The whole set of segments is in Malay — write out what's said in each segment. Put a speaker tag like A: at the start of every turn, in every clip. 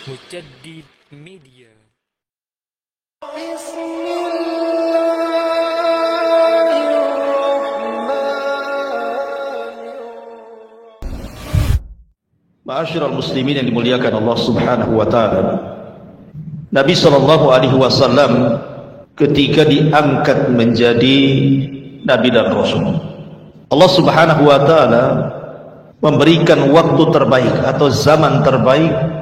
A: Mujaddid Media.
B: Ma'asyiral muslimin yang dimuliakan Allah Subhanahu wa taala. Nabi sallallahu alaihi wasallam ketika diangkat menjadi nabi dan rasul, Allah Subhanahu wa taala memberikan waktu terbaik atau zaman terbaik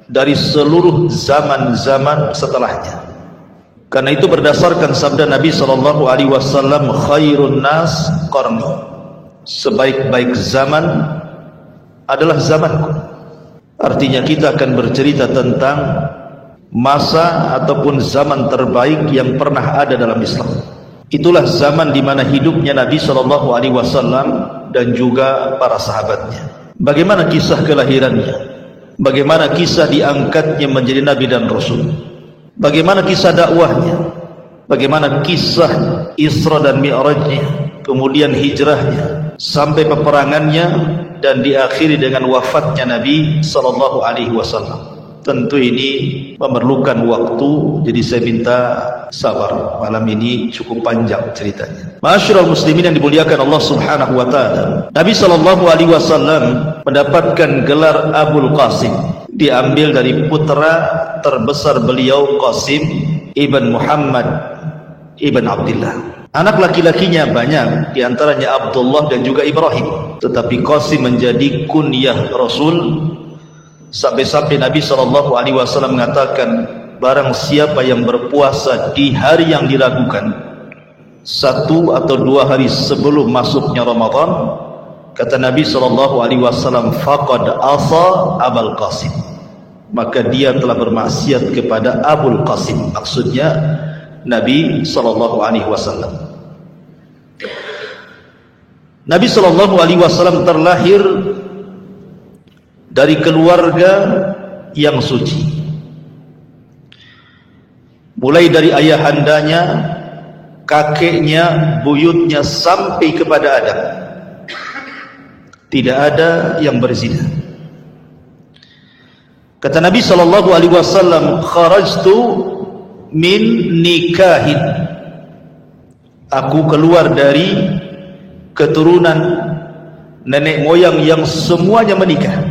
B: dari seluruh zaman-zaman setelahnya. Karena itu berdasarkan sabda Nabi sallallahu alaihi wasallam, khairun nas qarni, sebaik-baik zaman adalah zamanku. Artinya kita akan bercerita tentang masa ataupun zaman terbaik yang pernah ada dalam Islam. Itulah zaman di mana hidupnya Nabi sallallahu alaihi wasallam dan juga para sahabatnya. Bagaimana kisah kelahirannya? Bagaimana kisah diangkatnya menjadi nabi dan rasul? Bagaimana kisah dakwahnya? Bagaimana kisah Isra dan Mi'rajnya? Kemudian hijrahnya sampai peperangannya dan diakhiri dengan wafatnya Nabi sallallahu alaihi wasallam. Tentu ini memerlukan waktu, jadi saya minta sabar. Malam ini cukup panjang ceritanya. Ma'asyiral muslimin yang dimuliakan Allah Subhanahu wa taala. Nabi sallallahu alaihi wasallam mendapatkan gelar Abul Qasim, diambil dari putra terbesar beliau, Qasim ibn Muhammad ibn Abdullah. Anak laki-lakinya banyak, diantaranya Abdullah dan juga Ibrahim. Tetapi Qasim menjadi kunyah Rasul, sampai-sampai Nabi SAW mengatakan, barang siapa yang berpuasa di hari yang diragukan, 1 atau 2 hari sebelum masuknya Ramadan, kata Nabi SAW, faqad asa Abul Qasim, maka dia telah bermaksiat kepada Abul Qasim, maksudnya Nabi SAW. Nabi SAW terlahir dari keluarga yang suci, mulai dari ayahandanya, kakeknya, buyutnya, sampai kepada Adam. Tidak ada yang berzina. Kata Nabi SAW, kharajtu min nikahin, aku keluar dari keturunan nenek moyang yang semuanya menikah.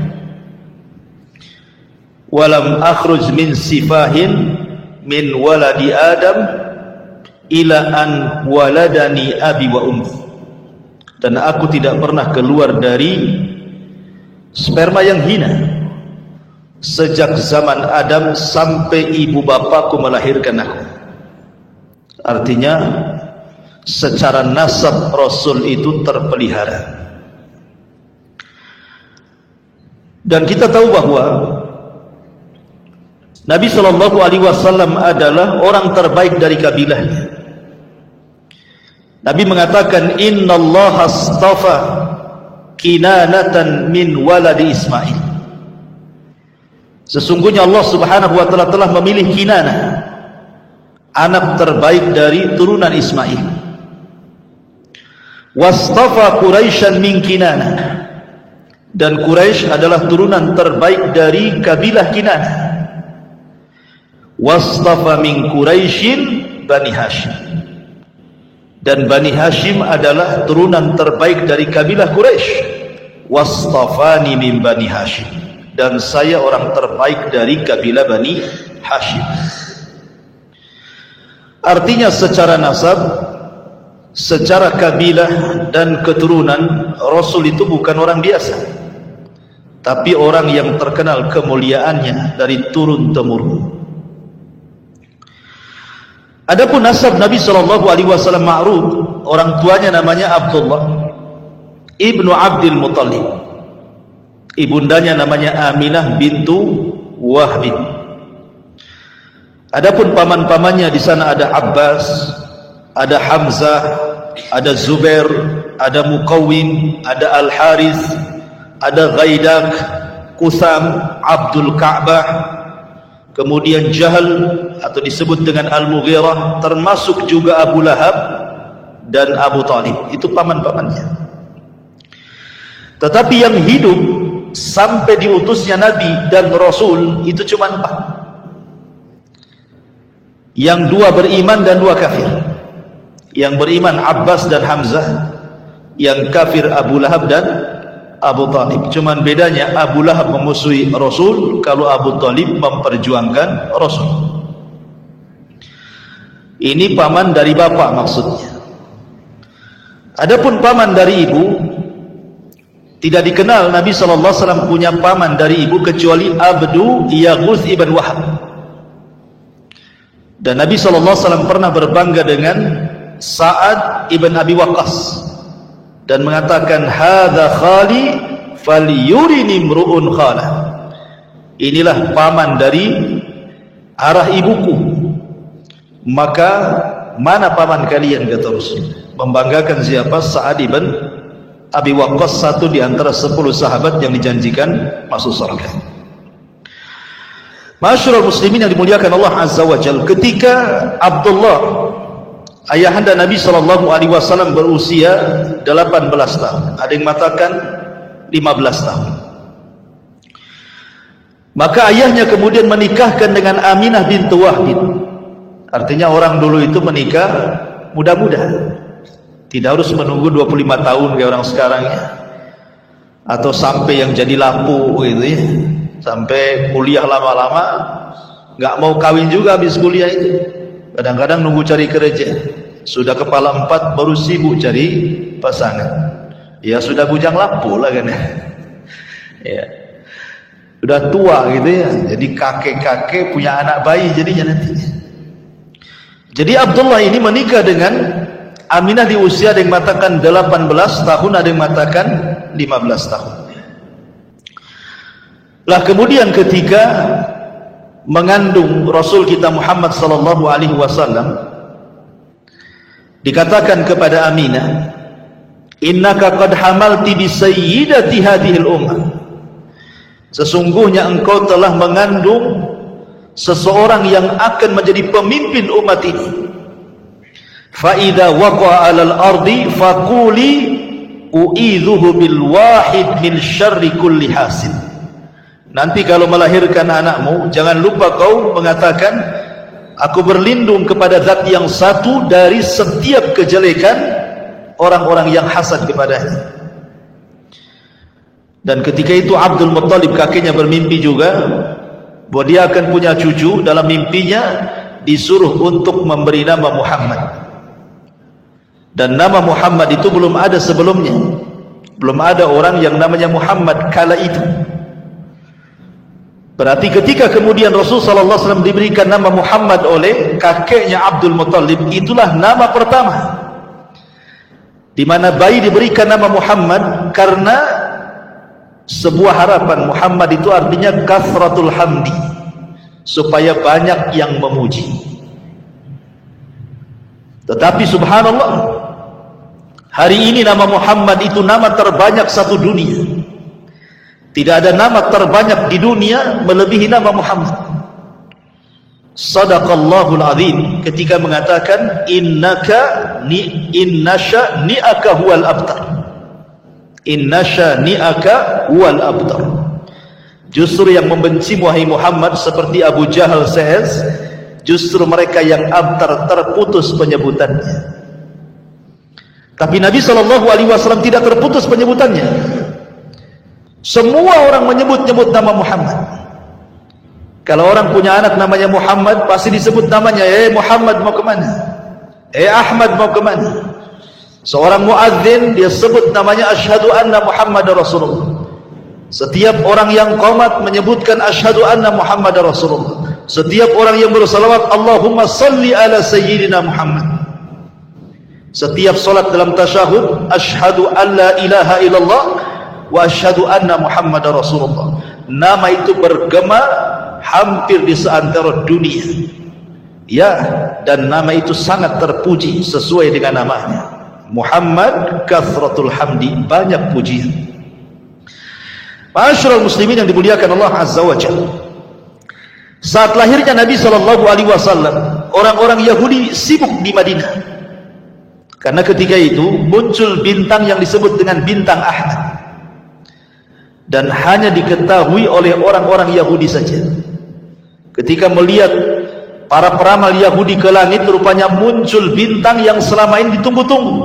B: Walam akhruj min sifahin min waladi Adam ila an waladani abi wa ummi, dan aku tidak pernah keluar dari sperma yang hina sejak zaman Adam sampai ibu bapakku melahirkan aku. Artinya secara nasab Rasul itu terpelihara. Dan kita tahu bahwa Nabi SAW adalah orang terbaik dari kabilahnya. Nabi mengatakan, innallaha astafa kinanatan min waladi Ismail, sesungguhnya Allah Subhanahu wa taala telah memilih Kinanah, anak terbaik dari turunan Ismail. Wastafa Quraisyan min Kinanah, dan Quraisy adalah turunan terbaik dari kabilah Kinanah. Wastafa min Quraisyin Bani Hashim, dan Bani Hashim adalah turunan terbaik dari kabilah Quraisy. Wastafani min Bani Hashim, dan saya orang terbaik dari kabilah Bani Hashim. Artinya secara nasab, secara kabilah dan keturunan, Rasul itu bukan orang biasa, tapi orang yang terkenal kemuliaannya dari turun-temurun. Adapun nasab Nabi SAW ma'ruf, orang tuanya namanya Abdullah ibnu Abdul Muttalib, ibundanya namanya Aminah bintu Wahb. Adapun paman-pamannya di sana ada Abbas, ada Hamzah, ada Zubair, ada Muqawwim, ada Al-Harith, ada Ghaidak, Qutham, Abdul Ka'bah, kemudian Jahal atau disebut dengan Al-Mughirah, termasuk juga Abu Lahab dan Abu Talib. Itu paman-pamannya. Tetapi yang hidup sampai diutusnya Nabi dan Rasul itu cuma 4. Yang 2 beriman dan 2 kafir. Yang beriman Abbas dan Hamzah, yang kafir Abu Lahab dan Abu Talib. Cuman bedanya Abu Lahab memusuhi Rasul, kalau Abu Talib memperjuangkan Rasul. Ini paman dari bapak maksudnya. Adapun paman dari ibu, tidak dikenal Nabi SAW punya paman dari ibu kecuali Abdu Yaghuth ibn Wahab. Dan Nabi SAW pernah berbangga dengan Sa'ad ibn Abi Waqqas dan mengatakan, hadza khali falyurini imru'un khala. Inilah paman dari arah ibuku, maka mana paman kalian, kata Rasul. Membanggakan siapa? Sa'ad ibn Abi Waqqas, satu di antara 10 sahabat yang dijanjikan masuk surga. Ma'asyiral muslimin yang dimuliakan Allah Azza wa Jalla, ketika Abdullah ayahanda Nabi SAW berusia 18 tahun, ada yang mengatakan 15 tahun, maka ayahnya kemudian menikahkan dengan Aminah bintu Wahb. Artinya orang dulu itu menikah muda-muda, tidak harus menunggu 25 tahun kayak orang sekarang ya, atau sampai yang jadi lampu gitu ya, sampai kuliah lama-lama nggak mau kawin juga habis kuliah itu. Kadang-kadang nunggu cari kerja, sudah kepala 4 baru sibuk cari pasangan. Ya sudah bujang lampu lah kan ya, sudah tua gitu ya, jadi kakek-kakek punya anak bayi jadinya nantinya. Jadi Abdullah ini menikah dengan Aminah di usia, ada yang mengatakan 18 tahun, ada yang mengatakan 15 tahun. Lah kemudian ketika mengandung Rasul kita Muhammad sallallahu alaihi wasallam, dikatakan kepada Aminah, innaka qad hamalti bi sayyidati hadhil ummah. Sesungguhnya engkau telah mengandung seseorang yang akan menjadi pemimpin umat ini. Fa idza waqa'a 'alal ardi faquli u'idzuhu bil wahid min syarri kulli hasid. Nanti kalau melahirkan anakmu, jangan lupa kau mengatakan, aku berlindung kepada zat yang satu dari setiap kejelekan orang-orang yang hasad kepadanya. Dan ketika itu Abdul Muttalib kakeknya bermimpi juga bahwa dia akan punya cucu. Dalam mimpinya disuruh untuk memberi nama Muhammad, dan nama Muhammad itu belum ada sebelumnya, belum ada orang yang namanya Muhammad kala itu. Berarti ketika kemudian Rasulullah SAW diberikan nama Muhammad oleh kakeknya Abdul Muttalib, itulah nama pertama di mana bayi diberikan nama Muhammad, karena sebuah harapan. Muhammad itu artinya kathratul hamdi, supaya banyak yang memuji. Tetapi subhanallah, hari ini nama Muhammad itu nama terbanyak satu dunia. Tidak ada nama terbanyak di dunia melebihi nama Muhammad. Sadaqallahul azim ketika mengatakan innaka innasha ni'aka huwal abtar. Innasha ni'aka huwal abtar. Justru yang membenci wahai Muhammad seperti Abu Jahal says, justru mereka yang abtar, terputus penyebutannya. Tapi Nabi SAW tidak terputus penyebutannya. Semua orang menyebut-nyebut nama Muhammad. Kalau orang punya anak namanya Muhammad, pasti disebut namanya, Muhammad mau kemana? Ahmad mau kemana? Seorang muadzin dia sebut namanya asyhadu anna Muhammadar Rasulullah. Setiap orang yang qomat menyebutkan asyhadu anna Muhammadar Rasulullah. Setiap orang yang bersalawat Allahumma salli ala sayyidina Muhammad. Setiap salat dalam tasyahud asyhadu an la ilaha illallah wa asyhadu anna Muhammadar Rasulullah. Nama itu bergema hampir di seantero dunia. Ya, dan nama itu sangat terpuji sesuai dengan namanya. Muhammad kathratul hamdi, banyak pujian. Ma'asyiral muslimin yang dimuliakan Allah Azza wa Jalla. Saat lahirnya Nabi SAW, orang-orang Yahudi sibuk di Madinah. Karena ketika itu muncul bintang yang disebut dengan bintang Ahmad. dan hanya diketahui oleh orang-orang Yahudi saja. Ketika melihat para peramal Yahudi ke langit, rupanya muncul bintang yang selama ini ditunggu-tunggu.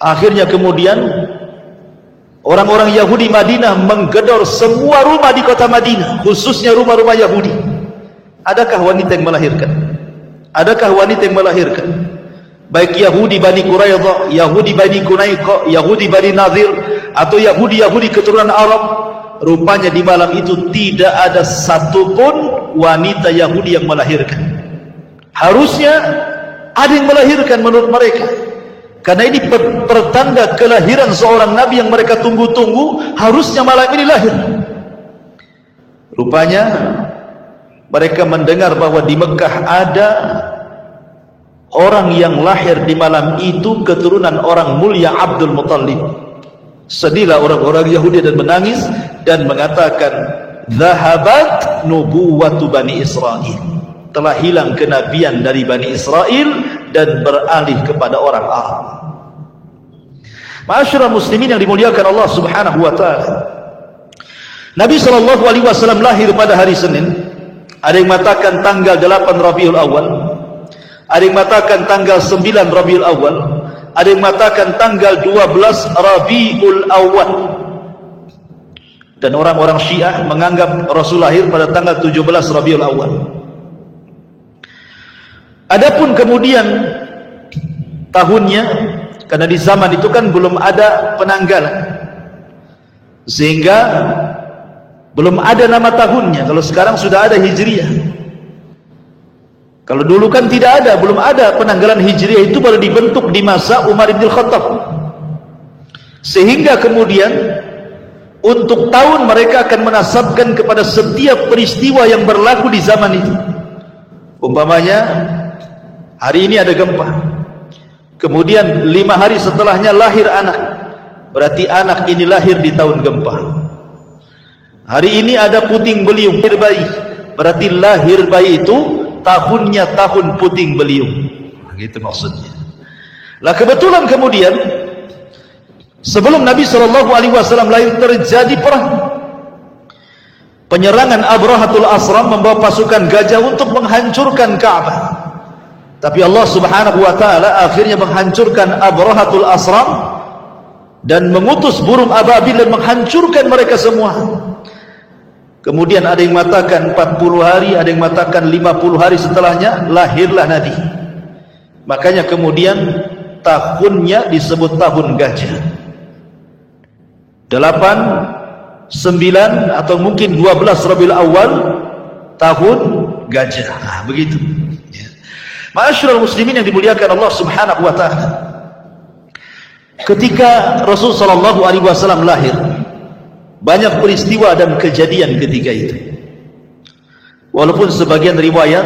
B: Akhirnya kemudian orang-orang Yahudi Madinah menggedor semua rumah di kota Madinah, khususnya rumah-rumah Yahudi. Adakah wanita yang melahirkan? Adakah wanita yang melahirkan? Baik Yahudi Bani Quraidah, Yahudi Bani Qunaiqa, Yahudi Bani Nadir, atau Yahudi keturunan Arab, rupanya di malam itu tidak ada satupun wanita Yahudi yang melahirkan. Harusnya ada yang melahirkan menurut mereka, karena ini pertanda kelahiran seorang nabi yang mereka tunggu-tunggu. Harusnya malam ini lahir. Rupanya mereka mendengar bahwa di Mekah ada orang yang lahir di malam itu keturunan orang mulia Abdul Muttalib. Sedihlah orang-orang Yahudi dan menangis dan mengatakan, "Zahabat nubuwatu Bani Israel." Telah hilang kenabian dari Bani Israel dan beralih kepada orang Arab. Ma'asyiral muslimin yang dimuliakan Allah Subhanahu wa taala. Nabi sallallahu alaihi wasallam lahir pada hari Senin. Ada yang mengatakan tanggal 8 Rabiul Awal, ada yang mengatakan tanggal 9 Rabiul Awal, ada yang mengatakan tanggal 12 Rabiul Awal. Dan orang-orang Syiah menganggap Rasul lahir pada tanggal 17 Rabiul Awal. Adapun kemudian tahunnya, karena di zaman itu kan belum ada penanggalan, sehingga belum ada nama tahunnya. Kalau sekarang sudah ada Hijriah. Kalau dulu kan tidak ada, belum ada penanggalan Hijriah, itu baru dibentuk di masa Umar bin Khattab. Sehingga kemudian untuk tahun mereka akan menasabkan kepada setiap peristiwa yang berlaku di zaman itu. Umpamanya hari ini ada gempa, kemudian 5 hari setelahnya lahir anak, berarti anak ini lahir di tahun gempa. Hari ini ada puting beliung, lahir bayi, berarti lahir bayi itu tahunnya tahun puting beliung. Begitu maksudnya. Lah kebetulan kemudian sebelum Nabi SAW lahir terjadi perang. Penyerangan Abrahatul Asram membawa pasukan gajah untuk menghancurkan Ka'bah. Tapi Allah Subhanahu wa taala akhirnya menghancurkan Abrahatul Asram dan mengutus burung ababil dan menghancurkan mereka semua. Kemudian ada yang mengatakan 40 hari, ada yang mengatakan 50 hari setelahnya lahirlah Nabi. Makanya kemudian tahunnya disebut tahun gajah. 8, 9 atau mungkin 12 Rabiul Awal, tahun gajah. Nah, begitu. Ma'asyiral muslimin yang dimuliakan Allah Subhanahu wa taala. Ketika Rasul sallallahu alaihi wasallam lahir, banyak peristiwa dan kejadian ketika itu. Walaupun sebagian riwayat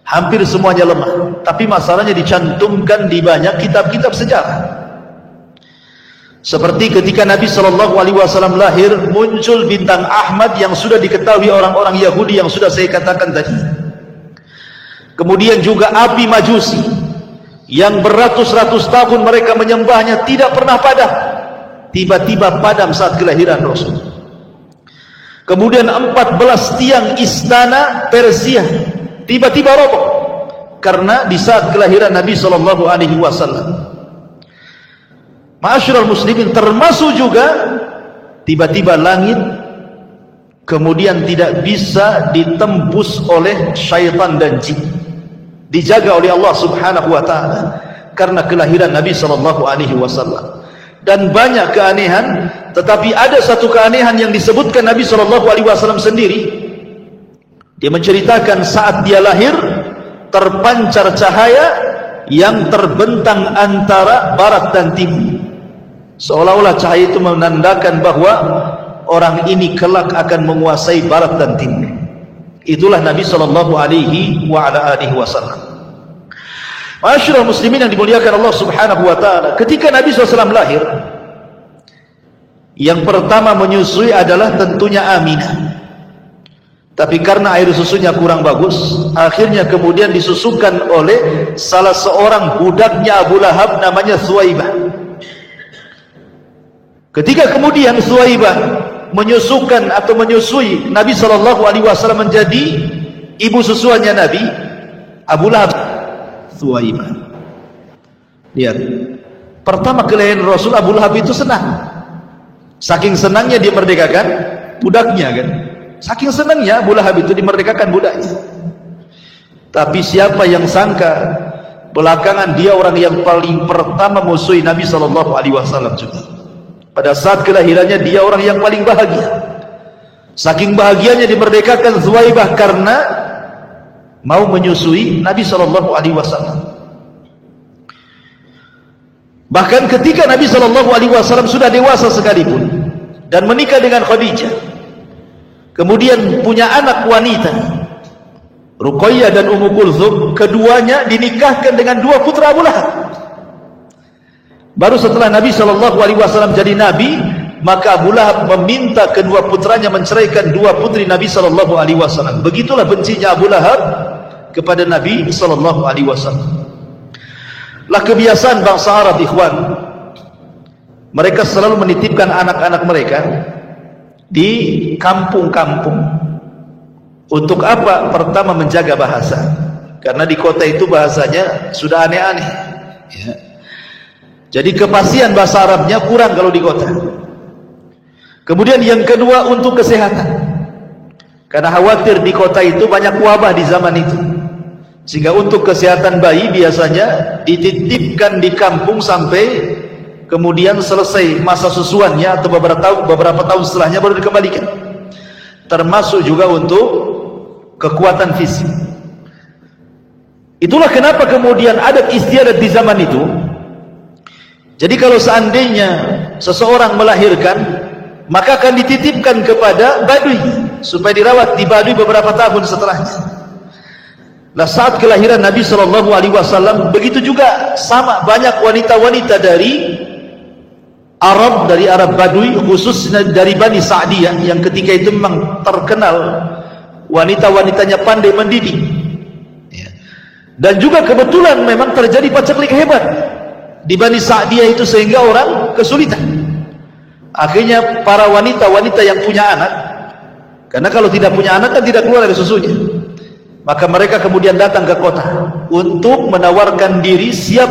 B: hampir semuanya lemah, tapi masalahnya dicantumkan di banyak kitab-kitab sejarah. Seperti ketika Nabi sallallahu alaihi wasallam lahir, muncul bintang Ahmad yang sudah diketahui orang-orang Yahudi yang sudah saya katakan tadi. Kemudian juga api Majusi yang beratus-ratus tahun mereka menyembahnya tidak pernah padam, tiba-tiba padam saat kelahiran Rasul. Kemudian 14 tiang istana Persia tiba-tiba roboh karena di saat kelahiran Nabi sallallahu alaihi wasallam. Ma'asyiral muslimin, termasuk juga tiba-tiba langit kemudian tidak bisa ditembus oleh syaitan dan jin, dijaga oleh Allah Subhanahu wa taala karena kelahiran Nabi sallallahu alaihi wasallam. Dan banyak keanehan, tetapi ada satu keanehan yang disebutkan Nabi sallallahu alaihi wasallam sendiri. Dia menceritakan saat dia lahir terpancar cahaya yang terbentang antara barat dan timur. Seolah-olah cahaya itu menandakan bahwa orang ini kelak akan menguasai barat dan timur. Itulah Nabi sallallahu alaihi wasallam. Ma'asyiral muslimin yang dimuliakan Allah Subhanahu wa taala, ketika Nabi SAW lahir, yang pertama menyusui adalah tentunya Aminah. Tapi karena air susunya kurang bagus, akhirnya kemudian disusukan oleh salah seorang budaknya Abu Lahab namanya Thuwaibah. Ketika kemudian Suwaibah menyusukan atau menyusui Nabi SAW menjadi ibu susuannya Nabi, Abu Lahab, Suwaibah. Lihat, pertama kelahiran Rasul, Abu Lahab itu senang. Saking senangnya dia merdekakan budaknya kan. Saking senangnya Abu Lahab itu dimerdekakan budaknya. Tapi siapa yang sangka belakangan dia orang yang paling pertama musuhi Nabi SAW juga. Pada saat kelahirannya dia orang yang paling bahagia. Saking bahagianya dimerdekakan Suwaibah karena mau menyusui Nabi SAW. Bahkan ketika Nabi SAW sudah dewasa sekalipun dan menikah dengan Khadijah, kemudian punya anak wanita Ruqayyah dan Ummu Kulthum, keduanya dinikahkan dengan dua putra Abu Lahab. Baru setelah Nabi SAW jadi Nabi, maka Abu Lahab meminta kedua putranya menceraikan dua putri Nabi SAW. Begitulah bencinya Abu Lahab kepada Nabi SAW. Lah kebiasaan bangsa Arab, ikhwan, mereka selalu menitipkan anak-anak mereka di kampung-kampung. Untuk apa? Pertama, menjaga bahasa, karena di kota itu bahasanya sudah aneh-aneh ya. Jadi kepastian bahasa Arabnya kurang kalau di kota. Kemudian yang kedua, untuk kesehatan, karena khawatir di kota itu banyak wabah di zaman itu, sehingga untuk kesehatan bayi biasanya dititipkan di kampung sampai kemudian selesai masa susuannya atau beberapa tahun setelahnya baru dikembalikan. Termasuk juga untuk kekuatan fisik. Itulah kenapa kemudian adat istiadat di zaman itu. Jadi kalau seandainya seseorang melahirkan, maka akan dititipkan kepada Baduy supaya dirawat di Baduy beberapa tahun setelahnya. Nah, saat kelahiran Nabi SAW begitu juga, sama banyak wanita-wanita dari Arab Baduy, khususnya dari Bani Sa'diyah yang ketika itu memang terkenal wanita-wanitanya pandai mendidik ya. Dan juga kebetulan memang terjadi paceklik hebat di Bani Sa'diyah itu, sehingga orang kesulitan. Akhirnya para wanita-wanita yang punya anak, karena kalau tidak punya anak kan tidak keluar dari susunya, maka mereka kemudian datang ke kota untuk menawarkan diri siap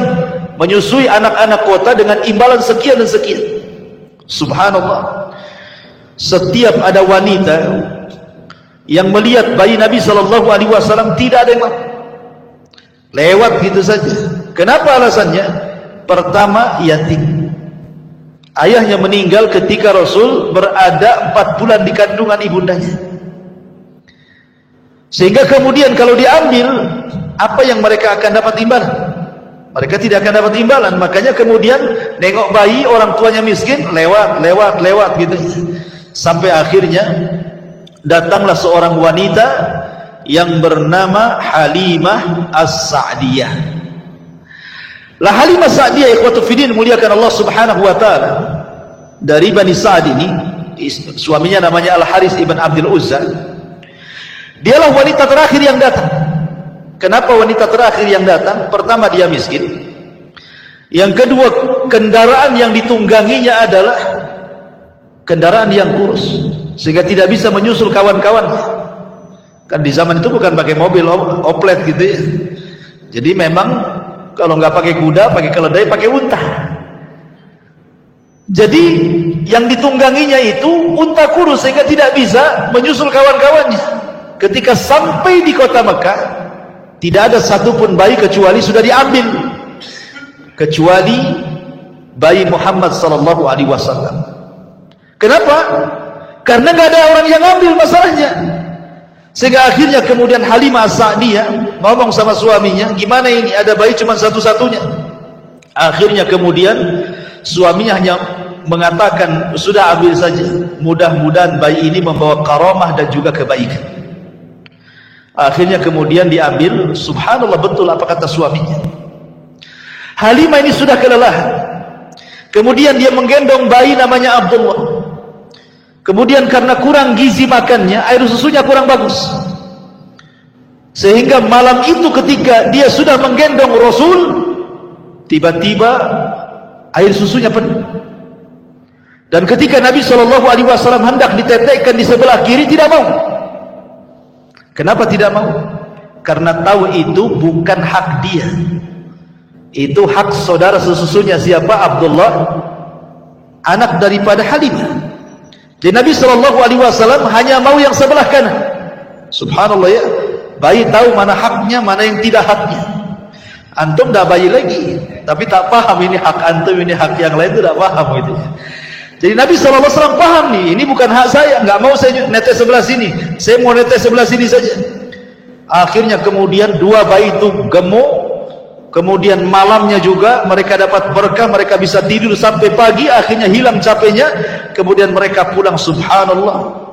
B: menyusui anak-anak kota dengan imbalan sekian dan sekian. Subhanallah, setiap ada wanita yang melihat bayi Nabi SAW, tidak ada yang mau, lewat gitu saja. Kenapa alasannya? Pertama, yatim. Ayahnya meninggal ketika Rasul berada 4 bulan di kandungan ibundanya. Sehingga kemudian kalau diambil, apa yang mereka akan dapat imbalan? Mereka tidak akan dapat imbalan. Makanya kemudian nengok bayi orang tuanya miskin, lewat gitu. Sampai akhirnya datanglah seorang wanita yang bernama Halimah As-Sa'diyah. Lah Halimah Sa'diyah, ikhwatu fiddin, muliakan Allah Subhanahu wa taala, dari Bani Sa'd ini, suaminya namanya Al-Harith ibn Abdul Uzza. Dialah wanita terakhir yang datang. Kenapa wanita terakhir yang datang? Pertama, dia miskin. Yang kedua, kendaraan yang ditungganginya adalah kendaraan yang kurus, sehingga tidak bisa menyusul kawan-kawannya. Kan di zaman itu bukan pakai mobil oplet gitu ya. Jadi memang kalau nggak pakai kuda, pakai keledai, pakai unta. Jadi yang ditungganginya itu unta kurus, sehingga tidak bisa menyusul kawan-kawannya. Ketika sampai di kota Mekah, tidak ada satupun bayi kecuali sudah diambil, kecuali bayi Muhammad SAW. Kenapa? Karena nggak ada orang yang ambil masalahnya. Sehingga akhirnya kemudian Halimah As-Sa'diyah ngomong sama suaminya, gimana ini, ada bayi cuma satu-satunya. Akhirnya kemudian suaminya hanya mengatakan, sudah ambil saja, mudah-mudahan bayi ini membawa karamah dan juga kebaikan. Akhirnya kemudian diambil. Subhanallah, betul apa kata suaminya. Halimah ini sudah kelelahan. Kemudian dia menggendong bayi namanya Abdullah. Kemudian karena kurang gizi makannya, air susunya kurang bagus, sehingga malam itu ketika dia sudah menggendong Rasul, tiba-tiba air susunya penuh. Dan ketika Nabi SAW hendak ditetekkan di sebelah kiri, tidak mau. Kenapa tidak mau? Karena tahu itu bukan hak dia. Itu hak saudara sesusunya. Siapa? Abdullah, anak daripada Halimah. Jadi Nabi SAW hanya mau yang sebelah kanan. Subhanallah ya. Bayi tahu mana haknya, mana yang tidak haknya. Antum dah bayi lagi, tapi tak paham ini hak antum, ini hak yang lain, itu tak paham itu. Jadi Nabi SAW paham nih, ini bukan hak saya, nggak mau saya netes sebelah sini, saya mau netes sebelah sini saja. Akhirnya kemudian dua bayi itu gemuk, kemudian malamnya juga mereka dapat berkah, mereka bisa tidur sampai pagi, akhirnya hilang capeknya, kemudian mereka pulang. Subhanallah.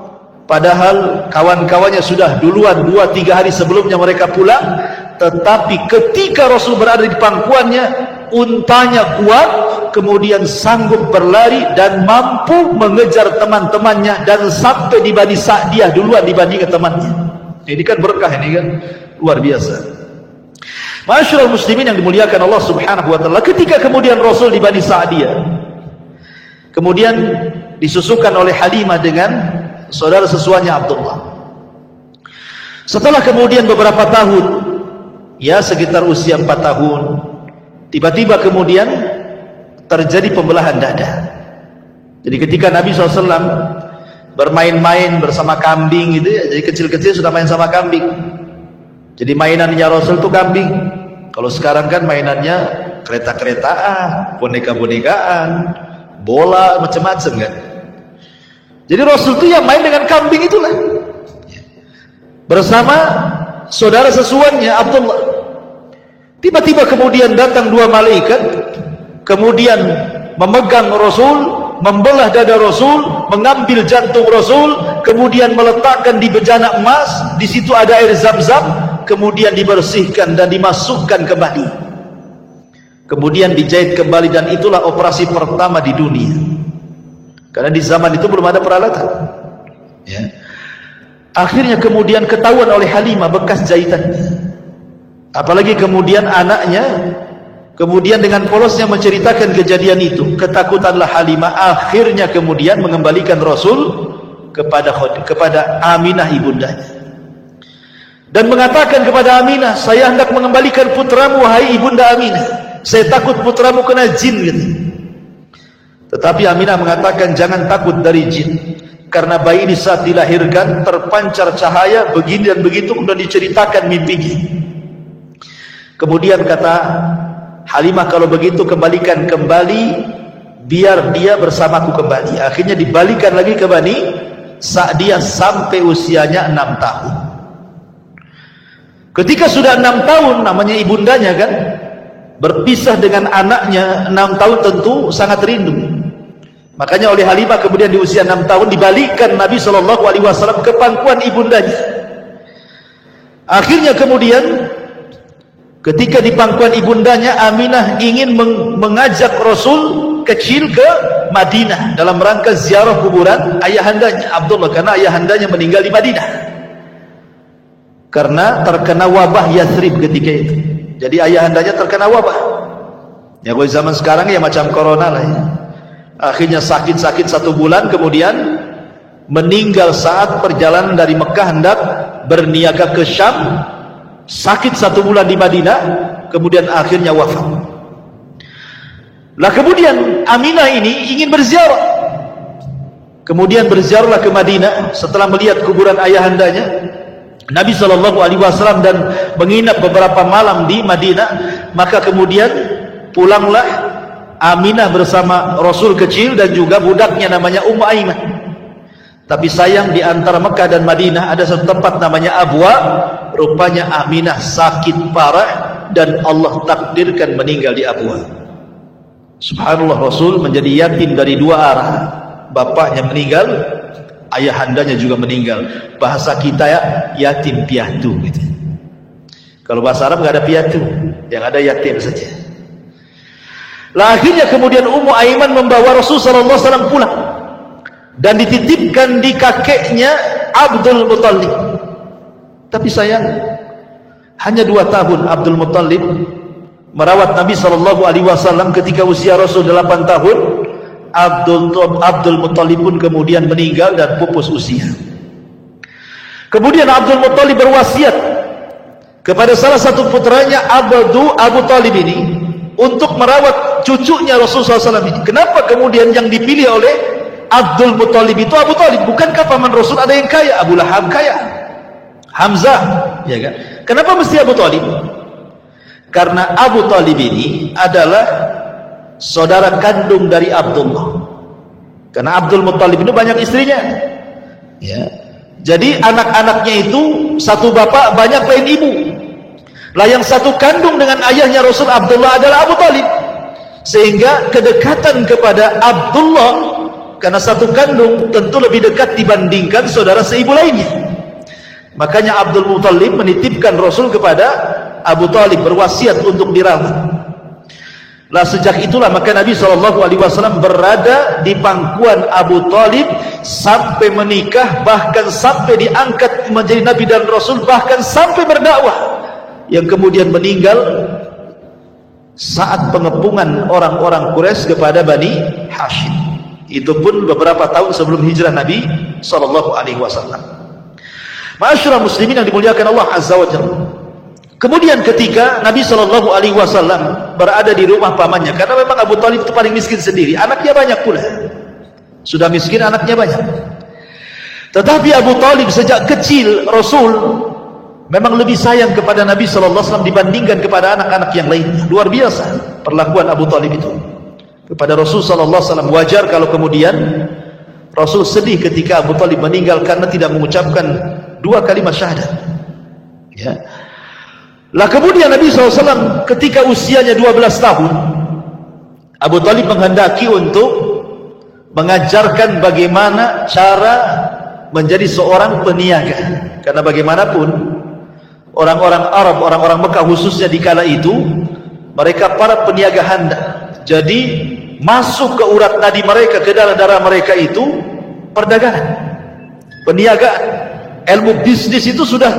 B: Padahal kawan-kawannya sudah duluan 2-3 hari sebelumnya mereka pulang, tetapi ketika Rasul berada di pangkuannya, untanya kuat, kemudian sanggup berlari dan mampu mengejar teman-temannya dan sampai di Bani Sa'diyah duluan dibandingkan temannya. Ini kan berkah, ini kan luar biasa. Ma'asyiral muslimin yang dimuliakan Allah Subhanahu wa taala, ketika kemudian Rasul di Bani Sa'diyah, kemudian disusukan oleh Halimah dengan saudara sesuanya Abdullah. Setelah kemudian beberapa tahun, ya sekitar usia 4 tahun, tiba-tiba kemudian terjadi pembelahan dada. Jadi ketika Nabi SAW bermain-main bersama kambing gitu ya, jadi kecil-kecil sudah main sama kambing. Jadi mainannya Rasul itu kambing. Kalau sekarang kan mainannya kereta-keretaan, boneka-bonekaan, bola, macam-macam kan. Jadi Rasul itu yang main dengan kambing itulah, bersama saudara sesuannya Abdullah. Tiba-tiba kemudian datang 2 malaikat, kemudian memegang Rasul, membelah dada Rasul, mengambil jantung Rasul, kemudian meletakkan di bejana emas. Di situ ada air Zam-Zam, kemudian dibersihkan dan dimasukkan kembali, kemudian dijahit kembali, dan itulah operasi pertama di dunia. Karena di zaman itu belum ada peralatan ya. Akhirnya kemudian ketahuan oleh Halimah bekas jahitannya. Apalagi kemudian anaknya kemudian dengan polosnya menceritakan kejadian itu. Ketakutanlah Halimah, akhirnya kemudian mengembalikan Rasul kepada Aminah ibundanya, dan mengatakan kepada Aminah, saya hendak mengembalikan putramu wahai ibunda Aminah, saya takut putramu kena jin gitu. Tetapi Aminah mengatakan, jangan takut dari jin, karena bayi ini saat dilahirkan terpancar cahaya begini dan begitu, kemudian diceritakan mimpinya. Kemudian kata Halimah, kalau begitu kembalikan kembali, biar dia bersamaku kembali. Akhirnya dibalikan lagi ke Bani Sa'diyah sampai usianya 6 tahun. Ketika sudah 6 tahun, namanya ibundanya kan, berpisah dengan anaknya 6 tahun, tentu sangat rindu. Makanya oleh Halimah kemudian di usia 6 tahun dibalikkan Nabi SAW ke pangkuan ibundanya. Akhirnya kemudian ketika di pangkuan ibundanya, Aminah ingin mengajak Rasul kecil ke Madinah dalam rangka ziarah kuburan ayahandanya Abdullah, karena ayahandanya meninggal di Madinah karena terkena wabah Yathrib ketika itu. Jadi ayahandanya terkena wabah. Ya kalau zaman sekarang ya macam corona lah ya. Akhirnya sakit-sakit 1 bulan, kemudian meninggal saat perjalanan dari Mekah hendak berniaga ke Syam. Sakit 1 bulan di Madinah, kemudian akhirnya wafat. Lah kemudian Aminah ini ingin berziarah, kemudian berziarahlah ke Madinah setelah melihat kuburan ayahandanya Nabi SAW dan menginap beberapa malam di Madinah. Maka kemudian pulanglah Aminah bersama Rasul kecil dan juga budaknya namanya Ummu Aiman. Tapi sayang di antara Mekah dan Madinah ada satu tempat namanya Abwa. Rupanya Aminah sakit parah dan Allah takdirkan meninggal di Abwa. Subhanallah, Rasul menjadi yatim dari 2 arah. Bapaknya meninggal, ayahandanya juga meninggal. Bahasa kita ya, yatim piatu gitu. Kalau bahasa Arab nggak ada piatu, yang ada yatim saja. Lah akhirnya kemudian Ummu Aiman membawa Rasulullah SAW pulang dan dititipkan di kakeknya Abdul Muttalib. Tapi sayang, hanya 2 tahun Abdul Muttalib merawat Nabi SAW ketika usia Rasul 8 tahun. Abdul Muttalib pun kemudian meninggal dan pupus usia. Kemudian Abdul Muttalib berwasiat kepada salah satu putranya Abu Talib ini untuk merawat cucunya Rasulullah SAW ini. Kenapa kemudian yang dipilih oleh Abdul Muttalib itu Abu Talib? Bukankah paman Rasul ada yang kaya? Abu Lahab kaya, Hamzah, ya kan? Kenapa mesti Abu Talib? Karena Abu Talib ini adalah saudara kandung dari Abdullah. Karena Abdul Muttalib itu banyak istrinya, ya. Jadi anak-anaknya itu satu bapak banyak lain ibu. Lah yang satu kandung dengan ayahnya Rasul Abdullah adalah Abu Talib. Sehingga kedekatan kepada Abdullah karena satu kandung tentu lebih dekat dibandingkan saudara seibu lainnya. Makanya Abdul Muttalib menitipkan Rasul kepada Abu Talib, berwasiat untuk dirawat. Lah sejak itulah maka Nabi SAW berada di pangkuan Abu Talib sampai menikah, bahkan sampai diangkat menjadi Nabi dan Rasul, bahkan sampai berdakwah, yang kemudian meninggal saat pengepungan orang-orang Quraisy kepada Bani Hashim. Itu pun beberapa tahun sebelum hijrah Nabi SAW. Ma'asyiral muslimin yang dimuliakan Allah Azza wa Jalla. Kemudian ketika Nabi SAW berada di rumah pamannya, karena memang Abu Talib itu paling miskin sendiri, anaknya banyak pula, sudah miskin anaknya banyak. Tetapi Abu Talib sejak kecil Rasul memang lebih sayang kepada Nabi SAW dibandingkan kepada anak-anak yang lain. Luar biasa perlakuan Abu Talib itu kepada Rasul SAW. Wajar kalau kemudian Rasul sedih ketika Abu Talib meninggal karena tidak mengucapkan 2 kalimat syahadat, ya. Lah kemudian Nabi SAW ketika usianya 12 tahun, Abu Talib menghendaki untuk mengajarkan bagaimana cara menjadi seorang peniaga. Karena bagaimanapun orang-orang Arab, orang-orang Mekah khususnya di kala itu, mereka para peniaga handal. Jadi masuk ke urat nadi mereka, ke darah-darah mereka itu perdagangan, peniagaan. Ilmu bisnis itu sudah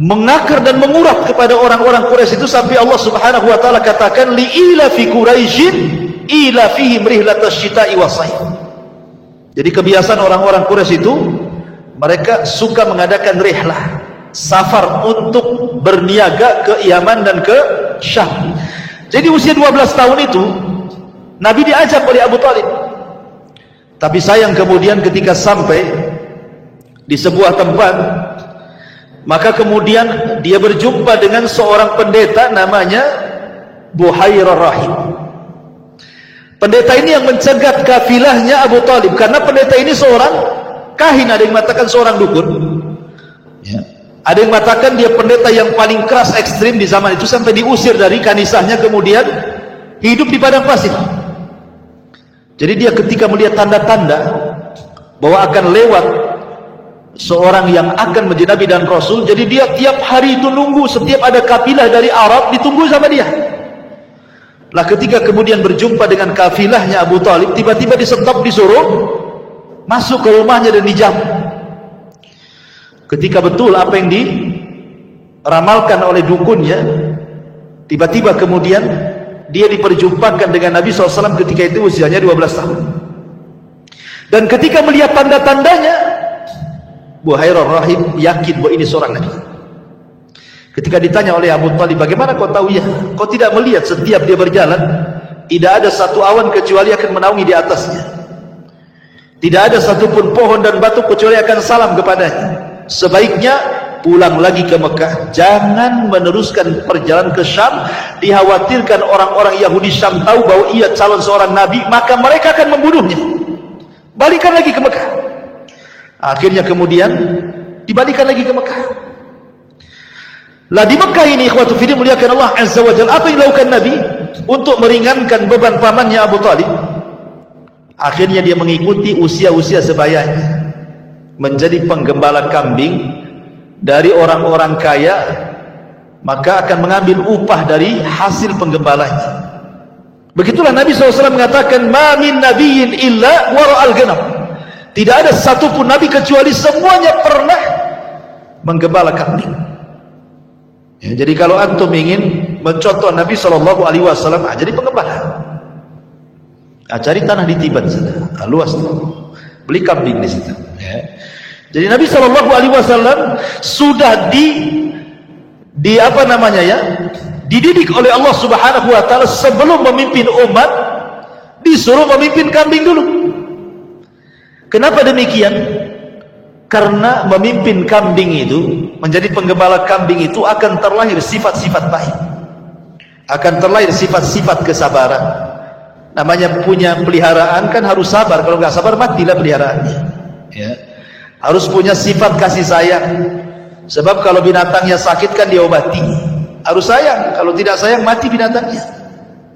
B: mengakar dan mengurat kepada orang-orang Quraisy itu, sampai Allah Subhanahu wa taala katakan li'ila fi Quraisyin ila fihim rihlatash syita'i was-sayf. Jadi kebiasaan orang-orang Quraisy itu mereka suka mengadakan rihlah, safar untuk berniaga ke Yaman dan ke Syam. Jadi usia 12 tahun itu Nabi diajak oleh Abu Talib. Tapi sayang kemudian ketika sampai di sebuah tempat, maka kemudian dia berjumpa dengan seorang pendeta namanya Buhairah Rahib. Pendeta ini yang mencegat kafilahnya Abu Talib, karena pendeta ini seorang kahin, ada yang mengatakan seorang dukun, ya. Ada yang mengatakan dia pendeta yang paling keras ekstrim di zaman itu, sampai diusir dari kanisahnya, kemudian hidup di padang pasir. Jadi dia ketika melihat tanda-tanda bahwa akan lewat seorang yang akan menjadi Nabi dan Rasul, jadi dia tiap hari itu nunggu, setiap ada kafilah dari Arab ditunggu sama dia. Lah ketika kemudian berjumpa dengan kafilahnya Abu Talib, tiba-tiba disetop, disuruh masuk ke rumahnya dan dijamu. Ketika betul apa yang diramalkan oleh dukunnya, tiba-tiba kemudian dia diperjumpakan dengan Nabi SAW ketika itu usianya 12 tahun. Dan ketika melihat tanda-tandanya, Buhairah Rahib yakin bahwa ini seorang Nabi. Ketika ditanya oleh Abu Talib, bagaimana kau tahu? Ya, kau tidak melihat setiap dia berjalan tidak ada satu awan kecuali akan menaungi di atasnya, tidak ada satupun pohon dan batu kecuali akan salam kepadanya. Sebaiknya pulang lagi ke Mekah, jangan meneruskan perjalanan ke Syam. Dikhawatirkan orang-orang Yahudi Syam tahu bahwa ia calon seorang Nabi, maka mereka akan membunuhnya. Balikan lagi ke Mekah. Akhirnya kemudian dibalikan lagi ke Mekah. Lah di Mekah ini ikhwatu fillah muliakan Allah Azza wa Jalla, apa yang dilakukan Nabi untuk meringankan beban pamannya Abu Talib? Akhirnya dia mengikuti usia-usia sebayanya, menjadi penggembala kambing dari orang-orang kaya, maka akan mengambil upah dari hasil penggembalanya. Begitulah Nabi SAW mengatakan, ma min nabiyyin illa wara'al ghanam. Tidak ada satupun Nabi kecuali semuanya pernah menggembala kambing. Ya, jadi kalau antum ingin mencontoh Nabi SAW, jadi penggembala. Cari tanah di Tiban sana, luas tuh, beli kambing di situ. Ya. Jadi Nabi SAW sudah dididik oleh Allah Subhanahu Wa Taala sebelum memimpin umat, disuruh memimpin kambing dulu. Kenapa demikian? Karena memimpin kambing itu, menjadi penggembala kambing itu akan terlahir sifat-sifat baik, akan terlahir sifat-sifat kesabaran. Namanya punya peliharaan kan harus sabar, kalau nggak sabar matilah peliharaannya. Ya. Harus punya sifat kasih sayang, sebab kalau binatangnya sakit kan diobati. Harus sayang, kalau tidak sayang mati binatangnya.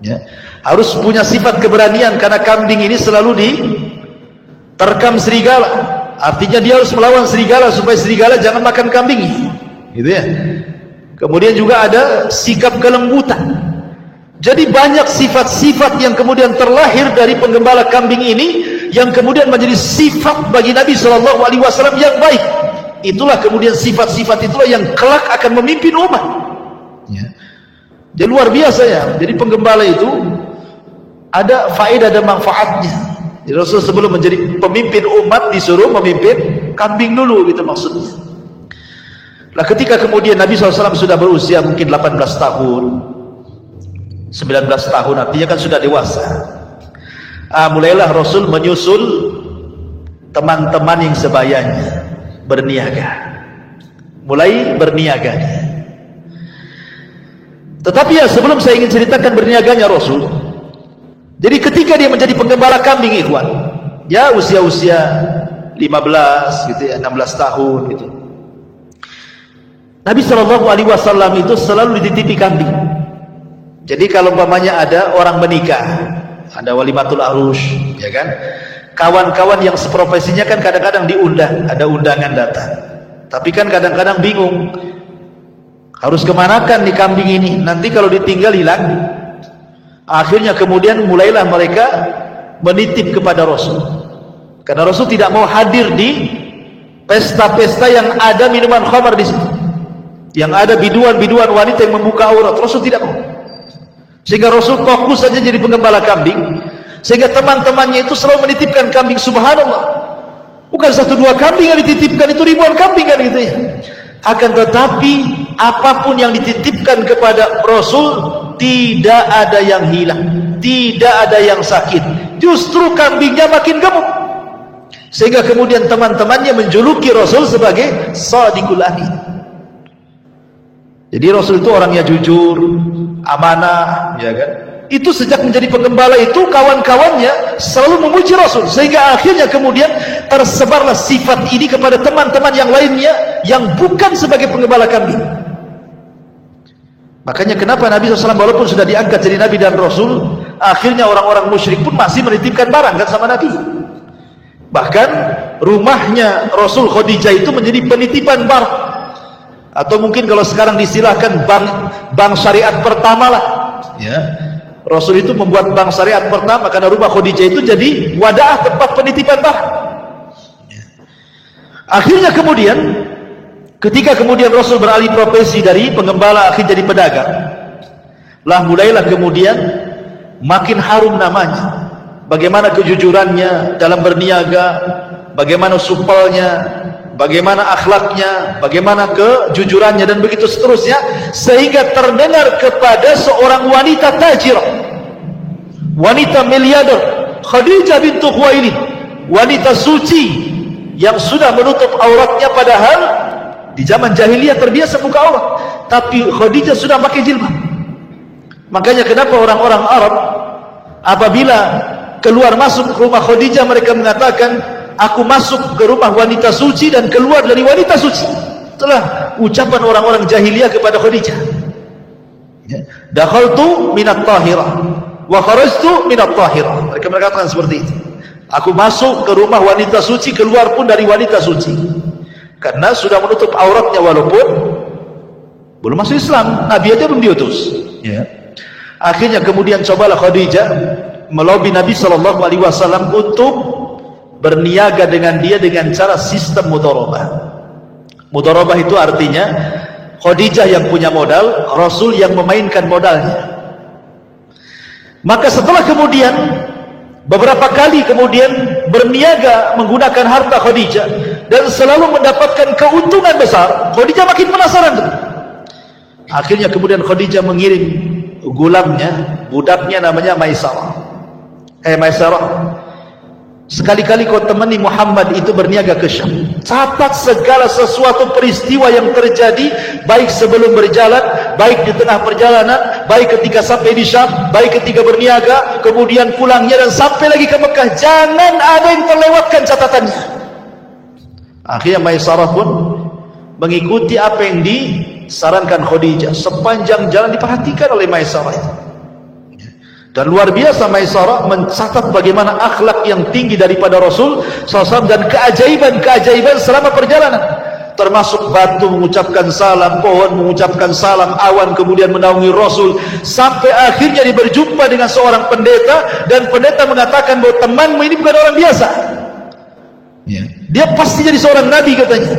B: Ya. Harus punya sifat keberanian, karena kambing ini selalu diterkam serigala. Artinya dia harus melawan serigala supaya serigala jangan makan kambing, gitu ya. Kemudian juga ada sikap kelembutan. Jadi banyak sifat-sifat yang kemudian terlahir dari penggembala kambing ini, yang kemudian menjadi sifat bagi Nabi SAW yang baik. Itulah kemudian sifat-sifat itulah yang kelak akan memimpin umat. Ya. Jadi luar biasa ya. Jadi penggembala itu ada faedah dan manfaatnya. Jadi Rasul sebelum menjadi pemimpin umat disuruh memimpin kambing dulu, gitu maksudnya. Nah, ketika kemudian Nabi SAW sudah berusia mungkin 18 tahun, 19 tahun, artinya kan sudah dewasa. Mulailah Rasul menyusul teman-teman yang sebayanya berniaga. Mulai berniaga. Tetapi ya sebelum saya ingin ceritakan berniaganya Rasul, jadi ketika dia menjadi penggembala kambing, ikhwan, ya usia-usia 15 gitu ya, 16 tahun gitu. Nabi SAW itu selalu dititipi kambing. Jadi kalau umpamanya ada orang menikah, ada walimatul arus, ya kan, kawan-kawan yang seprofesinya kan kadang-kadang diundang, ada undangan datang, tapi kan kadang-kadang bingung harus kemanakan nih kambing ini, nanti kalau ditinggal hilang. Akhirnya kemudian mulailah mereka menitip kepada Rasul, karena Rasul tidak mau hadir di pesta-pesta yang ada minuman khamar di situ, yang ada biduan-biduan wanita yang membuka aurat. Rasul tidak mau. Sehingga Rasul fokus saja jadi penggembala kambing, sehingga teman-temannya itu selalu menitipkan kambing. Subhanallah, bukan 1-2 kambing yang dititipkan, itu ribuan kambing kan gitu ya. Akan tetapi apapun yang dititipkan kepada Rasul, tidak ada yang hilang, tidak ada yang sakit, justru kambingnya makin gemuk. Sehingga kemudian teman-temannya menjuluki Rasul sebagai Shadiqul Amin. Jadi Rasul itu orangnya jujur, amanah, ya kan. Itu sejak menjadi penggembala itu kawan-kawannya selalu memuji Rasul, sehingga akhirnya kemudian tersebarlah sifat ini kepada teman-teman yang lainnya yang bukan sebagai penggembala kambing. Makanya kenapa Nabi SAW walaupun sudah diangkat jadi Nabi dan Rasul, akhirnya orang-orang musyrik pun masih menitipkan barang kan sama Nabi. Bahkan rumahnya Rasul Khadijah itu menjadi penitipan barang. Atau mungkin kalau sekarang disilahkan bank syariat pertama lah, ya. Rasul itu membuat bank syariat pertama karena rumah Khadijah itu jadi wadah tempat penitipan barang. Ya. Akhirnya kemudian ketika kemudian Rasul beralih profesi dari penggembala akhirnya jadi pedagang, lah mulailah kemudian makin harum namanya. Bagaimana kejujurannya dalam berniaga, bagaimana supelnya, bagaimana akhlaknya, bagaimana kejujurannya, dan begitu seterusnya, sehingga terdengar kepada seorang wanita tajirah, wanita miliarder, Khadijah bintu Khuwailid, wanita suci yang sudah menutup auratnya, padahal di zaman jahiliyah terbiasa buka aurat, tapi Khadijah sudah pakai jilbab. Makanya kenapa orang-orang Arab apabila keluar masuk rumah Khadijah mereka mengatakan, aku masuk ke rumah wanita suci dan keluar dari wanita suci. Itulah ucapan orang-orang jahiliyah kepada Khadijah. Dakhaltu minat tahirah wa kharajtu minat tahirah. Mereka mengatakan seperti itu. Aku masuk ke rumah wanita suci, keluar pun dari wanita suci. Karena sudah menutup auratnya walaupun belum masuk Islam, Nabi aja belum diutus. Ya. Akhirnya kemudian cobalah Khadijah melobi Nabi SAW untuk berniaga dengan dia dengan cara sistem mudharabah. Mudharabah itu artinya Khadijah yang punya modal, Rasul yang memainkan modalnya. Maka setelah kemudian beberapa kali kemudian berniaga menggunakan harta Khadijah dan selalu mendapatkan keuntungan besar. Khadijah makin penasaran. Akhirnya kemudian Khadijah mengirim gulamnya, budaknya namanya Maisarah. Maisarah, sekali-kali kau temani Muhammad itu berniaga ke Syam. Catat segala sesuatu peristiwa yang terjadi, baik sebelum berjalan, baik di tengah perjalanan, baik ketika sampai di Syam, baik ketika berniaga, kemudian pulangnya dan sampai lagi ke Mekah. Jangan ada yang terlewatkan catatannya. Akhirnya Maisarah pun mengikuti apa yang disarankan Khadijah. Sepanjang jalan diperhatikan oleh Maisarah itu. Dan luar biasa Maisarah mencatat bagaimana akhlak yang tinggi daripada Rasul SAW dan keajaiban-keajaiban selama perjalanan. Termasuk batu mengucapkan salam, pohon mengucapkan salam, awan kemudian menaungi Rasul. Sampai akhirnya dia berjumpa dengan seorang pendeta, dan pendeta mengatakan bahwa temanmu ini bukan orang biasa. Dia pasti jadi seorang nabi katanya.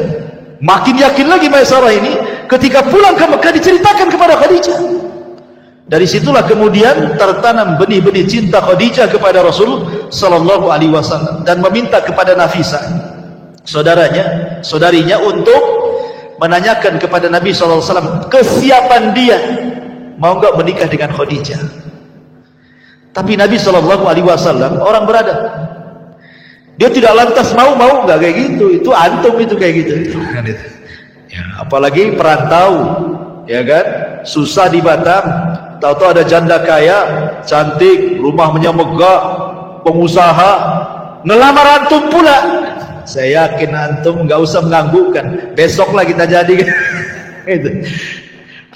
B: Makin yakin lagi Maisarah ini ketika pulang ke Mekah diceritakan kepada Khadijah. Dari situlah kemudian tertanam benih-benih cinta Khadijah kepada Rasul sallallahu alaihi wasallam dan meminta kepada Nafisah, saudarinya untuk menanyakan kepada Nabi sallallahu alaihi wasallam kesiapan dia mau enggak menikah dengan Khadijah. Tapi Nabi sallallahu alaihi wasallam orang beradab. Dia tidak lantas mau enggak kayak gitu. Itu antum itu kayak gitu. Ya, apalagi perantau, ya kan? Susah di Batam. Tahu-tahu ada janda kaya, cantik, rumahnya megah, pengusaha, ngelamar antum pula. Saya yakin antum nggak usah menganggukkan. Besoklah kita jadi. Itu.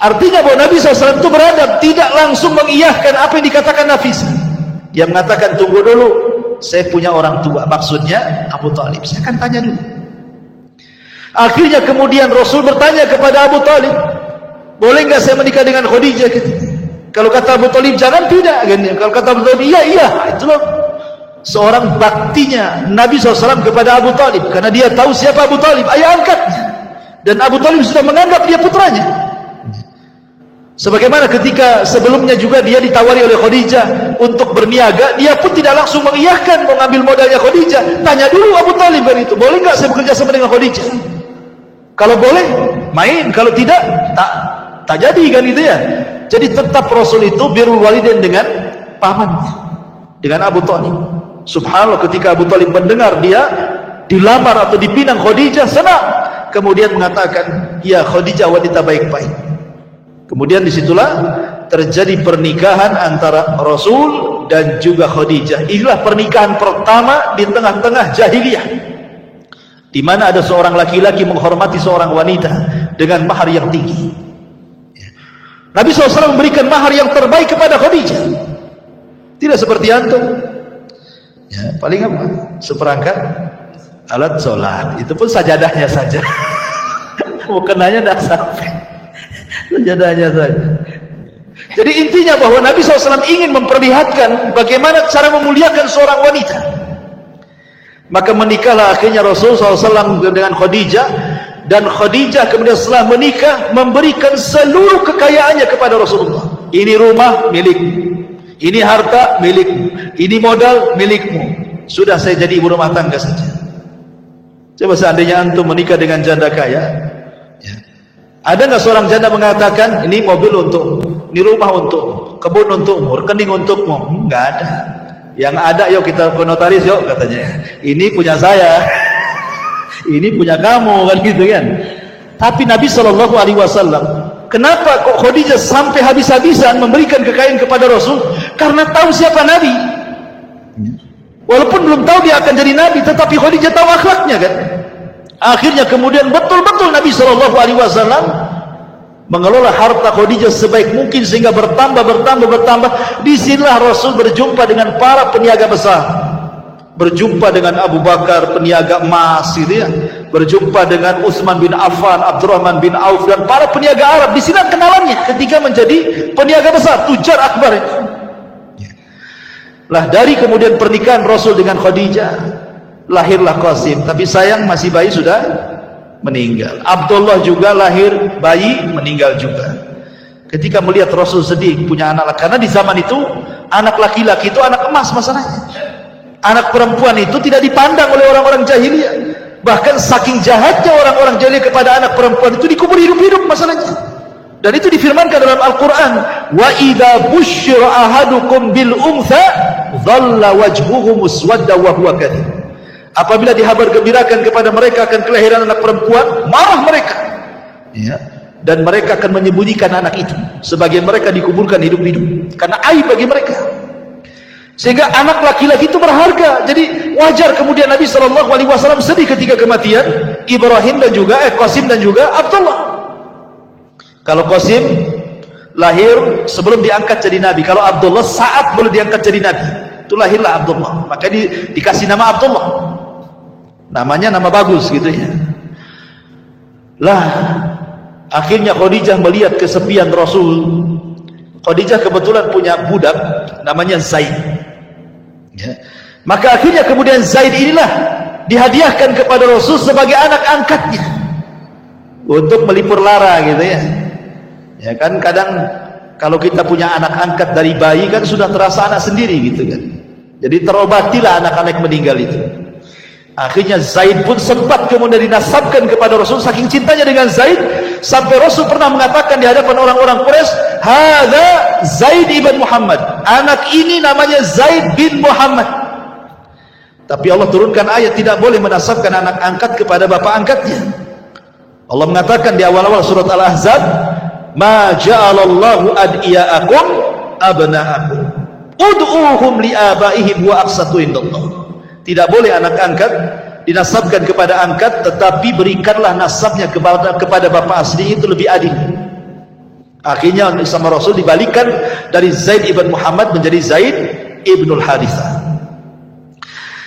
B: Artinya bahwa Nabi SAW itu beradab, tidak langsung mengiyahkan apa yang dikatakan Nafisah. Dia mengatakan tunggu dulu, saya punya orang tua, maksudnya Abu Talib. Saya akan tanya dulu. Akhirnya kemudian Rasul bertanya kepada Abu Talib, boleh nggak saya menikah dengan Khadijah? Kalau kata Abu Talib jangan, tidak. Kalau kata Abu Talib iya. Itulah seorang baktinya Nabi SAW kepada Abu Talib, karena dia tahu siapa Abu Talib, ayah angkatnya, dan Abu Talib sudah menganggap dia putranya. Sebagaimana ketika sebelumnya juga dia ditawari oleh Khadijah untuk berniaga, dia pun tidak langsung mengiyahkan mau ngambil modalnya Khadijah. Tanya dulu Abu Talib kan itu, boleh nggak saya bekerja sama dengan Khadijah? Kalau boleh main, kalau tidak tak jadi kan itu ya. Jadi tetap Rasul itu birrul walidain dengan pamannya, dengan Abu Talib. Subhanallah, ketika Abu Talib mendengar dia dilamar atau dipinang Khadijah, senang. Kemudian mengatakan, ya Khadijah wanita baik-baik. Kemudian disitulah terjadi pernikahan antara Rasul dan juga Khadijah. Inilah pernikahan pertama di tengah-tengah jahiliyah, di mana ada seorang laki-laki menghormati seorang wanita dengan mahar yang tinggi. Nabi SAW memberikan mahar yang terbaik kepada Khadijah. Tidak seperti antum. Ya, paling apa? Seperangkat alat sholat. Itu pun sajadahnya saja. Mukenanya tidak sampai. Sajadahnya saja. Jadi intinya bahwa Nabi SAW ingin memperlihatkan bagaimana cara memuliakan seorang wanita. Maka menikahlah akhirnya Rasulullah SAW dengan Khadijah. Dan Khadijah kemudian setelah menikah memberikan seluruh kekayaannya kepada Rasulullah. Ini rumah milikmu, ini harta milikmu, ini modal milikmu. Sudah, saya jadi ibu rumah tangga saja. Coba seandainya antum menikah dengan janda kaya, ya. Ada nggak seorang janda mengatakan ini mobil untukmu, ini rumah untukmu, kebun untukmu, rekening untukmu? Nggak ada. Yang ada, yuk kita ke notaris yuk katanya. Ini punya saya. Ini punya kamu, kan gitu kan. Tapi Nabi SAW, kenapa kok Khadijah sampai habis-habisan memberikan kekayaan kepada Rasul? Karena tahu siapa Nabi. Walaupun belum tahu dia akan jadi Nabi, tetapi Khadijah tahu akhlaknya kan. Akhirnya kemudian betul-betul Nabi SAW mengelola harta Khadijah sebaik mungkin sehingga bertambah. Disinilah Rasul berjumpa dengan para peniaga besar. Berjumpa dengan Abu Bakar, peniaga emas gitu ya. Berjumpa dengan Utsman bin Affan, Abdurrahman bin Auf, dan para peniaga Arab. Di sini kenalannya ketika menjadi peniaga besar, tujar akbar. Lah dari kemudian pernikahan Rasul dengan Khadijah lahirlah Qasim, tapi sayang masih bayi sudah meninggal. Abdullah juga lahir bayi meninggal juga. Ketika melihat Rasul sedih punya anak, karena di zaman itu anak laki-laki itu anak emas masalahnya. Anak perempuan itu tidak dipandang oleh orang-orang jahiliyah. Bahkan saking jahatnya orang-orang jahiliyah kepada anak perempuan itu dikubur hidup-hidup masalahnya. Dan itu difirmankan dalam Al-Quran, wa idza busyira ahadukum bil untha dhalla wajhuhu muswadda wa huwa kadhib. Apabila dihabar gembirakan kepada mereka akan kelahiran anak perempuan, marah mereka, ya, dan mereka akan menyembunyikan anak itu. Sebagian mereka dikuburkan hidup-hidup karena aib bagi mereka. Sehingga anak laki-laki itu berharga. Jadi wajar kemudian Nabi SAW sedih ketika kematian Ibrahim dan juga Qasim dan juga Abdullah. Kalau Qasim lahir sebelum diangkat jadi nabi, kalau Abdullah saat boleh diangkat jadi nabi, itu lahirlah Abdullah. Maka dikasih nama Abdullah. Namanya nama bagus gitu ya. Lah akhirnya Khadijah melihat kesepian Rasul. Khadijah kebetulan punya budak namanya Zaid, ya. Maka akhirnya kemudian Zaid inilah dihadiahkan kepada Rasul sebagai anak angkatnya untuk melipur lara gitu ya. Ya kan kadang kalau kita punya anak angkat dari bayi kan sudah terasa anak sendiri gitu kan. Jadi terobatilah anak-anak meninggal itu. Akhirnya Zaid pun sempat kemudian dinasabkan kepada Rasul, saking cintanya dengan Zaid sampai Rasul pernah mengatakan di hadapan orang-orang Quraisy, "Hadza Zaid ibn Muhammad." Anak ini namanya Zaid bin Muhammad. Tapi Allah turunkan ayat tidak boleh menasabkan anak angkat kepada bapak angkatnya. Allah mengatakan di awal-awal surat Al-Ahzab, "Ma ja'alallahu ad'iya'akum abna'akum ud'uuhum li'abaihim wa aqsatu indallah." Tidak boleh anak angkat dinasabkan kepada angkat, tetapi berikanlah nasabnya kepada bapak asli, itu lebih adil. Akhirnya sama Rasul dibalikkan dari Zaid ibn Muhammad menjadi Zaid ibnul Harithah.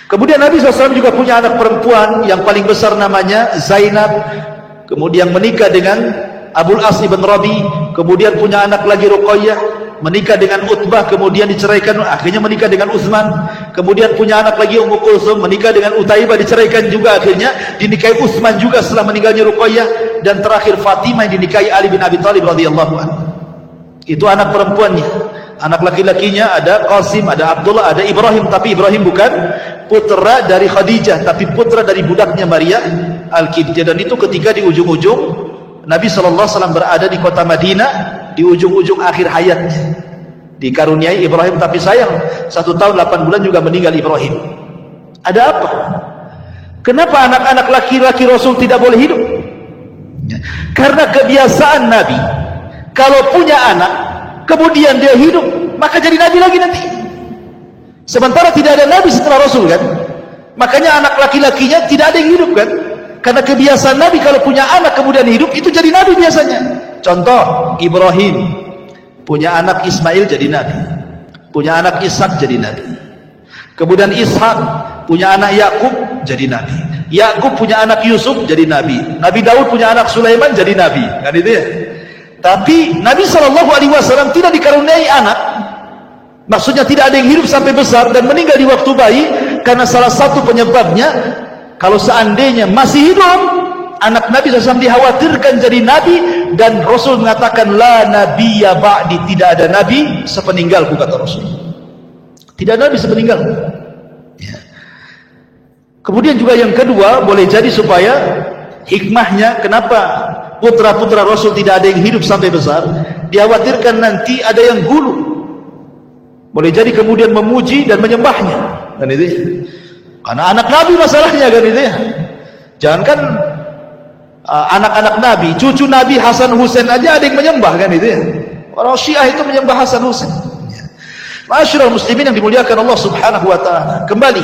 B: Kemudian Nabi SAW juga punya anak perempuan yang paling besar namanya Zainab, kemudian menikah dengan Abul As ibn Rabi, kemudian punya anak lagi Ruqayyah, menikah dengan Utbah, kemudian diceraikan, akhirnya menikah dengan Utsman, kemudian punya anak lagi Ummu Kulsum, menikah dengan Utaibah, diceraikan juga, akhirnya dinikahi Utsman juga setelah meninggalnya Ruqayyah, dan terakhir Fatimah yang dinikahi Ali bin Abi Thalib radhiyallahu anhu. Itu anak perempuannya. Anak laki-lakinya ada Qasim, ada Abdullah, ada Ibrahim, tapi Ibrahim bukan putra dari Khadijah, tapi putra dari budaknya Maria Al-Qibtiyah. Dan itu ketika di ujung-ujung Nabi SAW berada di kota Madinah, di ujung-ujung akhir hayatnya, dikaruniai Ibrahim, tapi sayang 1 tahun 8 bulan juga meninggal Ibrahim. Ada apa? Kenapa anak-anak laki-laki Rasul tidak boleh hidup? Karena kebiasaan Nabi, kalau punya anak kemudian dia hidup, maka jadi Nabi lagi nanti. Sementara tidak ada Nabi setelah Rasul kan, makanya anak laki-lakinya tidak ada yang hidup kan. Karena kebiasaan Nabi kalau punya anak kemudian hidup, itu jadi Nabi biasanya. Contoh, Ibrahim punya anak Ismail jadi Nabi, punya anak Ishak jadi Nabi. Kemudian Ishak punya anak Yakub jadi Nabi, Yakub punya anak Yusuf jadi Nabi, Nabi Daud punya anak Sulaiman jadi Nabi, kan itu ya. Tapi Nabi SAW tidak dikaruniai anak. Maksudnya tidak ada yang hidup sampai besar dan meninggal di waktu bayi, karena salah satu penyebabnya, kalau seandainya masih hidup anak Nabi SAW dikhawatirkan jadi Nabi, dan Rasul mengatakan la nabiyya ba'di, tidak ada Nabi sepeninggalku, kata Rasul. Tidak ada Nabi sepeninggalku ya. Kemudian juga yang kedua, boleh jadi supaya hikmahnya kenapa putra-putra Rasul tidak ada yang hidup sampai besar, dikhawatirkan nanti ada yang gulu, boleh jadi kemudian memuji dan menyembahnya, kan itu ya. Karena anak Nabi masalahnya kan itu ya. Jangankan anak-anak Nabi, cucu Nabi Hasan Husain aja ada yang menyembah kan itu ya. Orang Syiah itu menyembah Hasan Husain. Ma'asyiral muslimin yang dimuliakan Allah Subhanahu wa taala. Kembali.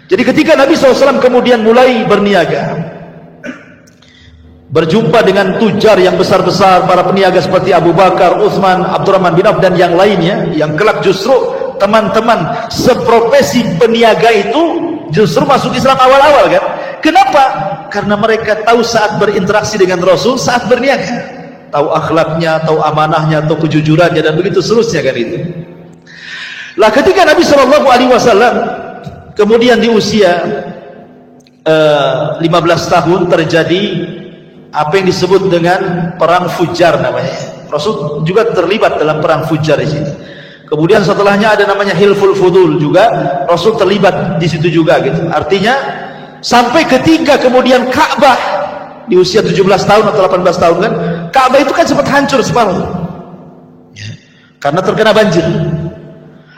B: Jadi ketika Nabi SAW kemudian mulai berniaga, berjumpa dengan tujar yang besar-besar, para peniaga seperti Abu Bakar, Utsman, Abdurrahman bin Auf dan yang lainnya, yang kelak justru teman-teman seprofesi peniaga itu justru masuk Islam awal-awal kan. Kenapa? Karena mereka tahu saat berinteraksi dengan Rasul, saat berniaga, tahu akhlaknya, tahu amanahnya, tahu kejujurannya, dan begitu seterusnya kan itu. Lah ketika Nabi SAW kemudian di usia 15 tahun terjadi apa yang disebut dengan perang Fujar namanya. Rasul juga terlibat dalam perang Fujar di sini. Kemudian setelahnya ada namanya Hilful Fudul juga, Rasul terlibat di situ juga gitu. Artinya sampai ketika kemudian Ka'bah di usia 17 tahun atau 18 tahun kan, Ka'bah itu kan sempat hancur separuh ya, karena terkena banjir.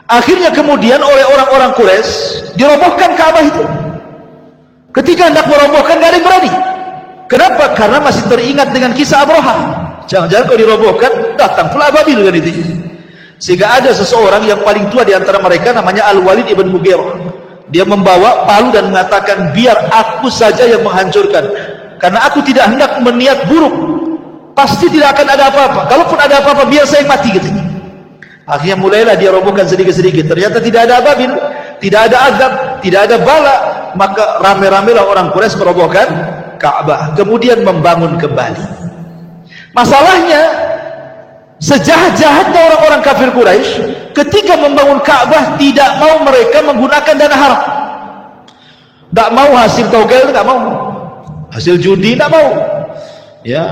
B: Akhirnya kemudian oleh orang-orang Quraisy dirobohkan Ka'bah itu. Ketika hendak merobohkan gak ada yang berani. Kenapa? Karena masih teringat dengan kisah Abraha. Jangan-jangan kalau dirobohkan datang pula Ababil kan itu. Sehingga ada seseorang yang paling tua di antara mereka namanya Al-Walid ibn Mughirah. Dia membawa palu dan mengatakan, biar aku saja yang menghancurkan, karena aku tidak hendak berniat buruk. Pasti tidak akan ada apa-apa. Kalaupun ada apa-apa biar saya yang mati gitu. Akhirnya mulailah dia robohkan sedikit-sedikit. Ternyata tidak ada Ababil, tidak ada azab, tidak ada bala. Maka rame-ramelah orang Quraisy merobohkan Ka'bah, kemudian membangun kembali. Masalahnya, sejahat-jahatnya orang-orang kafir Quraisy, ketika membangun Ka'bah tidak mau mereka menggunakan dana haram. Tak mau hasil togel, tak mau. Hasil judi tak mau. Ya,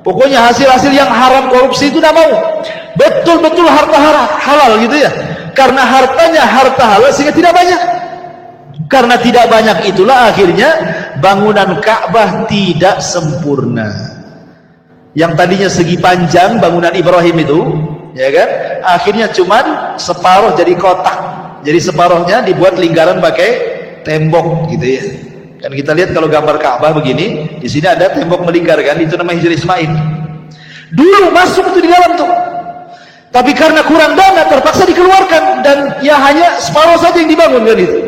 B: pokoknya hasil-hasil yang haram korupsi itu tak mau. Betul-betul harta halal gitu ya. Karena hartanya harta halal sehingga tidak banyak. Karena tidak banyak itulah akhirnya bangunan Ka'bah tidak sempurna. Yang tadinya segi panjang bangunan Ibrahim itu, ya kan? Akhirnya cuman separuh jadi kotak. Jadi separuhnya dibuat lingkaran pakai tembok gitu ya. Kan kita lihat kalau gambar Ka'bah begini, di sini ada tembok melingkar kan, itu namanya Hijr Ismail. Dulu masuk itu di dalam tuh. Tapi karena kurang dana terpaksa dikeluarkan dan ya hanya separuh saja yang dibangun kan itu.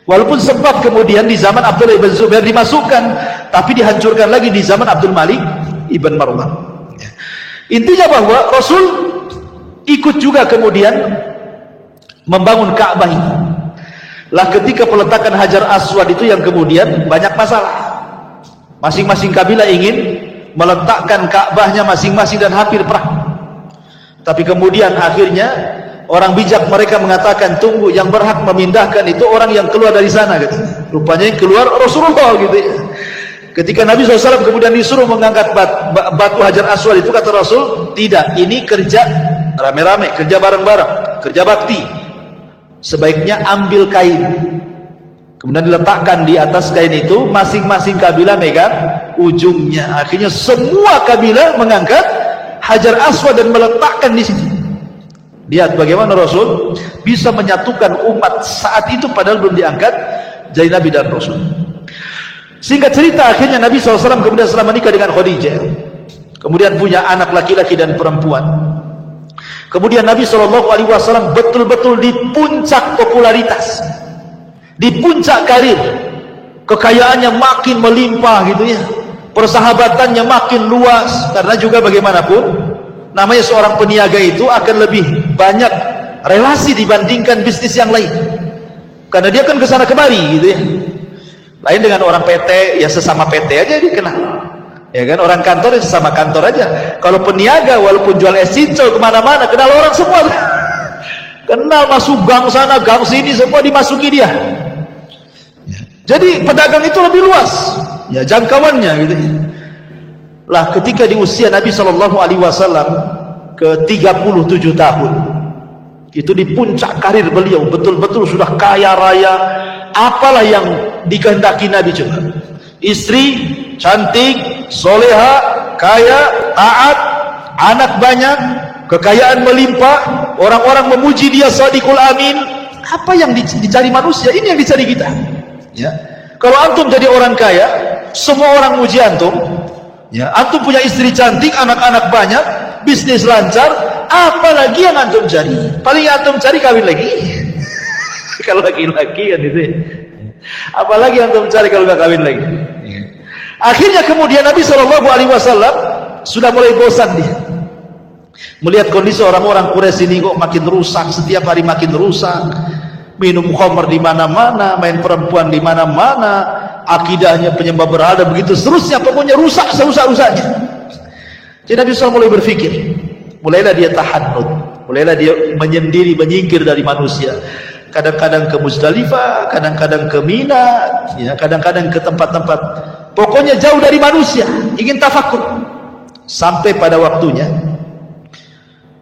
B: Walaupun sempat kemudian di zaman Abdullah ibn Zubair dimasukkan, tapi dihancurkan lagi di zaman Abdul Malik ibn Marwan. Intinya bahwa Rasul ikut juga kemudian membangun Ka'bah ini. Lah ketika peletakan Hajar Aswad itu yang kemudian banyak masalah. Masing-masing kabilah ingin meletakkan Ka'bahnya masing-masing dan hampir perang. Tapi kemudian akhirnya orang bijak mereka mengatakan, tunggu, yang berhak memindahkan itu orang yang keluar dari sana gitu. Rupanya yang keluar Rasulullah gitu ya. Ketika Nabi SAW kemudian disuruh mengangkat batu Hajar Aswad itu, kata Rasul, tidak, ini kerja rame-rame, kerja bareng-bareng, kerja bakti. Sebaiknya ambil kain, kemudian diletakkan di atas kain itu, masing-masing kabilah megang ujungnya. Akhirnya semua kabilah mengangkat Hajar Aswad dan meletakkan di situ. Lihat bagaimana Rasul bisa menyatukan umat saat itu padahal belum diangkat jadi Nabi dan Rasul. Singkat cerita, akhirnya Nabi SAW kemudian setelah menikah dengan Khadijah, kemudian punya anak laki-laki dan perempuan. Kemudian Nabi SAW betul-betul di puncak popularitas, di puncak karir, kekayaannya makin melimpah gitu ya, persahabatannya makin luas. Karena juga bagaimanapun namanya seorang peniaga itu akan lebih banyak relasi dibandingkan bisnis yang lain, karena dia kan kesana kemari gitu ya. Lain dengan orang PT, ya sesama PT aja dikenal, ya kan. Orang kantor ya sesama kantor aja. Kalau peniaga walaupun jual es cincau kemana-mana kenal orang semua, kenal, masuk gang sana gang sini semua dimasuki dia. Jadi pedagang itu lebih luas ya jangkauannya gitu. Lah ketika di usia Nabi SAW ke 37 tahun, itu di puncak karir beliau, betul-betul sudah kaya raya. Apalah yang dikehendaki Nabi coba? Istri cantik, soleha, kaya, taat, anak banyak, kekayaan melimpah, orang-orang memuji dia Shadiqul Amin. Apa yang dicari manusia? Ini yang dicari kita ya. Kalau antum jadi orang kaya, semua orang muji antum ya. Antum punya istri cantik, anak-anak banyak, bisnis lancar, apalagi yang antum cari? Paling antum cari kawin lagi. Kalau laki-laki kan itu ya. Apalagi antum cari kalau nggak kawin lagi. Akhirnya kemudian Nabi SAW sudah mulai bosan dia melihat kondisi orang-orang Quraisy ini kok makin rusak, setiap hari makin rusak. Minum khamr di mana-mana, main perempuan di mana-mana, akidahnya penyembah berhala, begitu seterusnya, pokoknya rusak serusak-rusaknya. Jadi Nabi SAW mulai berpikir, mulailah dia tahannut, mulailah dia menyendiri, menyingkir dari manusia. Kadang-kadang ke Muzdalifah, kadang-kadang ke Mina, ya, kadang-kadang ke tempat-tempat, pokoknya jauh dari manusia, ingin tafakur. Sampai pada waktunya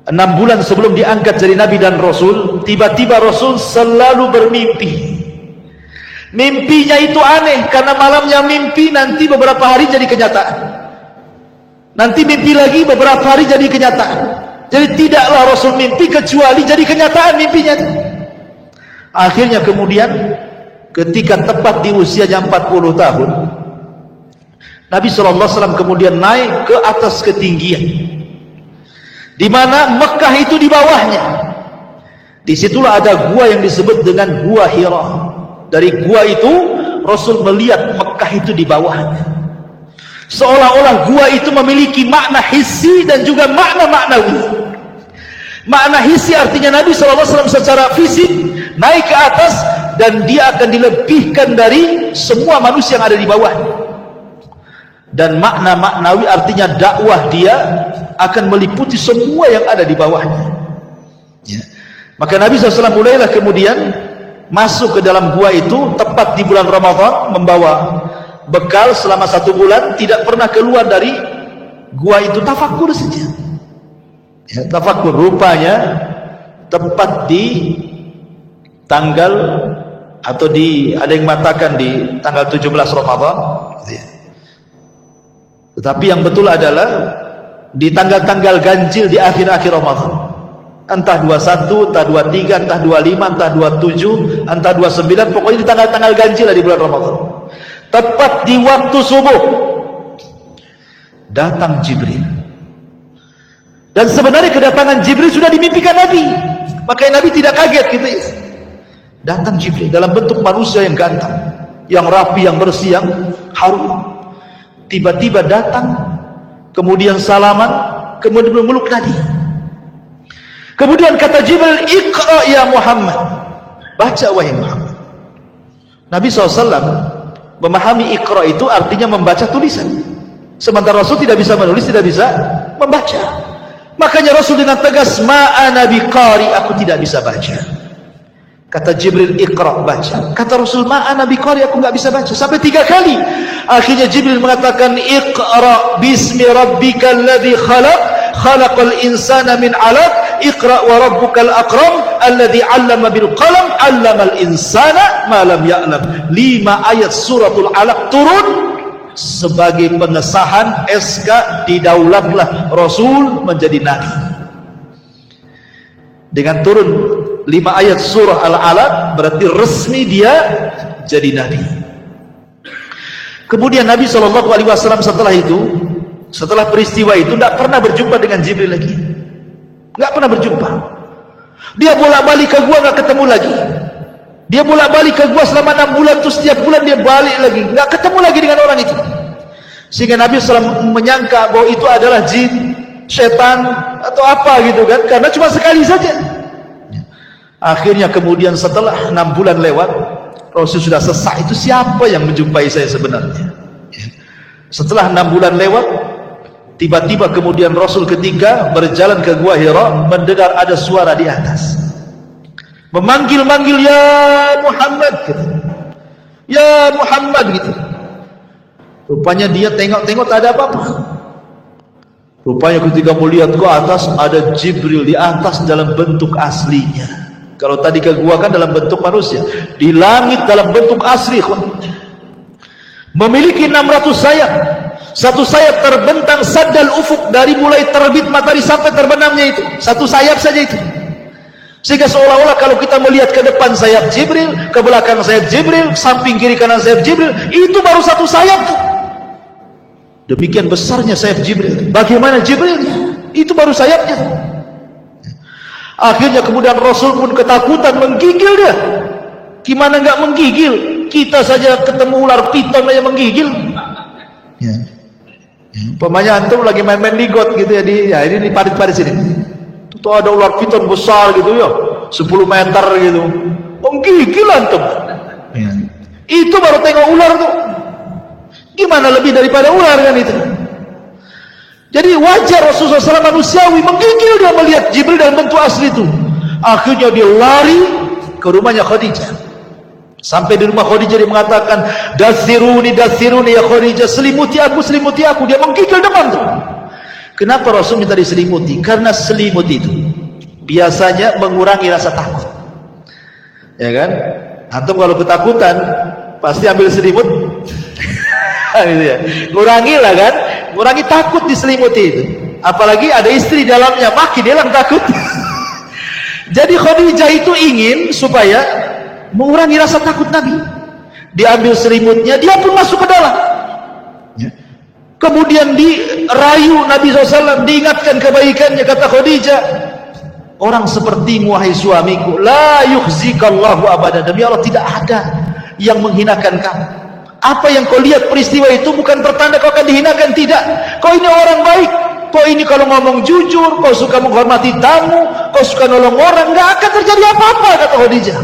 B: 6 bulan sebelum diangkat jadi Nabi dan Rasul, tiba-tiba Rasul selalu bermimpi. Mimpinya itu aneh, karena malamnya mimpi, nanti beberapa hari jadi kenyataan. Nanti mimpi lagi, beberapa hari jadi kenyataan. Jadi tidaklah Rasul mimpi kecuali jadi kenyataan mimpinya. Akhirnya kemudian ketika tepat di usianya 40 tahun, Nabi SAW kemudian naik ke atas ketinggian, di mana Mekah itu di bawahnya. Disitulah ada gua yang disebut dengan Gua Hira. Dari gua itu Rasul melihat Mekah itu di bawahnya. Seolah-olah gua itu memiliki makna hissi dan juga makna maknawi. Makna hissi artinya Nabi SAW secara fisik naik ke atas dan dia akan dilebihkan dari semua manusia yang ada di bawahnya. Dan makna maknawi artinya dakwah dia akan meliputi semua yang ada di bawahnya. Ya. Maka Nabi SAW mulailah kemudian masuk ke dalam gua itu tepat di bulan Ramadan, membawa bekal selama 1 bulan, tidak pernah keluar dari gua itu, tafakur saja. Ya, tafakur. Rupanya tepat di tanggal, atau ada yang mengatakan di tanggal 17 Ramadan, ya. Tetapi yang betul adalah di tanggal-tanggal ganjil di akhir-akhir Ramadan, entah 21, entah 23, entah 25, entah 27, entah 29, pokoknya di tanggal-tanggal ganjil di bulan Ramadan. Tepat di waktu subuh datang Jibril. Dan sebenarnya kedatangan Jibril sudah dimimpikan Nabi, makanya Nabi tidak kaget gitu ya. Datang Jibril dalam bentuk manusia yang ganteng, yang rapi, yang bersih, yang harum. Tiba-tiba datang, kemudian salaman, kemudian memeluk Nabi. Kemudian kata Jibril, "Iqra ya Muhammad." Baca wahai Muhammad. Nabi SAW memahami Iqra itu artinya membaca tulisan. Sementara Rasul tidak bisa menulis, tidak bisa membaca. Makanya Rasul dengan tegas, "Ma'ana biqari," aku tidak bisa baca. Kata Jibril, "Iqra," baca. Kata Rasul, "Ma'ana biqari," aku nggak bisa baca. Sampai 3 kali. Akhirnya Jibril mengatakan, "Iqra bismi rabbikal ladzi khalaq, khalaqal insana min 'alaq, Iqra wa rabbukal akram, alladzi 'allama bil qalam, 'allamal insana ma lam ya'lam." 5 ayat suratul Alaq turun sebagai pengesahan SK didaulatlah Rasul menjadi nabi. Dengan turun 5 ayat surah Al-Alaq berarti resmi dia jadi nabi. Kemudian Nabi SAW setelah peristiwa itu tidak pernah berjumpa dengan Jibril lagi, nggak pernah berjumpa. Dia bolak-balik ke gua, nggak ketemu lagi. Dia bolak-balik ke gua selama 6 bulan, terus setiap bulan dia balik lagi, nggak ketemu lagi dengan orang itu. Sehingga Nabi SAW menyangka bahwa itu adalah jin, setan atau apa gitu kan, karena cuma sekali saja. Akhirnya kemudian setelah 6 bulan lewat, Rasul sudah sesak, itu siapa yang menjumpai saya sebenarnya. Setelah 6 bulan lewat, tiba-tiba kemudian Rasul ketika berjalan ke Gua Hira mendengar ada suara di atas memanggil-manggil, "Ya Muhammad," gitu. "Ya Muhammad," gitu. Rupanya dia tengok-tengok tak ada apa-apa. Rupanya ketika melihat ke atas ada Jibril di atas dalam bentuk aslinya. Kalau tadi ke gua kan dalam bentuk manusia, di langit dalam bentuk asli. Memiliki 600 sayap. Satu sayap terbentang saddal ufuk, dari mulai terbit matahari sampai terbenamnya itu. Satu sayap saja itu. Sehingga seolah-olah kalau kita melihat ke depan sayap Jibril, ke belakang sayap Jibril, samping kiri kanan sayap Jibril, itu baru satu sayap tuh. Demikian besarnya sayap Jibril. Bagaimana Jibrilnya? Itu baru sayapnya. Akhirnya kemudian Rasul pun ketakutan, menggigil dia. Gimana nggak menggigil? Kita saja ketemu ular piton aja menggigil. Ya. Umpamanya antum lagi main-main di got gitu ya, ini di parit-parit sini. Tuh ada ular piton besar gitu ya, 10 meter gitu. Menggigil antum. Ya. Itu baru tengok ular tuh. Gimana lebih daripada ular kan itu? Jadi wajar Rasulullah SAW manusiawi, menggigil dia melihat Jibril dalam bentuk asli itu. Akhirnya dia lari ke rumahnya Khadijah. Sampai di rumah Khadijah dia mengatakan, "Dathiruni, dathiruni ya Khadijah, selimuti aku, selimuti aku." Dia menggigil demam tuh. Kenapa Rasul minta diselimuti? Karena selimut itu biasanya mengurangi rasa takut. Ya kan? Antum kalau ketakutan pasti ambil selimut. Gitu ya. Ngurangilah kan? Ngurangi takut diselimuti itu. Apalagi ada istri dalamnya, makin hilang takut. Jadi Khadijah itu ingin supaya mengurangi rasa takut Nabi. Diambil selimutnya, dia pun masuk ke dalam. Kemudian dirayu Nabi SAW, diingatkan kebaikannya. Kata Khadijah, orang sepertimu wahai suamiku, la yukhzikallahu abada, demi Allah tidak ada yang menghinakan kamu. Apa yang kau lihat peristiwa itu bukan pertanda kau akan dihinakan, tidak. Kau ini orang baik, kau ini kalau ngomong jujur, kau suka menghormati tamu, kau suka nolong orang, nggak akan terjadi apa-apa, kata Khadijah.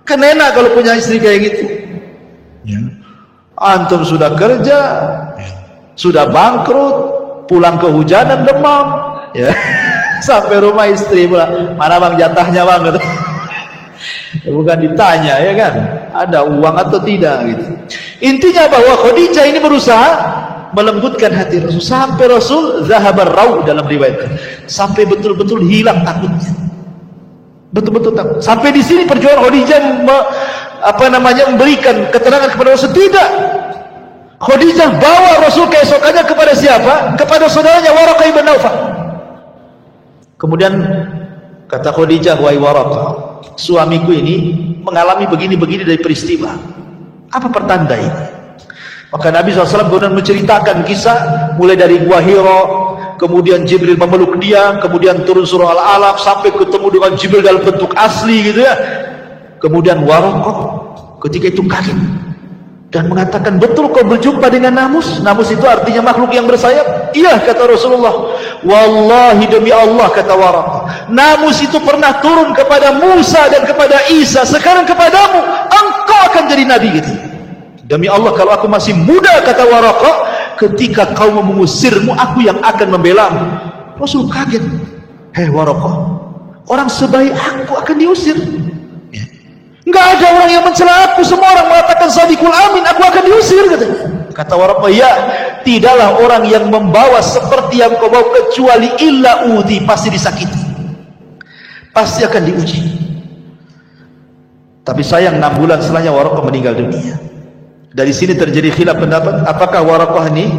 B: Kan enak kalau punya istri kayak gitu. Antum sudah kerja, sudah bangkrut, pulang kehujanan, demam, ya. Sampai rumah istri pula, mana bang jatahnya bang, gitu. Bukan ditanya, ya kan, ada uang atau tidak, gitu. Intinya bahwa Khadijah ini berusaha melembutkan hati Rasul, sampai Rasul zahabar rau dalam riwayat, sampai betul-betul hilang takutnya, betul-betul takut. Sampai di sini perjuangan Khadijah memberikan ketenangan kepada Rasul. Tidak, Khadijah bawa Rasul keesokannya kepada siapa? Kepada saudaranya Waraqah ibn Naufal. Kemudian kata Khadijah, wahai Waraqah, suamiku ini mengalami begini-begini dari peristiwa. Apa pertanda ini? Maka Nabi SAW kemudian menceritakan kisah mulai dari Gua Hira, kemudian Jibril memeluk dia, kemudian turun surah Al-Alaq sampai ketemu dengan Jibril dalam bentuk asli, gitu ya. Kemudian Waraqah ketika itu kaget dan mengatakan, betul kau berjumpa dengan namus? Namus itu artinya makhluk yang bersayap. Iya, kata Rasulullah. Wallahi demi Allah, kata Waraqah, namus itu pernah turun kepada Musa dan kepada Isa, sekarang kepadamu, engkau akan jadi nabi, gitu. Demi Allah, kalau aku masih muda, kata Waraqah, ketika kau mengusirmu, aku yang akan membelamu. Rasul kaget. Hei Waraqah, orang sebaik aku akan diusir? Enggak ada orang yang mencela aku, semua orang mengatakan Sadiqul Amin, aku akan diusir, katanya. Kata Waraqah, ya, tidaklah orang yang membawa seperti yang kau bawa kecuali illa udhi, pasti disakiti, pasti akan diuji. Tapi sayang 6 bulan setelahnya Waraqah meninggal dunia. Dari sini terjadi khilaf pendapat, apakah Waraqah ini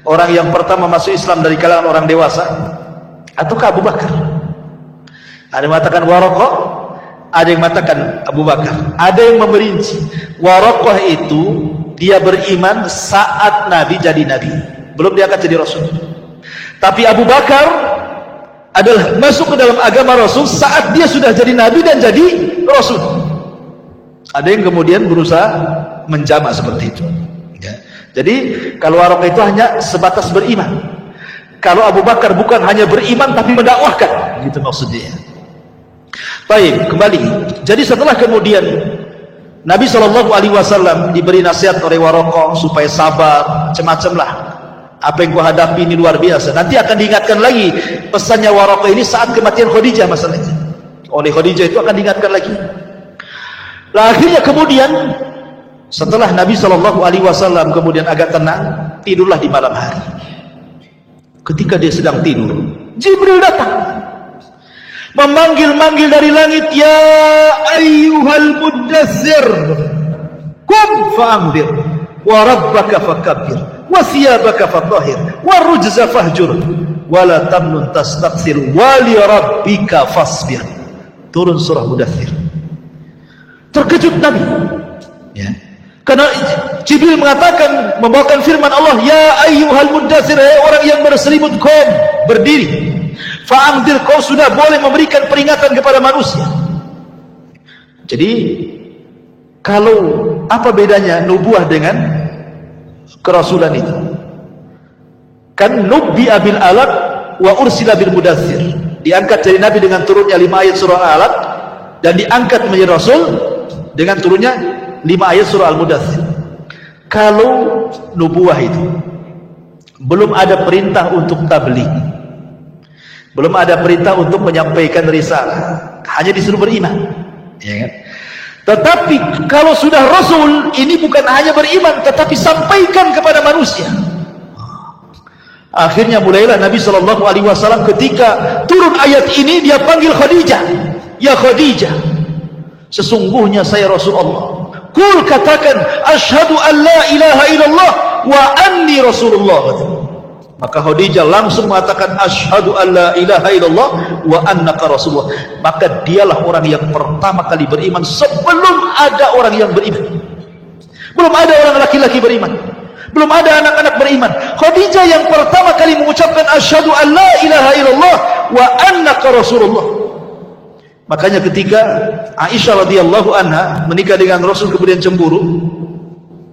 B: orang yang pertama masuk Islam dari kalangan orang dewasa ataukah Abu Bakar? Ada yang mengatakan Waraqah, ada yang mengatakan Abu Bakar. Ada yang memerinci, Waraqah itu dia beriman saat Nabi jadi Nabi, belum diangkat jadi Rasul. Tapi Abu Bakar adalah masuk ke dalam agama Rasul saat dia sudah jadi Nabi dan jadi Rasul. Ada yang kemudian berusaha menjamak seperti itu, ya. Jadi kalau Waraqah itu hanya sebatas beriman, kalau Abu Bakar bukan hanya beriman tapi mendakwahkan, gitu maksudnya. Baik, kembali. Jadi setelah kemudian Nabi SAW diberi nasihat oleh Waraqah supaya sabar, macam-macam lah. Apa yang kau hadapi ini luar biasa. Nanti akan diingatkan lagi pesannya Waraqah ini saat kematian Khadijah, masalahnya. Oleh Khadijah itu akan diingatkan lagi. Nah, akhirnya kemudian setelah Nabi SAW kemudian agak tenang, tidurlah di malam hari. Ketika dia sedang tidur, Jibril datang memanggil-manggil dari langit, ya ayyuhal muddathir qum fa'anzir wa rabbaka fakabbir wa thiyabaka fatahhir wa rujza fahjur wa la tamnun tastakthir wa li rabbika fasbir. Turun surah Mudaththir. Terkejut Nabi, ya, karena Jibril mengatakan, membawakan firman Allah, ya ayyuhal muddathir, orang yang berselimut, qum, berdiri, fa'anzir, kau sudah boleh memberikan peringatan kepada manusia. Jadi kalau apa bedanya nubuah dengan kerasulan itu? Kan nubbi'a bil alaq wa ursila bil mudaththir, diangkat jadi nabi dengan turunnya 5 ayat surah Al-Alaq, dan diangkat menjadi rasul dengan turunnya 5 ayat surah Al-Mudaththir. Kalau nubuah itu belum ada perintah untuk tabligh, belum ada perintah untuk menyampaikan risalah, hanya disuruh beriman, ya kan? Tetapi kalau sudah rasul, ini bukan hanya beriman tetapi sampaikan kepada manusia. Akhirnya mulailah Nabi SAW ketika turun ayat ini, dia panggil Khadijah. Ya Khadijah, sesungguhnya saya Rasulullah. Kul, katakan, asyhadu an la ilaha illallah wa anni Rasulullah. Maka Khadijah langsung mengatakan asyhadu an la ilaha illallah wa annaka Rasulullah. Maka dialah orang yang pertama kali beriman sebelum ada orang yang beriman. Belum ada orang laki-laki beriman, belum ada anak-anak beriman. Khadijah yang pertama kali mengucapkan asyhadu an la ilaha illallah wa annaka Rasulullah. Makanya ketika Aisyah radhiyallahu anha menikah dengan Rasul kemudian cemburu,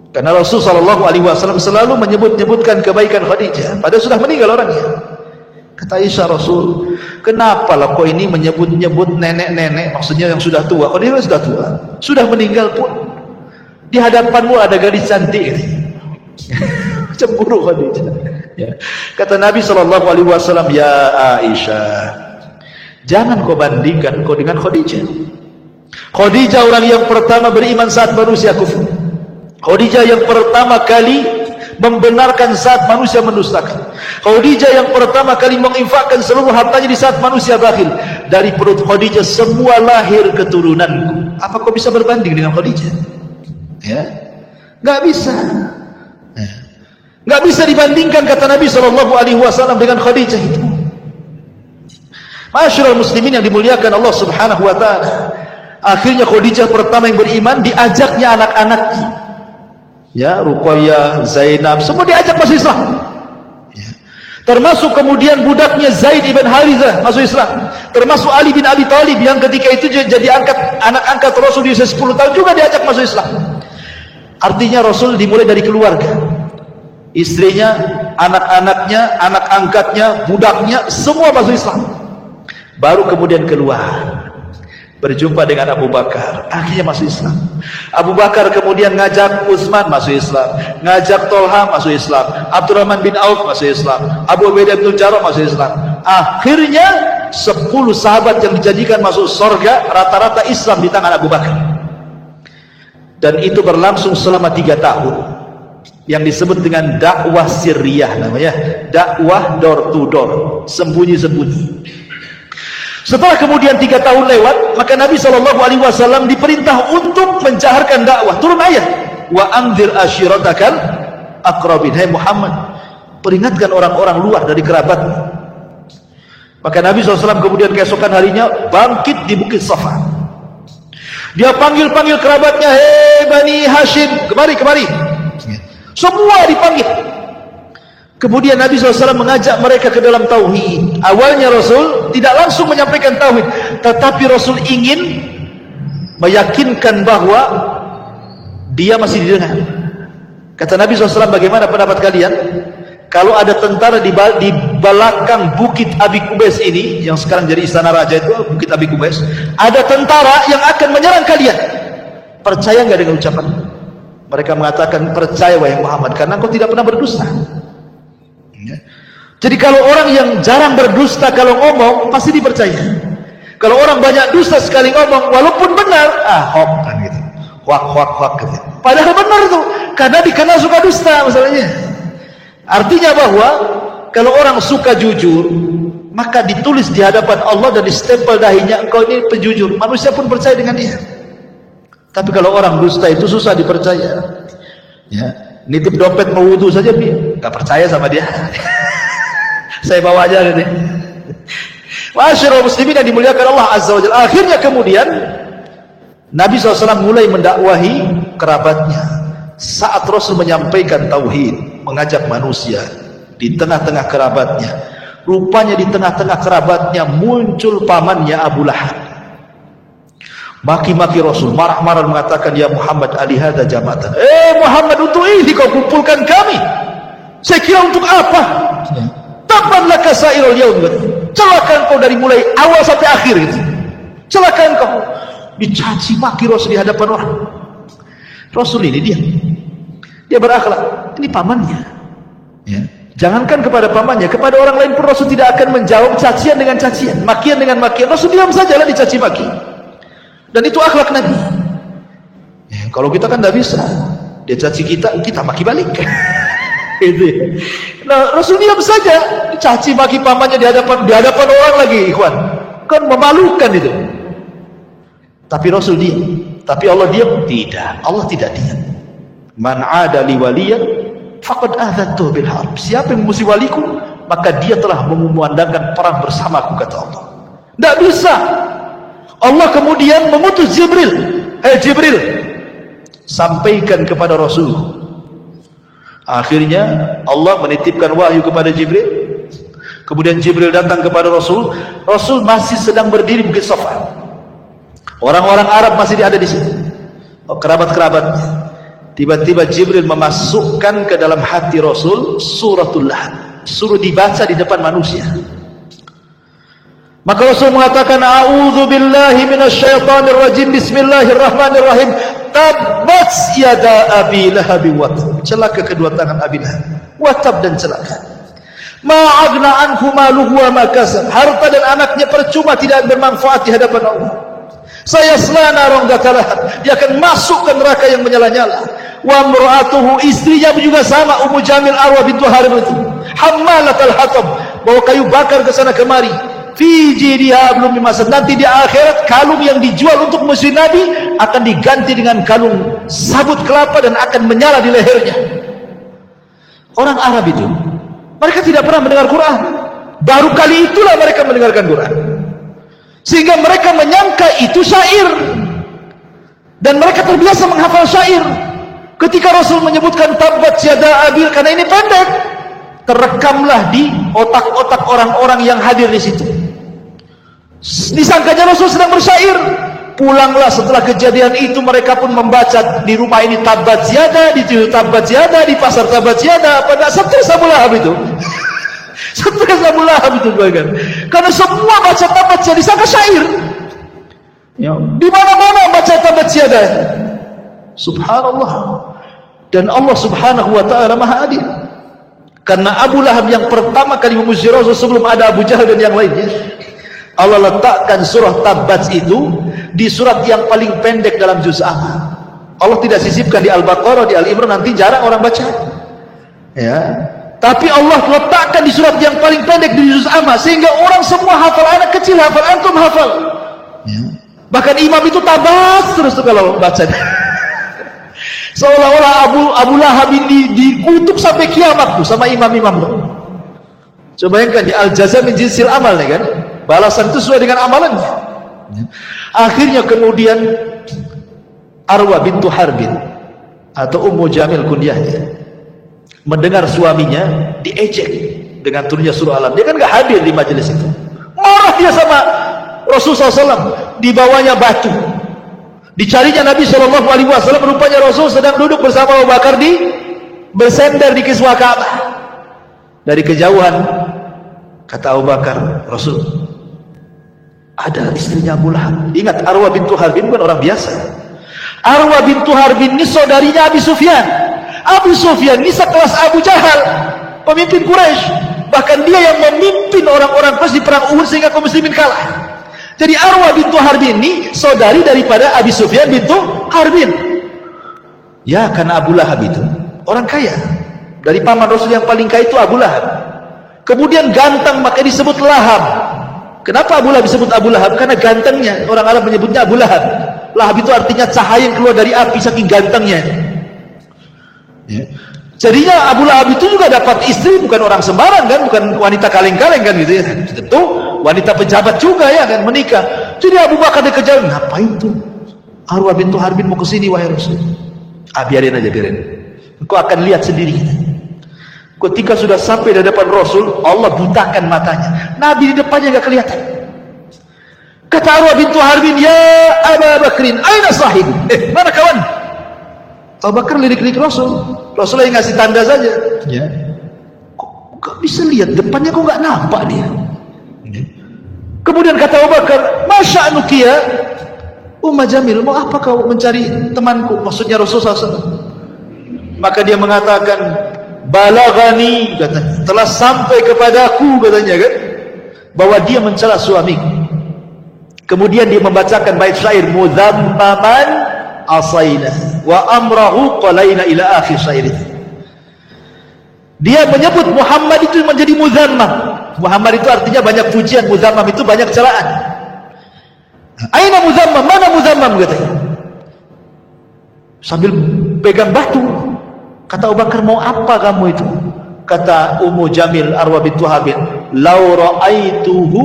B: karena Rasul SAW selalu menyebutkan kebaikan Khadijah padahal sudah meninggal orangnya. Kata Aisyah, Rasul, kenapa lah kau ini menyebut-nyebut nenek-nenek, maksudnya yang sudah tua. Khadijah sudah tua, sudah meninggal pun di hadapanmu ada gadis cantik. Cemburu Khadijah. Ya. Kata Nabi SAW, ya Aisyah, jangan kau bandingkan kau dengan Khadijah. Khadijah orang yang pertama beriman saat manusia kufur. Khadijah yang pertama kali membenarkan saat manusia mendustakan. Khadijah yang pertama kali menginfakkan seluruh hartanya di saat manusia bakhil. Dari perut Khadijah semua lahir keturunanku. Apa kau bisa berbanding dengan Khadijah? Ya, nggak bisa. Ya. Nggak bisa dibandingkan, kata Nabi SAW, dengan Khadijah itu. Ma'asyiral muslimin yang dimuliakan Allah Subhanahu wa taala. Akhirnya Khadijah pertama yang beriman, diajaknya anak-anaknya. Ya, Ruqayyah, Zainab, semua diajak masuk Islam. Ya. Termasuk kemudian budaknya Zaid ibn Harithah masuk Islam. Termasuk Ali bin Abi Thalib yang ketika itu jadi anak angkat Rasul di usia 10 tahun juga diajak masuk Islam. Artinya Rasul dimulai dari keluarga. Istrinya, anak-anaknya, anak angkatnya, budaknya, semua masuk Islam. Baru kemudian keluar, berjumpa dengan Abu Bakar, akhirnya masuk Islam. Abu Bakar kemudian ngajak Utsman masuk Islam, ngajak Tolha masuk Islam, Abdurrahman bin Auf masuk Islam, Abu Ubaidah bin Jarrah masuk Islam. Akhirnya 10 sahabat yang dijanjikan masuk surga rata-rata Islam di tangan Abu Bakar. Dan itu berlangsung selama 3 tahun, yang disebut dengan dakwah sirriyah, namanya dakwah door to door, sembunyi-sembunyi. Setelah kemudian 3 tahun lewat, maka Nabi SAW diperintah untuk menjaharkan dakwah. Turun ayat, wa anzir ashiratakal aqrabin. Hai Muhammad, peringatkan orang-orang luar dari kerabatmu. Maka Nabi SAW kemudian keesokan harinya bangkit di Bukit Safa. Dia panggil-panggil kerabatnya, hei Bani Hashim, kemari. Semua dipanggil. Kemudian Nabi SAW mengajak mereka ke dalam tauhid. Awalnya Rasul tidak langsung menyampaikan tauhid, tetapi Rasul ingin meyakinkan bahwa dia masih didengar. Kata Nabi SAW, bagaimana pendapat kalian kalau ada tentara di belakang Bukit Abi Qubais ini, yang sekarang jadi istana raja itu Bukit Abi Qubais, ada tentara yang akan menyerang kalian, percaya nggak dengan ucapan? Mereka mengatakan, percaya wahai Muhammad, karena engkau tidak pernah berdusta. Jadi kalau orang yang jarang berdusta kalau ngomong pasti dipercaya. Kalau orang banyak dusta sekali ngomong walaupun benar, hoax kan gitu. Hoax gitu. Padahal benar itu, karena dikenal suka dusta masalahnya. Artinya bahwa kalau orang suka jujur, maka ditulis di hadapan Allah dan distempel dahinya, engkau ini penjujur. Manusia pun percaya dengan dia. Tapi kalau orang dusta itu susah dipercaya. Ya, nitip dompet mau wudu saja nggak percaya sama dia. Saya bawa aja ini. Ma'asyiral muslimin yang dimuliakan Allah Azza wa Jalla. Akhirnya kemudian Nabi SAW mulai mendakwahi kerabatnya. Saat Rasul menyampaikan tauhid, mengajak manusia di tengah-tengah kerabatnya, rupanya di tengah-tengah kerabatnya muncul pamannya Abu Lahab. Maki-maki Rasul, marah-marah mengatakan, ya Muhammad, alihada jama'atan. Muhammad, untuk ini kau kumpulkan kami. Saya kira untuk apa? Taban laka sa'irul yaum. Celaka engkau dari mulai awal sampai akhir gitu. Celaka engkau. Dicaci maki Rasul di hadapan orang. Rasul ini dia berakhlak. Ini pamannya. Ya. Jangankan kepada pamannya, kepada orang lain pun Rasul tidak akan menjawab cacian dengan cacian, makian dengan makian. Rasul diam sajalah dicaci maki. Dan itu akhlak Nabi. Ya, kalau kita kan tidak bisa. Dia caci kita maki balik. Itu. Nah, Rasul diam saja, dicaci maki pamannya di hadapan orang lagi, ikhwan. Kan memalukan itu. Tapi Rasul diam. Tapi Allah diam? Tidak. Allah tidak diam. Man 'ada li waliyan faqad adzantuhu bil harb. Siapa yang memusuhi waliku, maka dia telah mengumandangkan perang bersamaku, kata Allah. Tidak bisa. Allah kemudian mengutus Jibril. Jibril, sampaikan kepada Rasul. Akhirnya Allah menitipkan wahyu kepada Jibril. Kemudian Jibril datang kepada Rasul. Rasul masih sedang berdiri Bukit Safa. Orang-orang Arab masih ada di situ. Kerabat-kerabatnya. Tiba-tiba Jibril memasukkan ke dalam hati Rasul suratul Lahab. Suruh dibaca di depan manusia. Maka Rasul mengatakan, a'udzu billahi minasyaitonir rajim, bismillahirrahmanirrahim. Tabbat yada Abi Lahab wa tab. Celaka kedua tangan Abi Lahab. Wa tab, dan celaka. Ma aghna anhu maluhu wa ma kasab. Harta dan anaknya percuma, tidak bermanfaat di hadapan Allah. Sayasla naran dzata lahab. Dia akan masuk ke neraka yang menyala-nyala. Wa imra'atuhu, istrinya juga sama, Ummu Jamil Arwa bintu Harith itu. Hammalatul hatab, bawa kayu bakar ke sana kemari. Fi jidha belum dimasak. Nanti di akhirat kalung yang dijual untuk musuh Nabi akan diganti dengan kalung sabut kelapa dan akan menyala di lehernya. Orang Arab itu, mereka tidak pernah mendengar Quran. Baru kali itulah mereka mendengarkan Quran. Sehingga mereka menyangka itu syair. Dan mereka terbiasa menghafal syair. Ketika Rasul menyebutkan tabbat yada Abil, karena ini pendek, terekamlah di otak-otak orang-orang yang hadir di situ. Disangkanya Rasul sedang bersyair. Pulanglah setelah kejadian itu, mereka pun membaca di rumah ini tabbat yada, di tabbat yada, di pasar tabbat yada. Apa enggak stres Abu Lahab itu? Stres Abu Lahab itu bahkan. Karena semua baca tabbat yada disangka syair. Ya, di mana-mana baca tabbat yada. Subhanallah. Dan Allah Subhanahu wa taala Maha Adil. Karena Abu Lahab yang pertama kali memuji Rasul sebelum ada Abu Jahal dan yang lainnya, Allah letakkan surah Tabbat itu di surat yang paling pendek dalam juz amma. Allah tidak sisipkan di Al-Baqarah, di Al-Imran, nanti jarang orang baca. Ya. Tapi Allah letakkan di surat yang paling pendek di juz amma sehingga orang semua hafal, anak kecil hafal, antum hafal. Ya. Bahkan imam itu tabas terus tuh kalau baca. Seolah-olah Abu Lahab ini dikutuk sampai kiamat tuh sama imam-imam tuh. Coba bayangkan, di al-jaza min jinsil amal nih kan. Balasan itu sesuai dengan amalannya. Akhirnya kemudian Arwa bintu Harbin atau Ummu Jamil kunyahnya mendengar suaminya diejek dengan turunnya surah Alam. Dia kan gak hadir di majelis itu. Marah dia sama Rasulullah SAW. Dibawanya batu. Dicarinya Nabi SAW. Rupanya Rasul sedang duduk bersama Abu Bakar bersender di kiswah Ka'bah. Dari kejauhan kata Abu Bakar, Rasul, ada istrinya Abu Lahab. Ingat, Arwa bintu Harbin bukan orang biasa. Arwa bintu Harbin ini saudarinya Abi Sufyan. Abu Sufyan ini sekelas Abu Jahal, pemimpin Quraisy. Bahkan dia yang memimpin orang-orang Quraisy di perang Uhud sehingga kaum muslimin kalah. Jadi Arwa bintu Harbin ini saudari daripada Abi Sufyan bintu Harbin. Ya, karena Abu Lahab itu orang kaya. Dari paman Rasul yang paling kaya itu Abu Lahab. Kemudian ganteng, maka disebut Lahab. Kenapa Abu Lahab disebut Abu Lahab? Karena gantengnya. Orang Arab menyebutnya Abu Lahab. Lahab itu artinya cahaya yang keluar dari api, saking gantengnya. Ya. Jadinya Abu Lahab itu juga dapat istri, bukan orang sembarang kan, bukan wanita kaleng-kaleng kan gitu ya. Tentu wanita pejabat juga ya kan, menikah. Jadi Abu Bakar dikejar, ngapain tuh Arwa bintu Harbin mau kesini wahai Rasul? Biarin aja, biarin. Engkau akan lihat sendiri. Ketika sudah sampai di depan Rasul, Allah butakan matanya. Nabi di depannya enggak kelihatan. Kata Arwa bintu Harbin, ya Abu Bakrin, aina sahib? Mana kawan? Abu Bakar lirik-lirik Rasul. Rasul yang ngasih tanda saja. Ya. Kok gak bisa lihat depannya, kok gak nampak dia? Ya. Kemudian kata Abu Bakar, masya'nuki ya Ummu Jamil, mau apa kau mencari temanku? Maksudnya Rasulullah SAW. Maka dia mengatakan, balagani, katanya, telah sampai kepadaku, katanya kan, bahwa dia mencela suamiku. Kemudian dia membacakan bait syair, mudhammaman asaina wa amrahu qalaina ila akhir syair. Dia menyebut Muhammad itu menjadi muzammam. Muhammad itu artinya banyak pujian, muzammam itu banyak celaan. Aina muzammam? Mana muzammam? Katanya. Sambil pegang batu. Kata Abu Bakar, mau apa kamu itu? Kata Ummu Jamil Arwa bintu Habib, "Lau ra'aituhu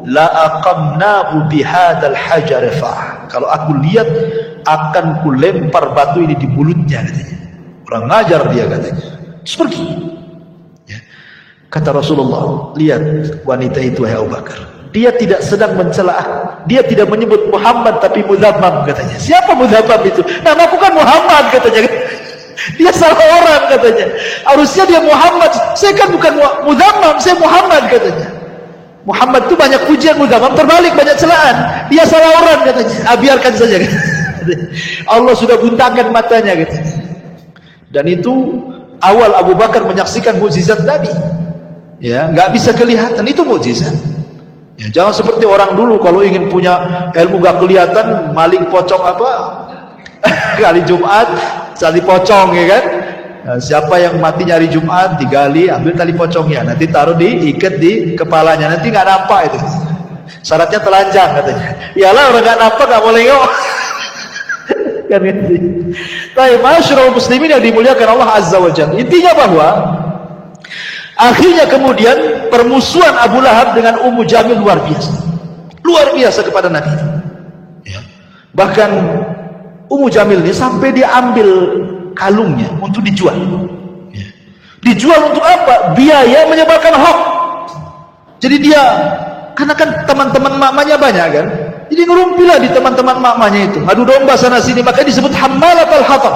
B: la aqamnahu bihadzal hajar fa." Kalau aku lihat akan ku lempar batu ini di mulutnya, katanya. Kurang ngajar dia, katanya. Terus pergi. Ya. Kata Rasulullah, lihat wanita itu, wahai Abu Bakar. Dia tidak sedang mencela, dia tidak menyebut Muhammad tapi muzammam, katanya. Siapa muzammam itu? Namaku kan Muhammad, katanya. Dia salah orang, katanya. Harusnya dia Muhammad. Saya kan bukan muzammam, saya Muhammad, katanya. Muhammad itu banyak pujian, muzammam terbalik, banyak celaan. Dia salah orang, katanya. Biarkan saja, katanya. Allah sudah buntangkan matanya, katanya. Dan itu awal Abu Bakar menyaksikan mukjizat Nabi. Ya, nggak bisa kelihatan, itu mukjizat. Ya, jangan seperti orang dulu kalau ingin punya ilmu nggak kelihatan, maling pocong apa? Kali Jumat, tali pocong, ya kan? Nah, siapa yang mati nyari Jumat, digali, ambil tali pocongnya, nanti taruh diikat di kepalanya, nanti nggak nampak itu. Syaratnya telanjang, katanya. Iyalah, orang nggak nampak nggak boleh ngomong. Kan gitu. Tapi masyarul muslimin yang dimuliakan Allah Azza wa Jalla. Intinya bahwa akhirnya kemudian permusuhan Abu Lahab dengan Ummu Jamil luar biasa kepada Nabi. Ya. Bahkan Ummu Jamil ini sampai dia ambil kalungnya untuk dijual. Ya. Dijual untuk apa? Biaya menyebarkan hoax. Jadi dia, karena kan teman-teman mamanya banyak kan, jadi ngerumpilah di teman-teman mamanya itu, ngadu domba sana sini, makanya disebut hammalat al-hatab.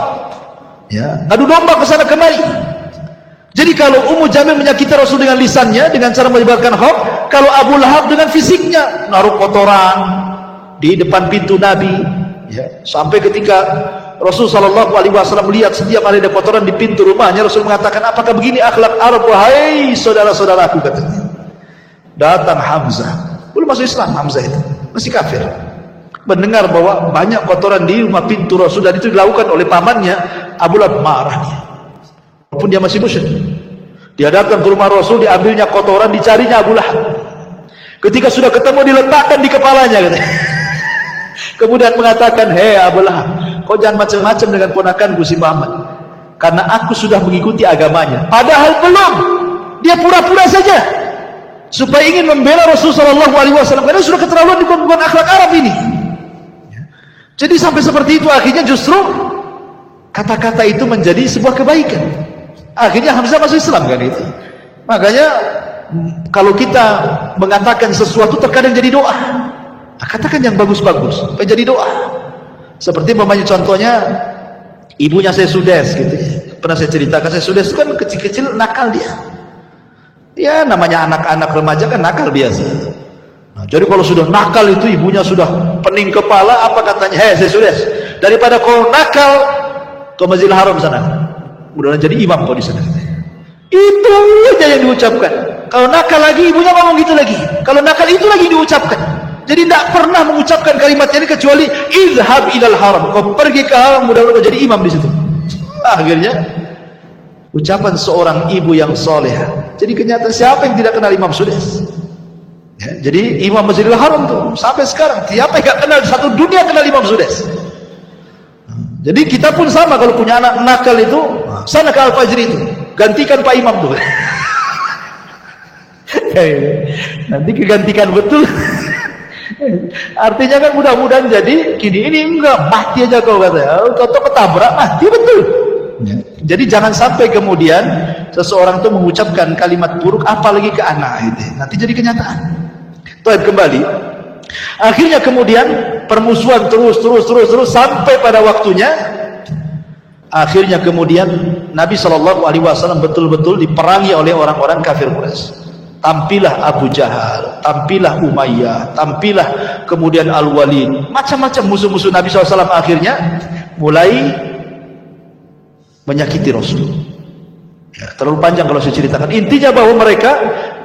B: Ya, ngadu domba ke sana kemari. Jadi kalau Ummu Jamil menyakiti Rasul dengan lisannya, dengan cara menyebarkan hoax, kalau Abu Lahab dengan fisiknya, naruh kotoran di depan pintu Nabi, ya, sampai ketika Rasul sallallahu alaihi wasallam melihat setiap hari ada kotoran di pintu rumahnya, Rasul mengatakan, apakah begini akhlak Arab, wahai saudara-saudaraku, katanya. Datang Hamzah, belum masuk Islam Hamzah itu, masih kafir, mendengar bahwa banyak kotoran di rumah pintu Rasul, dan itu dilakukan oleh pamannya. Abu Lahab marah dia, walaupun dia masih musyrik. Dia datang ke rumah Rasul, diambilnya kotoran, dicarinya Abu Lahab. Ketika sudah ketemu, diletakkan di kepalanya, katanya. Kemudian mengatakan, hei Abu Lahab, kau jangan macam-macam dengan ponakanku si Muhammad, karena aku sudah mengikuti agamanya. Padahal belum, dia pura-pura saja supaya ingin membela Rasulullah SAW, karena sudah keterlaluan di bukan akhlak Arab ini. Jadi sampai seperti itu, akhirnya justru kata-kata itu menjadi sebuah kebaikan. Akhirnya Hamzah masuk Islam, kan itu. Makanya kalau kita mengatakan sesuatu terkadang jadi doa. Katakan yang bagus-bagus, jadi doa. Seperti memang contohnya ibunya saya Sudes, gitu ya. Pernah saya ceritakan, saya Sudes itu kan kecil-kecil nakal dia. Ya namanya anak-anak remaja kan nakal biasa. Nah, jadi kalau sudah nakal itu ibunya sudah pening kepala, apa katanya? Hei saya Sudes, daripada kau nakal ke Masjidil Haram sana, mudah-mudahan jadi imam kau di sana. Itu aja yang diucapkan. Kalau nakal lagi ibunya ngomong gitu lagi. Kalau nakal itu lagi diucapkan. Jadi tidak pernah mengucapkan kalimat ini kecuali izhab ilal haram. Kau pergi ke haram, mudah-mudahan kau jadi imam di situ. Akhirnya ucapan seorang ibu yang soleh. Jadi kenyataan siapa yang tidak kenal Imam Sudes? Ya, jadi Imam Masjidil Haram tuh sampai sekarang siapa yang tidak kenal, satu dunia kenal Imam Sudes. Jadi kita pun sama, kalau punya anak nakal itu sana ke Al-Fajri itu, gantikan Pak Imam tuh. Nanti kegantikan betul. Artinya kan mudah-mudahan jadi gini, ini enggak mati aja kau katanya. Toto ketabrak mati betul. Ya. Jadi jangan sampai kemudian seseorang itu mengucapkan kalimat buruk apalagi ke anak itu. Nanti jadi kenyataan. Baik, kembali. Akhirnya kemudian permusuhan terus sampai pada waktunya. Akhirnya kemudian Nabi SAW betul-betul diperangi oleh orang-orang kafir Quraisy. Tampillah Abu Jahal, tampillah Umayyah, tampillah kemudian Al-Walid, macam-macam musuh-musuh Nabi SAW. Akhirnya mulai menyakiti Rasul. Ya, terlalu panjang kalau saya ceritakan. Intinya bahwa mereka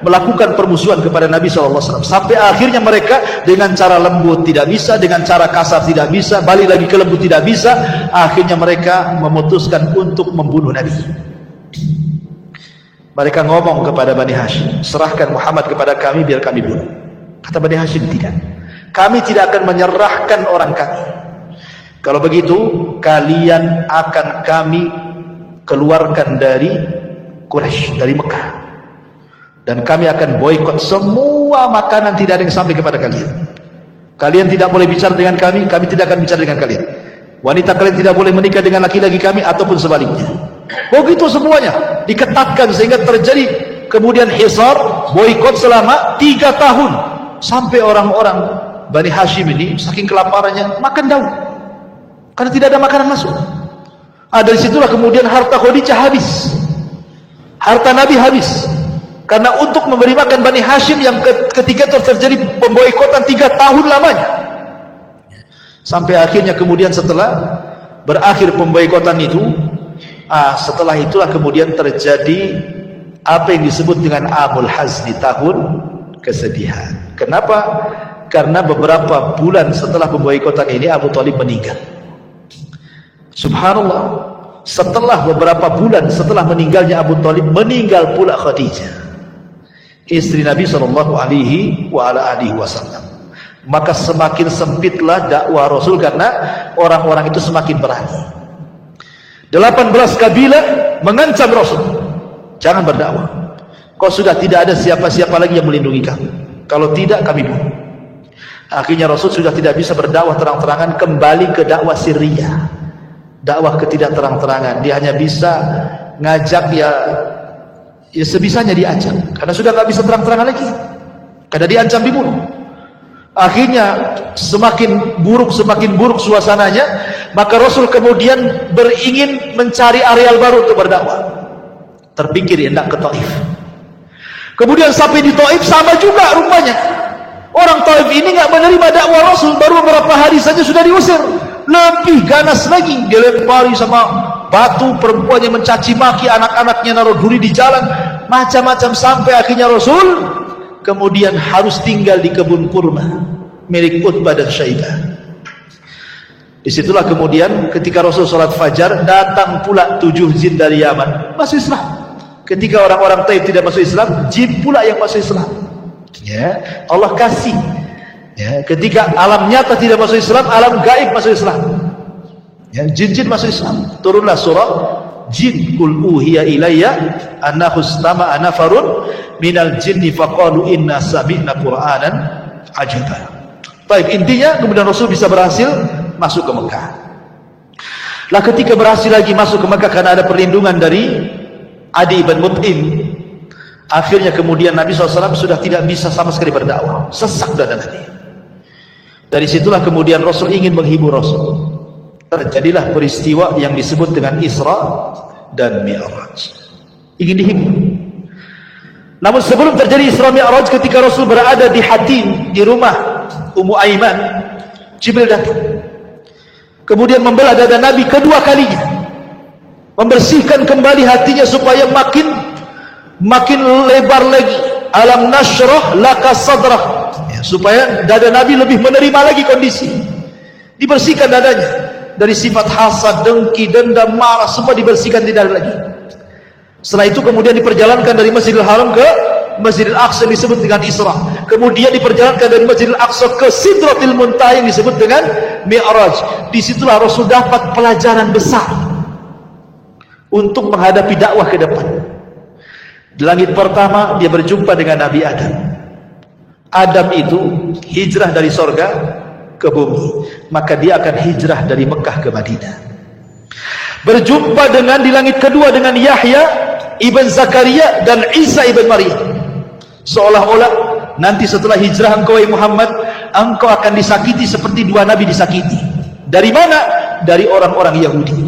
B: melakukan permusuhan kepada Nabi SAW. Sampai akhirnya mereka dengan cara lembut tidak bisa, dengan cara kasar tidak bisa, balik lagi ke lembut tidak bisa. Akhirnya mereka memutuskan untuk membunuh Nabi. Mereka ngomong kepada Bani Hashim, serahkan Muhammad kepada kami biar kami bunuh. Kata Bani Hashim, tidak, kami tidak akan menyerahkan orang kami. Kalau begitu kalian akan kami keluarkan dari Quraisy, dari Mekah, dan kami akan boikot semua makanan, tidak ada yang sampai kepada kalian. Kalian tidak boleh bicara dengan kami, kami tidak akan bicara dengan kalian. Wanita kalian tidak boleh menikah dengan laki-laki kami ataupun sebaliknya. Begitu semuanya diketatkan sehingga terjadi kemudian hisar, boikot selama 3 tahun, sampai orang-orang Bani Hashim ini saking kelaparannya makan daun karena tidak ada makanan masuk. Dari situlah kemudian harta Khadijah habis, harta Nabi habis, karena untuk memberi makan Bani Hashim yang ketiga terjadi pemboikotan 3 tahun lamanya. Sampai akhirnya kemudian setelah berakhir pemboikotan itu, setelah itulah kemudian terjadi apa yang disebut dengan Amul Hazni, tahun kesedihan. Kenapa? Karena beberapa bulan setelah pemboikotan ini Abu Thalib meninggal. Subhanallah, setelah beberapa bulan setelah meninggalnya Abu Thalib, meninggal pula Khadijah, istri Nabi SAW. Maka semakin sempitlah dakwah Rasul karena orang-orang itu semakin berani. 18 kabilah mengancam Rasul, jangan berdakwah, kau sudah tidak ada siapa-siapa lagi yang melindungi kamu, kalau tidak kami bunuh. Akhirnya Rasul sudah tidak bisa berdakwah terang-terangan, kembali ke dakwah sirriyah, dakwah ketidak terang-terangan. Dia hanya bisa ngajak ya sebisanya diajak, karena sudah tidak bisa terang-terangan lagi, karena diancam dibunuh. Akhirnya semakin buruk suasananya, maka Rasul kemudian beringin mencari areal baru untuk berdakwah. Terpikir hendak ke Taif. Kemudian sampai di Taif sama juga rupanya. Orang Taif ini nggak menerima dakwah Rasul, baru beberapa hari saja sudah diusir. Lebih ganas lagi, dilempari sama batu, perempuan yang mencaci maki, anak-anaknya naruh duri di jalan, macam-macam, sampai akhirnya Rasul kemudian harus tinggal di kebun kurma milik Utbah dan Syaibah. Disitulah kemudian ketika Rasul sholat fajar, datang pula 7 jin dari Yaman masuk Islam. Ketika orang-orang Taif tidak masuk Islam, jin pula yang masuk Islam. Ya, Allah kasih. Ya, ketika alam nyata tidak masuk Islam, alam gaib masuk Islam. Ya, jin-jin masuk Islam. Turunlah surah Jin, qul uhiya ilayya annahu istama'a nafarun minal jinni faqalu inna sami'na qur'anan ajaba. Baik, intinya kemudian Rasul bisa berhasil masuk ke Mekah. Lah ketika berhasil lagi masuk ke Mekah karena ada perlindungan dari Adi bin Mut'im, akhirnya kemudian Nabi SAW sudah tidak bisa sama sekali berdakwah, sesak dada Nabi. Dari situlah kemudian Rasul ingin menghibur Rasul. Terjadilah peristiwa yang disebut dengan Isra dan Mi'raj, ingin dihibur. Namun sebelum terjadi Isra Mi'raj, ketika Rasul berada di Hatim, di rumah Ummu Aiman, Jibril datang, kemudian membelah dada Nabi kedua kalinya, membersihkan kembali hatinya supaya makin lebar lagi. Alam nashrah laka sadrah, ya, supaya dada Nabi lebih menerima lagi kondisi. Dibersihkan dadanya dari sifat hasad, dengki, dendam, marah, semua dibersihkan, tidak ada lagi. Setelah itu kemudian diperjalankan dari Masjidil Haram ke Masjidil Aqsa yang disebut dengan Isra. Kemudian diperjalankan dari Masjidil Aqsa ke Sidratil Muntaha yang disebut dengan Mi'raj. Disitulah Rasul dapat pelajaran besar untuk menghadapi dakwah ke depan. Di langit pertama dia berjumpa dengan Nabi Adam. Adam itu hijrah dari sorga ke bumi, maka dia akan hijrah dari Mekah ke Madinah. Berjumpa dengan di langit kedua dengan Yahya ibn Zakaria dan Isa ibn Maryam. Seolah-olah nanti setelah hijrah engkau Muhammad, engkau akan disakiti seperti dua nabi disakiti. Dari mana? Dari orang-orang Yahudi.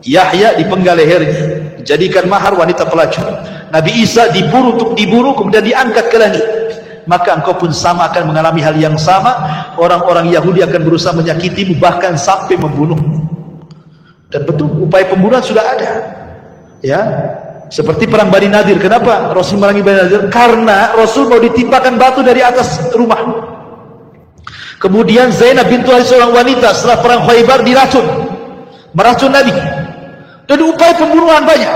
B: Yahya dipenggal lehernya, dijadikan mahar wanita pelacur. Nabi Isa diburu kemudian diangkat ke langit. Maka engkau pun sama akan mengalami hal yang sama. Orang-orang Yahudi akan berusaha menyakitimu, bahkan sampai membunuhmu. Dan betul, upaya pembunuhan sudah ada. Ya, seperti perang Bani Nadir. Kenapa Rasul memerangi Bani Nadir? Karena Rasul mau ditimpakan batu dari atas rumah. Kemudian Zainab bintu Haris, seorang wanita, setelah perang Khaybar diracun, meracun Nabi. Dan upaya pembunuhan banyak.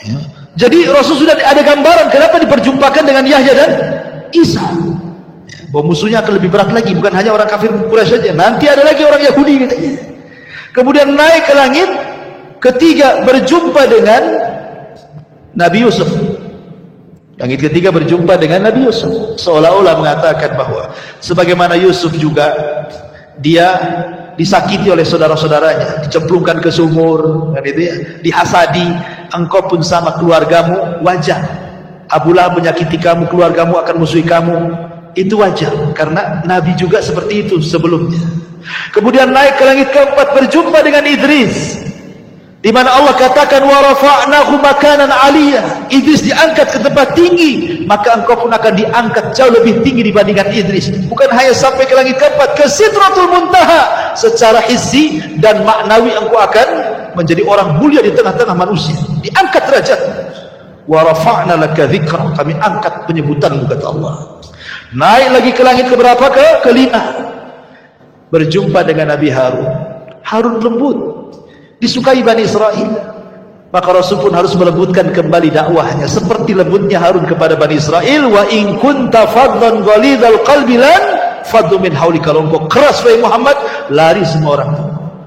B: Ya. Jadi Rasul sudah ada gambaran kenapa diperjumpakan dengan Yahya dan Isa. Bahwa musuhnya akan lebih berat lagi, bukan hanya orang kafir Quraisy saja, nanti ada lagi orang Yahudi katanya. Kemudian naik ke langit, ketiga berjumpa dengan Nabi Yusuf. Langit ketiga berjumpa dengan Nabi Yusuf, seolah-olah mengatakan bahwa sebagaimana Yusuf juga dia disakiti oleh saudara-saudaranya, dicemplungkan ke sumur, kan itu ya, dihasadi, engkau pun sama, keluargamu wajar. Abu Lahab menyakiti kamu, keluargamu akan musuhi kamu, itu wajar, karena Nabi juga seperti itu sebelumnya. Kemudian naik ke langit keempat, berjumpa dengan Idris, di mana Allah katakan wa rafa'nahu makanan 'aliyah. Idris diangkat ke tempat tinggi, maka engkau pun akan diangkat jauh lebih tinggi dibandingkan Idris. Bukan hanya sampai ke langit keempat, ke Sidratul Muntaha, secara hissi dan maknawi engkau akan menjadi orang mulia di tengah-tengah manusia, diangkat derajat. Wa rafa'na laka dzikra, kami angkat penyebutanmu, kata Allah. Naik lagi ke langit keberapa? Kelima, berjumpa dengan Nabi Harun. Harun lembut, disukai Bani Israel, maka Rasul pun harus melembutkan kembali dakwahnya seperti lembutnya Harun kepada Bani Israel. Wa in kunta faddan ghalidhal qalbi lan faddu min hawlika. Kalau engkau keras wahai Muhammad, lari semua orang,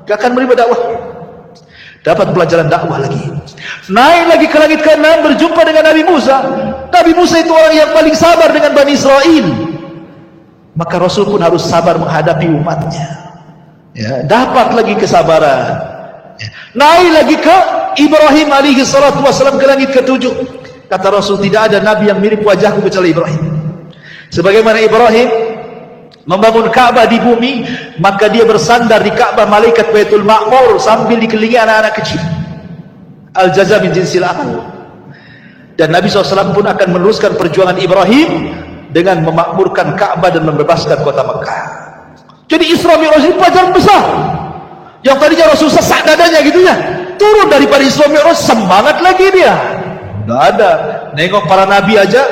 B: gak akan menerima dakwah. Dapat pelajaran dakwah lagi. Naik lagi ke langit ke-6, berjumpa dengan Nabi Musa. Nabi Musa itu orang yang paling sabar dengan Bani Israel, maka Rasul pun harus sabar menghadapi umatnya, ya, dapat lagi kesabaran. Naik lagi ke Ibrahim alaihi salatu wassalam, ke langit ke-7. Kata Rasul, tidak ada nabi yang mirip wajahku kecuali Ibrahim. Sebagaimana Ibrahim membangun Ka'bah di bumi, maka dia bersandar di Ka'bah malaikat Baitul Ma'mur sambil dikelilingi anak-anak kecil. Al-jaza min jinsil amal. Dan Nabi SAW pun akan meneruskan perjuangan Ibrahim dengan memakmurkan Ka'bah dan membebaskan kota Mekah. Jadi Isra Mi'raj ini pelajaran besar. Yang tadinya Rasul sesak dadanya gitu ya, turun daripada Isra Mi'raj, semangat lagi dia. Tidak ada, nengok para nabi aja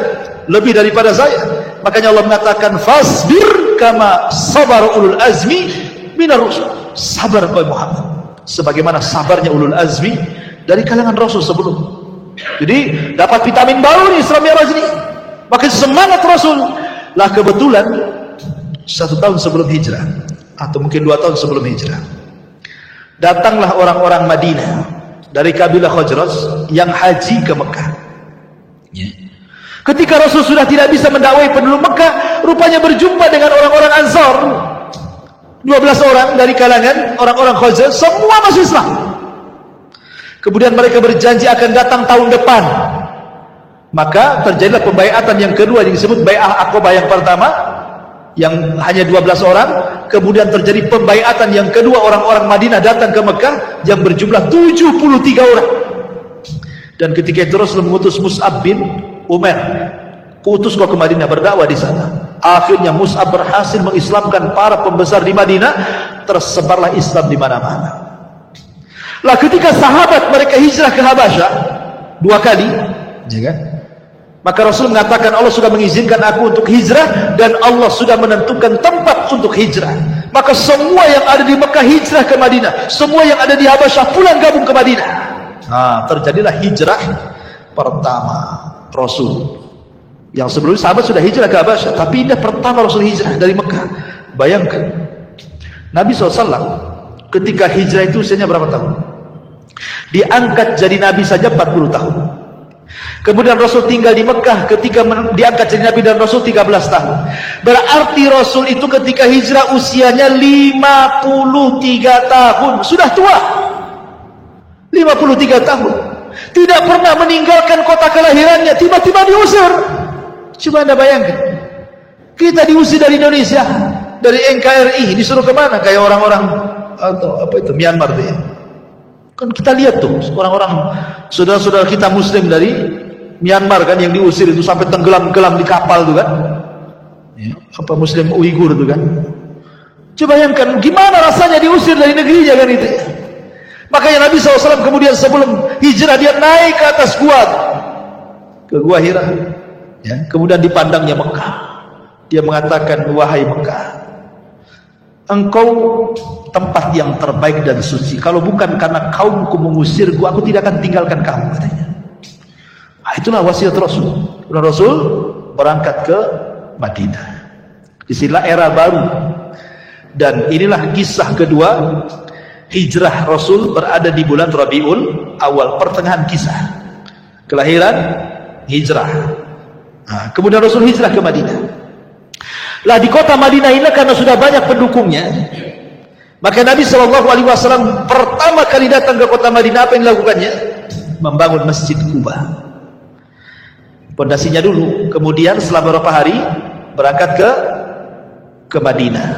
B: lebih daripada saya. Makanya Allah mengatakan fasbir kama sabar ulul azmi minar rusul. Sabar kau Muhammad sebagaimana sabarnya ulul azmi dari kalangan Rasul sebelum. Jadi dapat vitamin baru nih Isra Mi'raj ini. Maka semangat Rasul. Lah kebetulan 1 tahun sebelum hijrah, atau mungkin 2 tahun sebelum hijrah, datanglah orang-orang Madinah dari kabilah Khazraj yang haji ke Mekah. Ketika Rasul sudah tidak bisa mendakwai penduduk Mekah, rupanya berjumpa dengan orang-orang Ansar, 12 orang dari kalangan orang-orang Khazraj, semua masuk Islam. Kemudian mereka berjanji akan datang tahun depan. Maka terjadilah pembaiatan yang kedua yang disebut Bai'ah Aqabah yang pertama, yang hanya 12 orang. Kemudian terjadi pembaiatan yang kedua, orang-orang Madinah datang ke Mekah yang berjumlah 73 orang. Dan ketika itu Rasul mengutus Mus'ab bin Umair, kutus kau ke Madinah berdakwah di sana. Akhirnya Mus'ab berhasil mengislamkan para pembesar di Madinah, tersebarlah Islam di mana-mana. Lah ketika sahabat mereka hijrah ke Habasyah 2 kali, ya kan? Maka Rasul mengatakan Allah sudah mengizinkan aku untuk hijrah dan Allah sudah menentukan tempat untuk hijrah. Maka semua yang ada di Mekah hijrah ke Madinah, semua yang ada di Habasyah pulang gabung ke Madinah. Nah, terjadilah hijrah pertama Rasul. Yang sebelumnya sahabat sudah hijrah ke Habasyah, tapi ini pertama Rasul hijrah dari Mekah. Bayangkan Nabi SAW ketika hijrah itu usianya berapa tahun? Diangkat jadi Nabi saja 40 tahun. Kemudian Rasul tinggal di Mekah ketika diangkat jadi Nabi dan Rasul 13 tahun. Berarti Rasul itu ketika hijrah usianya 53 tahun. Sudah tua 53 tahun. Tidak pernah meninggalkan kota kelahirannya, tiba-tiba diusir. Coba anda bayangkan, kita diusir dari Indonesia, dari NKRI, disuruh kemana? Kayak orang-orang atau apa itu Myanmar tuh ya. Kan kita lihat tuh orang-orang saudara-saudara kita Muslim dari Myanmar kan yang diusir itu sampai tenggelam-gelam di kapal tuh kan, ya, apa Muslim Uighur tuh kan. Coba bayangkan gimana rasanya diusir dari negerinya kan itu. Makanya Nabi SAW kemudian sebelum hijrah dia naik ke atas gua, ke Gua Hira, ya, kemudian dipandangnya Mekah. Dia mengatakan, wahai Mekah, engkau tempat yang terbaik dan suci. Kalau bukan karena kaumku mengusirku, aku tidak akan tinggalkan kamu, katanya. Itulah wasiat Rasul. Rasul berangkat ke Madinah. Disinilah era baru. Dan inilah kisah kedua hijrah Rasul, berada di bulan Rabiul Awal, pertengahan kisah kelahiran hijrah. Kemudian Rasul hijrah ke Madinah. Lah di kota Madinah ini karena sudah banyak pendukungnya, maka Nabi SAW pertama kali datang ke kota Madinah, apa yang dilakukannya? Membangun Masjid Quba. Pondasinya dulu, kemudian setelah beberapa hari berangkat ke Madinah.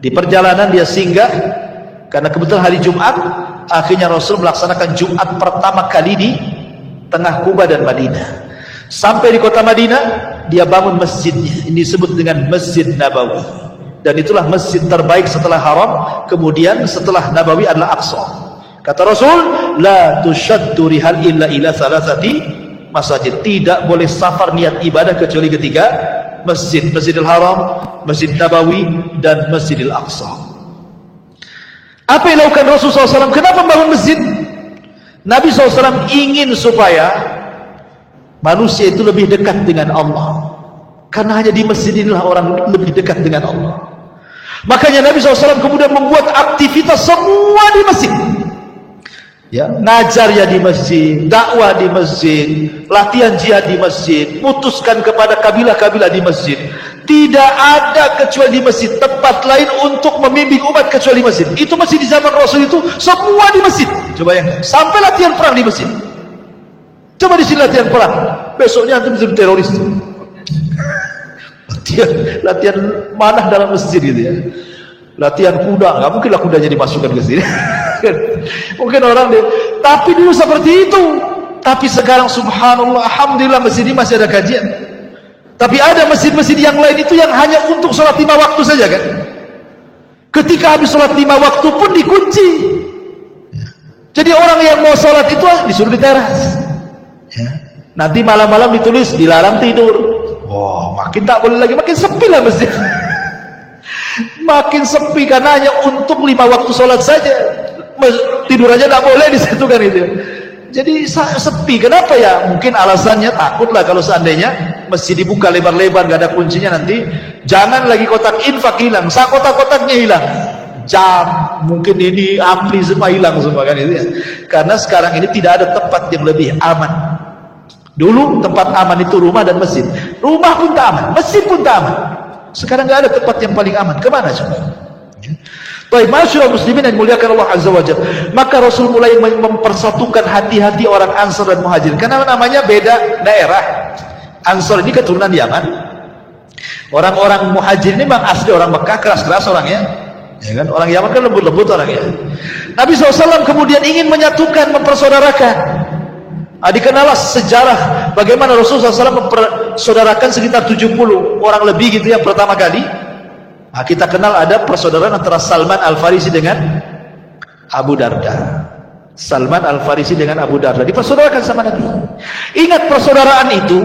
B: Di perjalanan dia singgah, karena kebetulan hari Jumat, akhirnya Rasul melaksanakan Jumat pertama kali di tengah Quba dan Madinah. Sampai di kota Madinah, dia bangun masjidnya. Ini disebut dengan Masjid Nabawi. Dan itulah masjid terbaik setelah Haram, kemudian setelah Nabawi adalah Aqsa. Kata Rasul, la tushaddu rihal illa ila salasati masjid. Tidak boleh safar niat ibadah kecuali ketiga masjid: Masjidil Haram, Masjid Nabawi, dan Masjidil Aqsa. Apa yang dilakukan Rasulullah SAW? Kenapa membangun masjid? Nabi SAW ingin supaya manusia itu lebih dekat dengan Allah, karena hanya di masjid inilah orang lebih dekat dengan Allah. Makanya Nabi SAW kemudian membuat aktivitas semua di masjid. Ya, ngajar ya di masjid, dakwah di masjid, latihan jihad di masjid, putuskan kepada kabilah-kabilah di masjid. Tidak ada kecuali di masjid, tempat lain untuk membimbing umat kecuali di masjid. Itu masjid di zaman Rasul itu semua di masjid. Coba yang sampai latihan perang di masjid. Coba di sini latihan perang, besoknya antum jadi teroris. Latihan manah dalam masjid gitu ya. Latihan kuda, nggak mungkin lah kudanya dimasukkan ke sini. Mungkin orang dia, tapi dulu seperti itu. Tapi sekarang subhanallah, alhamdulillah masjid ini masih ada kajian. Tapi ada masjid-masjid yang lain itu yang hanya untuk sholat 5 waktu saja kan. Ketika habis sholat 5 waktu pun dikunci. Jadi orang yang mau sholat itu disuruh di teras. Nanti malam-malam ditulis dilarang tidur. Wah, makin tak boleh lagi, makin sepi lah masjid. Makin sepi karena hanya untuk 5 waktu sholat saja. Tidur aja tak boleh di situ kan itu. Jadi sepi. Kenapa ya? Mungkin alasannya takutlah kalau seandainya masjid dibuka lebar-lebar gak ada kuncinya, nanti jangan lagi kotak infak hilang, kotak-kotaknya hilang, jam mungkin ini ampli semua hilang semua kan itu ya. Karena sekarang ini tidak ada tempat yang lebih aman. Dulu tempat aman itu rumah dan masjid. Rumah pun tak aman, masjid pun tak aman. Sekarang gak ada tempat yang paling aman. Kemana coba? Baik, masyaallah muslimin yang dimuliakan Allah Azza wa Jalla. Maka Rasul mulai mempersatukan hati-hati orang Ansar dan Muhajirin. Karena namanya beda daerah. Ansar ini keturunan Yaman. Orang-orang Muhajirin ini memang asli orang Mekah, keras-keras orangnya. Ya kan? Orang Yaman kan lembut-lembut orangnya. Nabi SAW kemudian ingin menyatukan, mempersaudarakan. Dikenallah sejarah bagaimana Rasulullah SAW mempersaudarakan sekitar 70 orang lebih gitu ya pertama kali. Kita kenal ada persaudaraan antara Salman Al-Farisi dengan Abu Darda. Salman Al-Farisi dengan Abu Darda dipersaudarakan sama Nabi. Ingat, persaudaraan itu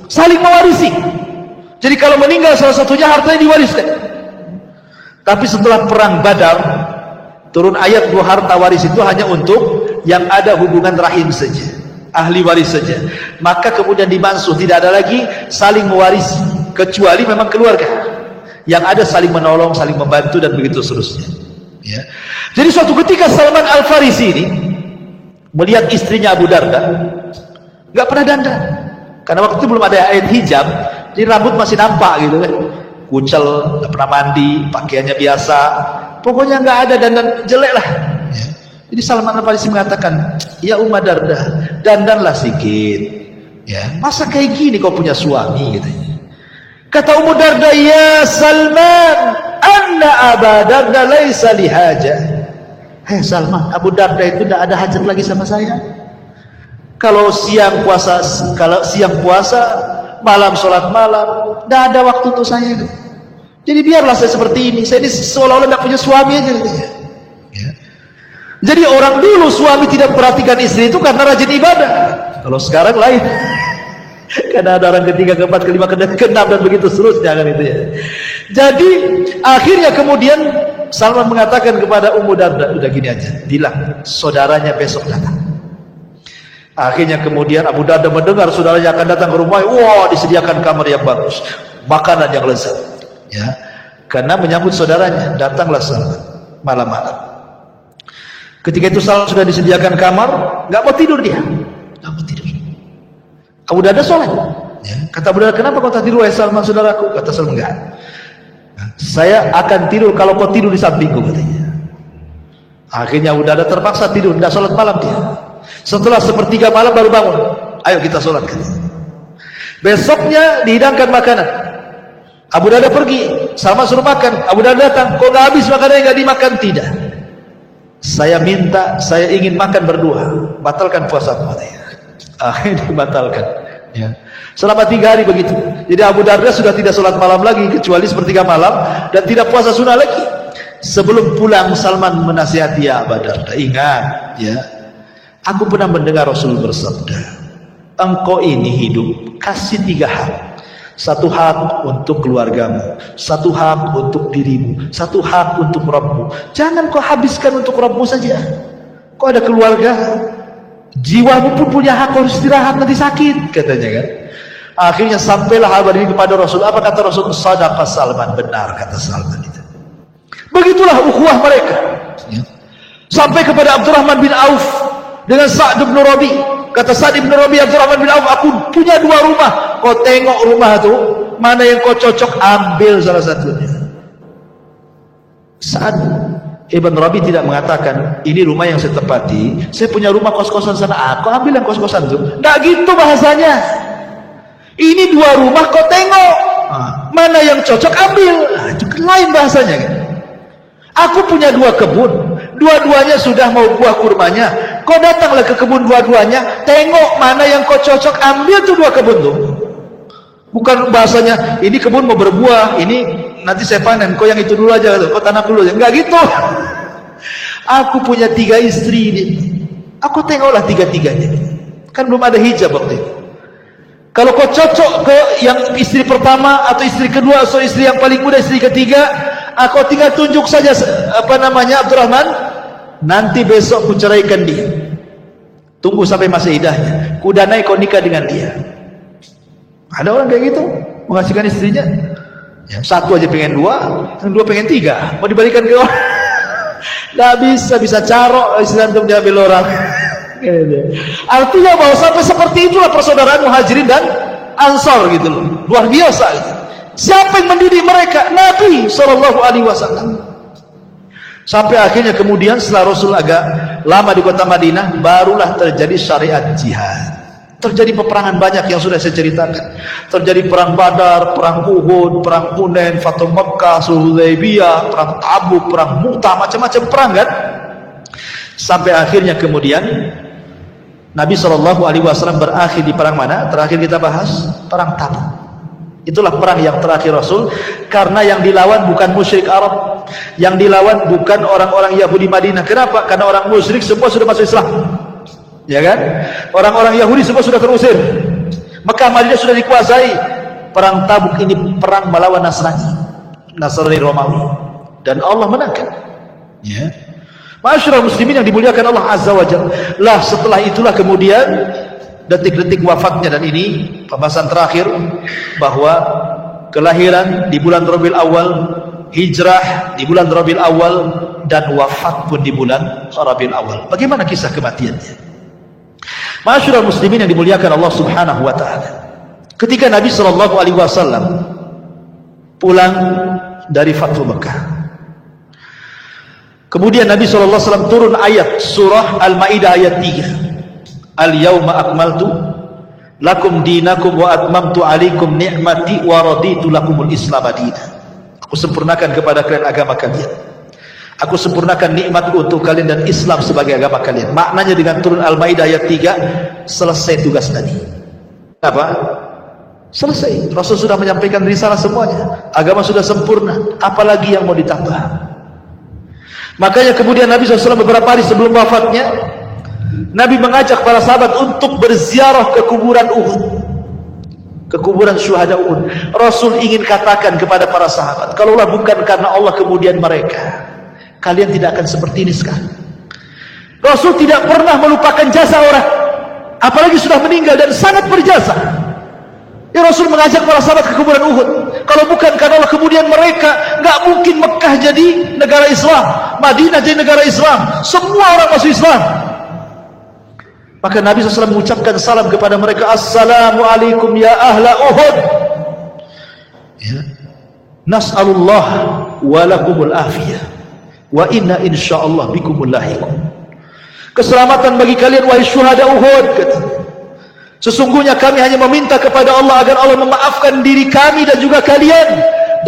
B: saling mewarisi. Jadi kalau meninggal salah satunya, hartanya diwariskan. Tapi setelah perang Badar, turun ayat bahwa harta waris itu hanya untuk yang ada hubungan rahim saja, ahli waris saja. Maka kemudian dimansuh, tidak ada lagi saling mewarisi kecuali memang keluarga. Yang ada saling menolong, saling membantu, dan begitu seterusnya. Ya. Jadi suatu ketika Salman Al-Farisi ini melihat istrinya Abu Darda nggak pernah dandan, karena waktu itu belum ada ayat hijab, jadi rambut masih nampak gitu kan, kucel, nggak pernah mandi, pakaiannya biasa, pokoknya nggak ada dandan, jelek lah. Ya. Jadi Salman Al-Farisi mengatakan, ya Umma Darda, dandanlah sedikit. Ya, masa kayak gini kau punya suami gitu. Kata Ummu Darda, ya Salman, anna Abu Darda laisa lihaja. Hei Salman, Abu Darda itu tidak ada hajat lagi sama saya. Kalau siang puasa, malam sholat malam, tidak ada waktu untuk saya. Jadi biarlah saya seperti ini. Saya ini seolah-olah tidak punya suami aja. Ya. Jadi orang dulu suami tidak perhatikan istri itu karena rajin ibadah. Kalau sekarang lain. Karena ada orang ketiga, keempat, kelima, keenam, dan begitu seterusnya kan itu ya. Jadi akhirnya kemudian Salman mengatakan kepada Ummu Darda, udah gini aja, bilang saudaranya besok datang. Akhirnya kemudian Abu Darda mendengar saudaranya akan datang ke rumahnya. Wah, disediakan kamar yang bagus, makanan yang lezat, ya, karena menyambut saudaranya. Datanglah Salman malam-malam. Ketika itu Salman sudah disediakan kamar, nggak mau tidur dia, nggak mau tidur. Abu Darda sholat, ya. Kata Abu Darda, kenapa kau tak tidur, wahai Salman saudaraku? Kata Salman, enggak, saya akan tidur kalau kau tidur di sampingku, katanya. Akhirnya Abu Darda terpaksa tidur, tidak sholat malam dia. Setelah sepertiga malam baru bangun. Ayo kita sholat, katanya. Besoknya dihidangkan makanan. Abu Darda pergi, Salman suruh makan. Abu Darda datang, kok nggak habis makanannya, nggak dimakan? Tidak, saya ingin makan berdua. Batalkan puasaku, katanya. Akhirnya dibatalkan, ya. Selama 3 hari begitu. Jadi Abu Darda sudah tidak sholat malam lagi kecuali sepertiga malam, dan tidak puasa sunnah lagi. Sebelum pulang Salman menasihati Abu Darda, ingat, ya, aku pernah mendengar Rasul bersabda, engkau ini hidup kasih 3 hak. 1 hak untuk keluargamu, 1 hak untuk dirimu, 1 hak untuk Rabbmu. Jangan kau habiskan untuk Rabbmu saja. Kau ada keluarga, jiwamu pun punya hak, harus istirahat, nanti sakit, katanya kan. Akhirnya sampailah kabar ini kepada Rasul. Apa kata Rasul? Shadaqah Salman, benar kata Salman itu. Begitulah ukhuwah mereka, ya. Sampai kepada Abdurrahman bin Auf dengan Sa'd bin Rabi. Kata Sa'd bin Rabi, Abdurrahman bin Auf, aku punya 2 rumah. Kau tengok rumah itu, mana yang kau cocok, ambil salah satunya. Sa'd Ibn Rabi tidak mengatakan, ini rumah yang saya tempati, saya punya rumah kos-kosan sana, aku ambil yang kos-kosan itu. Nggak gitu bahasanya. Ini 2 rumah, kau tengok, mana yang cocok, ambil. Nah, itu lain bahasanya kan. Aku punya 2 kebun, dua-duanya sudah mau buah kurmanya. Kau datanglah ke kebun dua-duanya, tengok mana yang kau cocok, ambil tuh 2 kebun tuh. Bukan bahasanya, ini kebun mau berbuah, ini nanti saya panen, kau yang itu dulu aja, kau tanam dulu aja. Enggak gitu. Aku punya 3 istri ini, aku tengoklah 3-tiganya. Kan belum ada hijab waktu itu. Kalau kau cocok ke yang istri pertama atau istri kedua atau istri yang paling muda, istri ketiga, aku tinggal tunjuk saja Abdurrahman, nanti besok ku ceraikan dia. Tunggu sampai masa idahnya, ku danai kau nikah dengan dia. Ada orang kayak gitu, mengasihkan istrinya. Yang 1 aja pengen 2, yang 2 pengen 3, mau dibalikan ke orang. Nggak bisa carok istilah untuk diambil orang. Artinya bahwa sampai seperti itulah persaudaraan Muhajirin dan Ansor gitu loh, luar biasa gitu. Siapa yang mendidik mereka? Nabi SAW. Sampai akhirnya kemudian setelah Rasul agak lama di kota Madinah, barulah terjadi syariat jihad. Terjadi peperangan banyak yang sudah saya ceritakan. Terjadi perang Badar, perang Uhud, perang Hunain, Fathu Makkah, Sulh Hudaybiyah, perang Tabuk, perang Mu'tah, macam-macam perang kan. Sampai akhirnya kemudian Nabi SAW berakhir di perang mana? Terakhir kita bahas perang Tabuk. Itulah perang yang terakhir Rasul, karena yang dilawan bukan musyrik Arab, yang dilawan bukan orang-orang Yahudi Madinah. Kenapa? Karena orang musyrik semua sudah masuk Islam, ya kan? Orang-orang Yahudi semua sudah terusir, Mekah Madinah sudah dikuasai. Perang Tabuk ini perang melawan Nasrani Romawi, dan Allah menangkan, ya. Masyarakat muslimin yang dimuliakan Allah Azza wa Jalla. Lah setelah itulah kemudian detik-detik wafatnya, dan ini pembahasan terakhir, bahwa kelahiran di bulan Rabiul Awal, hijrah di bulan Rabiul Awal, dan wafat pun di bulan Rabiul Awal. Bagaimana kisah kematiannya? Masyarakat muslimin yang dimuliakan Allah Subhanahu wa taala. Ketika Nabi SAW pulang dari Fathu Makkah, kemudian Nabi SAW turun ayat surah Al-Ma'idah ayat 3. Al-yawma akmaltu lakum dinakum wa atmamtu alaikum ni'mati wa raditu lakumul islam dinan. Aku sempurnakan kepada kalian agama kalian. Aku sempurnakan nikmatku untuk kalian dan Islam sebagai agama kalian. Maknanya dengan turun Al-Ma'idah ayat 3, selesai tugas tadi. Apa? Selesai. Rasul sudah menyampaikan risalah semuanya. Agama sudah sempurna. Apalagi yang mau ditambah? Makanya kemudian Nabi SAW beberapa hari sebelum wafatnya, Nabi mengajak para sahabat untuk berziarah ke kuburan Uhud, ke kuburan syuhada Uhud. Rasul ingin katakan kepada para sahabat, kalaulah bukan karena Allah kemudian mereka, kalian tidak akan seperti ini sekarang. Rasul tidak pernah melupakan jasa orang. apalagi sudah meninggal dan sangat berjasa. Ya Rasul mengajak para sahabat ke kuburan Uhud. Kalau bukan karena Allah, kemudian mereka nggak mungkin Mekah jadi negara Islam, Madinah jadi negara Islam, semua orang masuk Islam. Maka Nabi SAW mengucapkan salam kepada mereka, Assalamualaikum ya ahla Uhud. Ya. Nas'alullah walakumul afiyah wa inna insyaallah bikumul lahiqun. Keselamatan bagi kalian wahai syuhada Uhud, kata. Sesungguhnya kami hanya meminta kepada Allah agar Allah memaafkan diri kami dan juga kalian,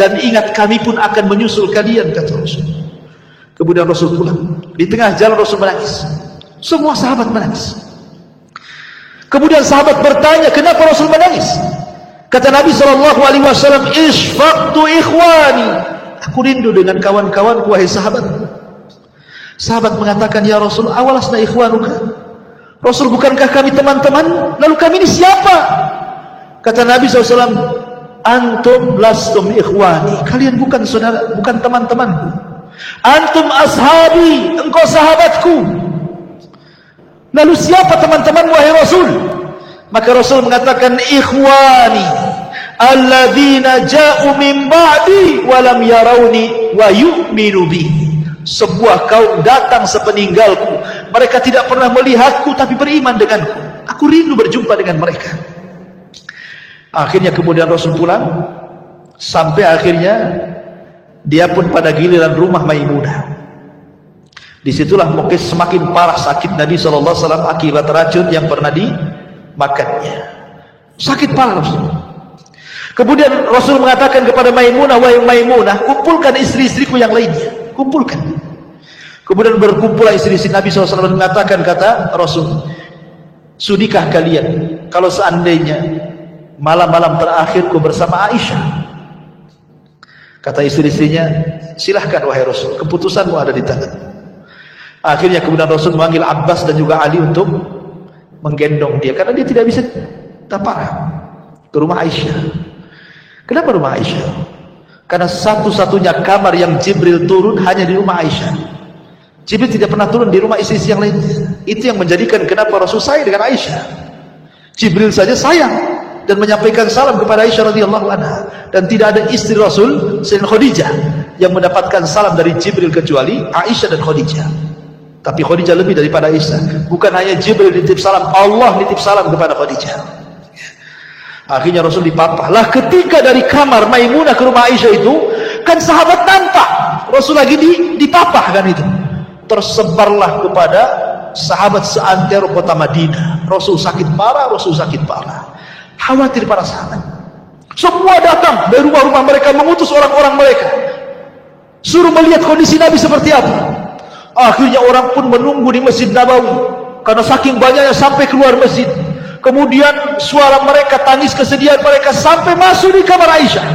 B: dan ingat kami pun akan menyusul kalian, kata Rasul. Kemudian Rasul pulang. Di tengah jalan Rasul menangis. Semua sahabat menangis. Kemudian sahabat bertanya, kenapa Rasul menangis? Kata Nabi SAW, Ishfaqtu ikhwani, aku rindu dengan kawan-kawanku wahai sahabat. Sahabat mengatakan, ya Rasul, awalasna ikhwanuka, Rasul, bukankah kami teman-teman? Lalu kami ini siapa? Kata Nabi SAW, antum lastum ikhwani, kalian bukan saudara, bukan teman-temanku. Antum ashabi, engkau sahabatku. Lalu siapa teman-teman wahai Rasul? Maka Rasul mengatakan, ikhwani alladzina ja'u min ba'di wa lam yarawni wa yu'minu bi. Sebuah kaum datang sepeninggalku, mereka tidak pernah melihatku tapi beriman denganku. Aku rindu berjumpa dengan mereka. Akhirnya kemudian Rasul pulang, sampai akhirnya dia pun pada giliran rumah Maimunah. Disitulah mungkin semakin parah sakit Nabi SAW akibat racun yang pernah dimakannya. Sakit parah Rasul. Kemudian Rasul mengatakan kepada Maimunah, wahai Maimunah, kumpulkan istri-istriku yang lainnya, kumpulkan. Kemudian berkumpul istri-istri Nabi SAW, mengatakan, kata Rasul, sudikah kalian kalau seandainya malam-malam terakhirku bersama Aisyah? Kata istri-istrinya, silahkan wahai Rasul, keputusanmu ada di tangan. Akhirnya kemudian Rasul memanggil Abbas dan juga Ali untuk menggendong dia, karena dia tidak bisa parah, ke rumah Aisyah. Kenapa rumah Aisyah? Karena satu-satunya kamar yang Jibril turun hanya di rumah Aisyah. Jibril tidak pernah turun di rumah istri-istri yang lainnya. Itu yang menjadikan kenapa Rasul sayang dengan Aisyah. Jibril saja sayang dan menyampaikan salam kepada Aisyah radhiyallahu anha, dan tidak ada istri Rasul selain Khadijah yang mendapatkan salam dari Jibril kecuali Aisyah dan Khadijah. Tapi Khadijah lebih daripada Aisyah. Bukan hanya Jibril nitip salam, Allah nitip salam kepada Khadijah. Akhirnya Rasul dipapah. Lah ketika dari kamar Maimunah ke rumah Aisyah itu, kan sahabat nampak Rasul lagi dipapah kan itu. Tersebarlah kepada sahabat seantero kota Madinah. Rasul sakit parah, Rasul sakit parah. Khawatir para sahabat. Semua datang dari rumah-rumah mereka, mengutus orang-orang mereka, suruh melihat kondisi Nabi seperti apa. Akhirnya orang pun menunggu di Masjid Nabawi, karena saking banyaknya sampai keluar masjid. Kemudian suara mereka, tangis kesedihan mereka sampai masuk di kamar Aisyah.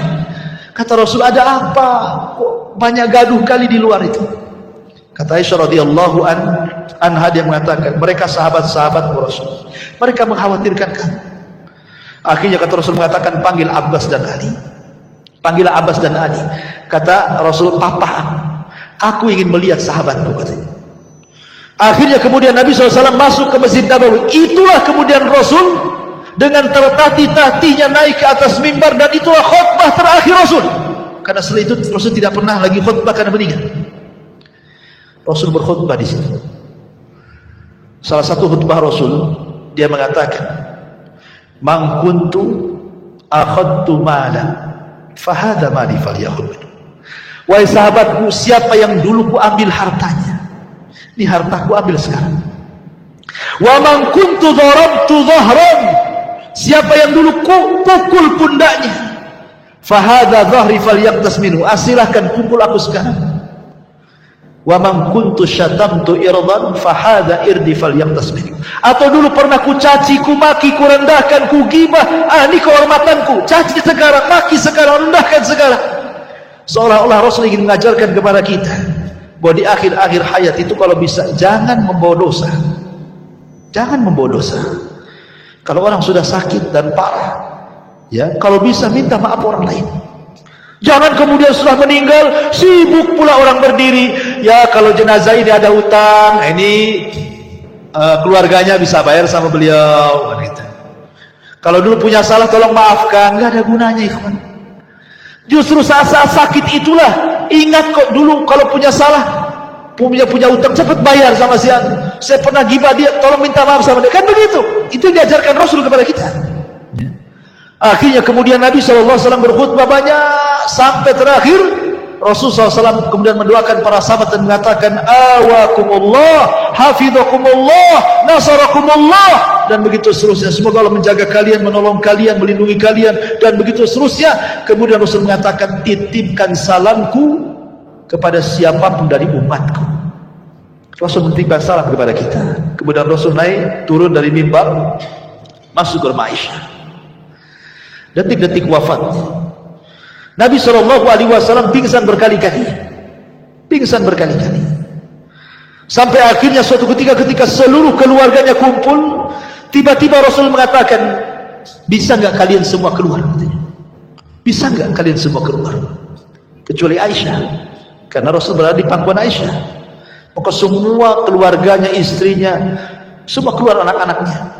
B: Kata Rasul, ada apa? Kok banyak gaduh kali di luar itu? Kata Aisyah radhiyallahu anha, dia mengatakan, mereka sahabat-sahabat Rasul, mereka mengkhawatirkan kamu. Akhirnya kata Rasul mengatakan, panggil Abbas dan Ali. Panggil Abbas dan Ali. Kata Rasul, papa aku ingin melihat sahabatku, katanya. Akhirnya kemudian Nabi SAW masuk ke Masjid Nabawi. Itulah kemudian Rasul dengan tertatih-tatihnya naik ke atas mimbar, dan itulah khutbah terakhir Rasul. Karena setelah itu Rasul tidak pernah lagi khutbah karena meninggal. Rasul berkhutbah di situ. Salah satu khutbah Rasul, dia mengatakan, "Man kuntu akhadtu mala, fahada mali falyakhudh." Wahai sahabatku, siapa yang dulu ku ambil hartanya, ini hartaku ambil sekarang. Wa man kuntu darabtu dhahran, siapa yang dulu ku pukul pundaknya, fahada dhahri falyaqtas minhu, silahkan pukul aku sekarang. Wa man kuntu syatamtu irdan, fahada irdi falyaqtas minhu, atau dulu pernah ku caci, ku maki, ku rendahkan, ku gibah, ini kehormatanku, caci sekarang, maki sekarang, rendahkan sekarang. Seolah-olah Rasul ingin mengajarkan kepada kita bahwa di akhir-akhir hayat itu kalau bisa jangan membawa dosa. Jangan membawa dosa. Kalau orang sudah sakit dan parah, ya, kalau bisa minta maaf orang lain. Jangan kemudian setelah meninggal sibuk pula orang berdiri, ya kalau jenazah ini ada utang, ini keluarganya bisa bayar sama beliau gitu. Kalau dulu punya salah tolong maafkan, nggak ada gunanya ikhwan. Justru saat-saat sakit itulah ingat kok dulu kalau punya salah, punya utang cepat bayar sama si anu. Saya pernah gibah dia, tolong minta maaf sama dia. Kan begitu. Itu yang diajarkan Rasul kepada kita. Akhirnya kemudian Nabi SAW berkhutbah banyak sampai terakhir Rasul SAW kemudian mendoakan para sahabat dan mengatakan awakumullah, hafidhakumullah, nasarakumullah, dan begitu seterusnya. Semoga Allah menjaga kalian, menolong kalian, melindungi kalian, dan begitu seterusnya. Kemudian Rasul mengatakan, titipkan salamku kepada siapapun dari umatku. Rasul mentitipkan salam kepada kita. Kemudian Rasul naik, turun dari mimbar, masuk ke rumah Aisyah. Detik-detik wafat, Nabi SAW pingsan berkali-kali, sampai akhirnya suatu ketika seluruh keluarganya kumpul, tiba-tiba Rasul mengatakan, bisa nggak kalian semua keluar? Bisa nggak kalian semua keluar? Kecuali Aisyah, karena Rasul berada di pangkuan Aisyah. Maka semua keluarganya, istrinya, semua keluar, anak-anaknya.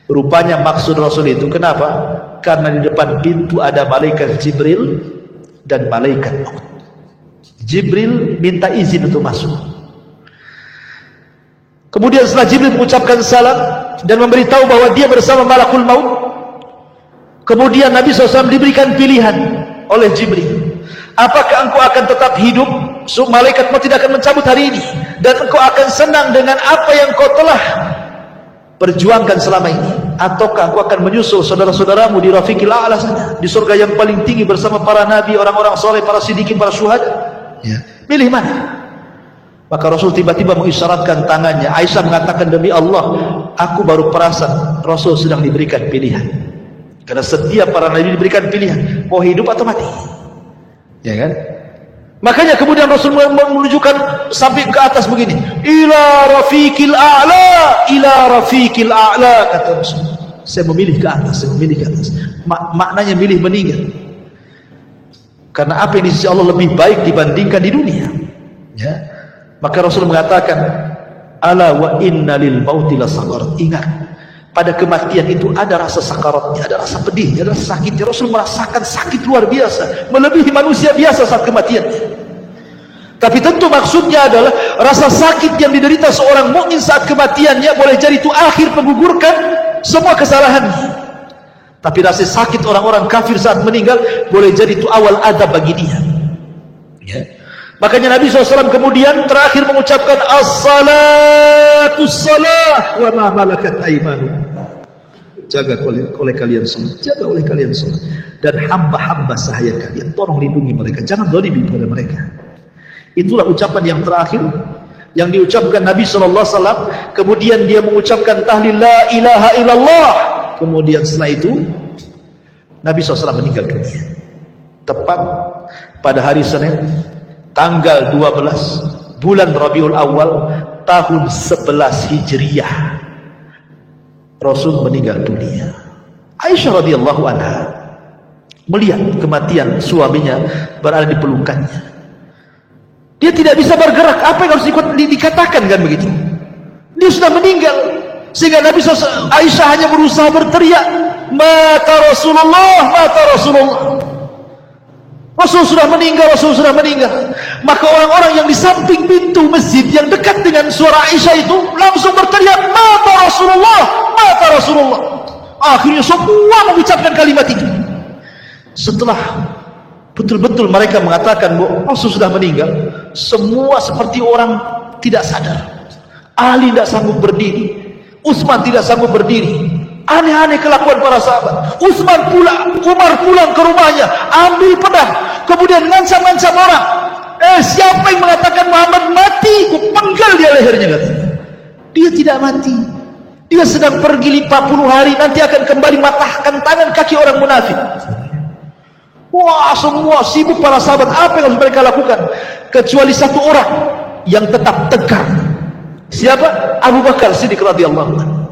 B: Rupanya maksud Rasul itu kenapa? Karena di depan pintu ada malaikat Jibril dan malaikat maut. Jibril minta izin untuk masuk. Kemudian setelah Jibril mengucapkan salam dan memberitahu bahwa dia bersama malakul maut, kemudian Nabi SAW diberikan pilihan oleh Jibril. Apakah engkau akan tetap hidup? So, malaikat maut tidak akan mencabut hari ini, dan engkau akan senang dengan apa yang kau telah perjuangkan selama ini, ataukah engkau akan menyusul saudara-saudaramu di Rafiqil A'la sana, di surga yang paling tinggi bersama para nabi, orang-orang soleh, para siddiqin, para syuhada? Pilih mana? Maka Rasul tiba-tiba mengisyaratkan tangannya. Aisyah mengatakan, demi Allah, aku baru perasan Rasul sedang diberikan pilihan. Karena setiap para nabi diberikan pilihan, mau hidup atau mati, ya kan? Makanya kemudian Rasul menunjukkan sampai ke atas begini, ila rafiqil a'la, ila rafiqil a'la, kata Rasul. Saya memilih ke atas, saya memilih ke atas. Maknanya milih meninggal. Karena apa yang di sisi Allah lebih baik dibandingkan di dunia. Ya. Maka Rasul mengatakan, ala wa inna lil mauti lasaqarat. Ingat, pada kematian itu ada rasa sakaratnya, ada rasa pedihnya, ada rasa sakitnya. Rasul merasakan sakit luar biasa, melebihi manusia biasa saat kematiannya. Tapi tentu maksudnya adalah rasa sakit yang diderita seorang mukmin saat kematiannya boleh jadi itu akhir menggugurkan semua kesalahannya. Tapi rasa sakit orang-orang kafir saat meninggal boleh jadi itu awal adab bagi dia. Ya. Makanya Nabi SAW kemudian terakhir mengucapkan as-salatu salah wa ma malakat aymanukum. Jaga oleh kalian semua, jaga oleh kalian semua, dan hamba-hamba sahaya kalian, tolong lindungi mereka, jangan zalimi pada mereka. Itulah ucapan yang terakhir yang diucapkan Nabi SAW. Kemudian dia mengucapkan tahlil la ilaha illallah. Kemudian setelah itu Nabi SAW meninggal dunia tepat pada hari Senin tanggal 12 bulan Rabiul Awal tahun 11 Hijriah. Rasul meninggal dunia. Aisyah radhiyallahu anha melihat kematian suaminya berada di pelukannya. Dia tidak bisa bergerak. Apa yang harus dikatakan kan begitu? Dia sudah meninggal. Sehingga Nabi SAW, Aisyah hanya berusaha berteriak, mata Rasulullah, mata Rasulullah. Rasul sudah meninggal, Rasul sudah meninggal. Maka orang-orang yang di samping pintu masjid yang dekat dengan suara Aisyah itu langsung berteriak, mata Rasulullah, mata Rasulullah. Akhirnya semua mengucapkan kalimat itu. Setelah betul-betul mereka mengatakan bahwa Rasul sudah meninggal, semua seperti orang tidak sadar. Ali tidak sanggup berdiri, Utsman tidak sanggup berdiri. Aneh-aneh kelakuan para sahabat. Umar pulang ke rumahnya, ambil pedang, kemudian ngancam-ngancam orang. Siapa yang mengatakan Muhammad mati, ku penggal dia lehernya, katanya. Dia tidak mati. Dia sedang pergi 40 hari, nanti akan kembali matahkan tangan kaki orang munafik. Wah, semua sibuk para sahabat. Apa yang harus mereka lakukan? Kecuali satu orang yang tetap tegar. Siapa? Abu Bakar Siddiq radhiyallahu anhu.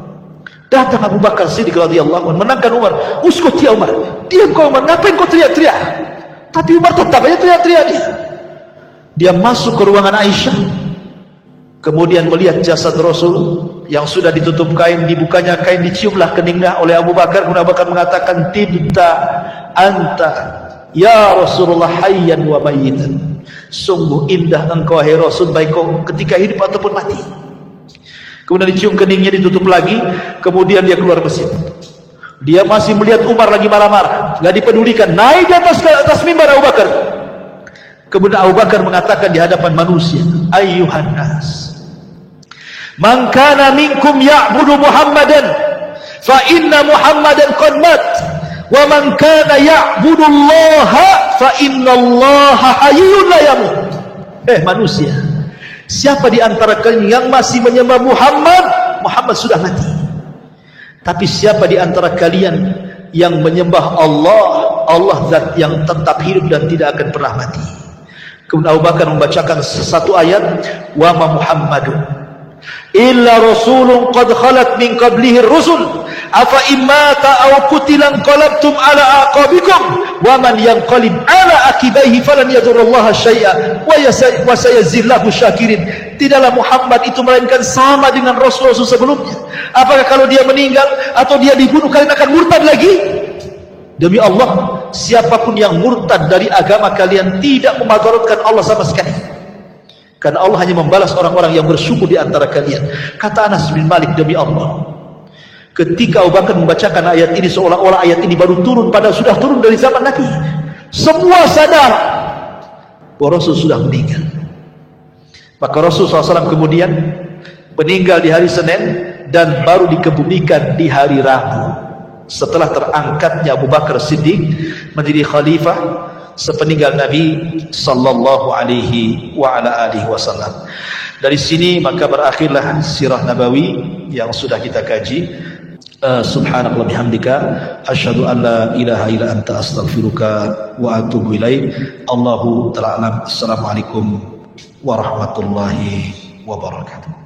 B: Datang Abu Bakar Siddiq radhiyallahu anhu menangkan Umar. Uskut ya Umar. Diam kau Umar. Ngapain kau teriak-teriak? Tapi Umar tetap aja teriak-teriak dia. Dia masuk ke ruangan Aisyah. kemudian melihat jasad Rasul yang sudah ditutup kain, dibukanya kain, diciumlah keningnya oleh Abu Bakar. Kemudian Abu Bakar mengatakan, tibta anta ya Rasulullah hayyan wa mayyitan. Sungguh indah engkau wahai Rasul, baik kau ketika hidup ataupun mati. Kemudian dicium keningnya, ditutup lagi. Kemudian dia keluar masjid. Dia masih melihat Umar lagi marah-marah, gak dipedulikan. Naik di atas mimbar Abu Bakar. Kemudian Abu Bakar mengatakan di hadapan manusia, ayyuhan nas, man kana minkum ya'budu Muhammadan fa inna Muhammadan qad mat, wa man kana ya'budu Allah fa inna Allah hayyun la yamut. Manusia, siapa di antara kalian yang masih menyembah Muhammad, Muhammad sudah mati. Tapi siapa di antara kalian yang menyembah Allah, Allah zat yang tetap hidup dan tidak akan pernah mati. Kemudian Abu Bakar membacakan satu ayat, wa ma Muhammadun illa rasulun qad khalat min qablihi rusul afa immata aw qutilan qalabtum ala aqabikum wa man yanqalib ala akibaihi falan yadurrallaha syai'a wa sayazillahu syakirin. Tidaklah Muhammad itu melainkan sama dengan rasul-rasul sebelumnya. Apakah kalau dia meninggal atau dia dibunuh kalian akan murtad lagi? Demi Allah, siapapun yang murtad dari agama kalian tidak memadaratkan Allah sama sekali. Karena Allah hanya membalas orang-orang yang bersyukur di antara kalian. Kata Anas bin Malik, demi Allah, ketika Abu Bakar membacakan ayat ini, seolah-olah ayat ini baru turun, padahal sudah turun dari zaman Nabi. Semua sadar bahwa Rasul sudah meninggal. Maka Rasul SAW kemudian meninggal di hari Senin dan baru dikebumikan di hari Rabu. Setelah terangkatnya Abu Bakar Siddiq menjadi khalifah sepeninggal Nabi sallallahu alaihi wa ala alihi wasallam. Dari sini maka berakhirlah sirah nabawi yang sudah kita kaji. Subhanallah bihamdika asyhadu an la ilaha illa anta astaghfiruka wa atubu ilaik. Allahu ta'ala alam. Assalamualaikum warahmatullahi wabarakatuh.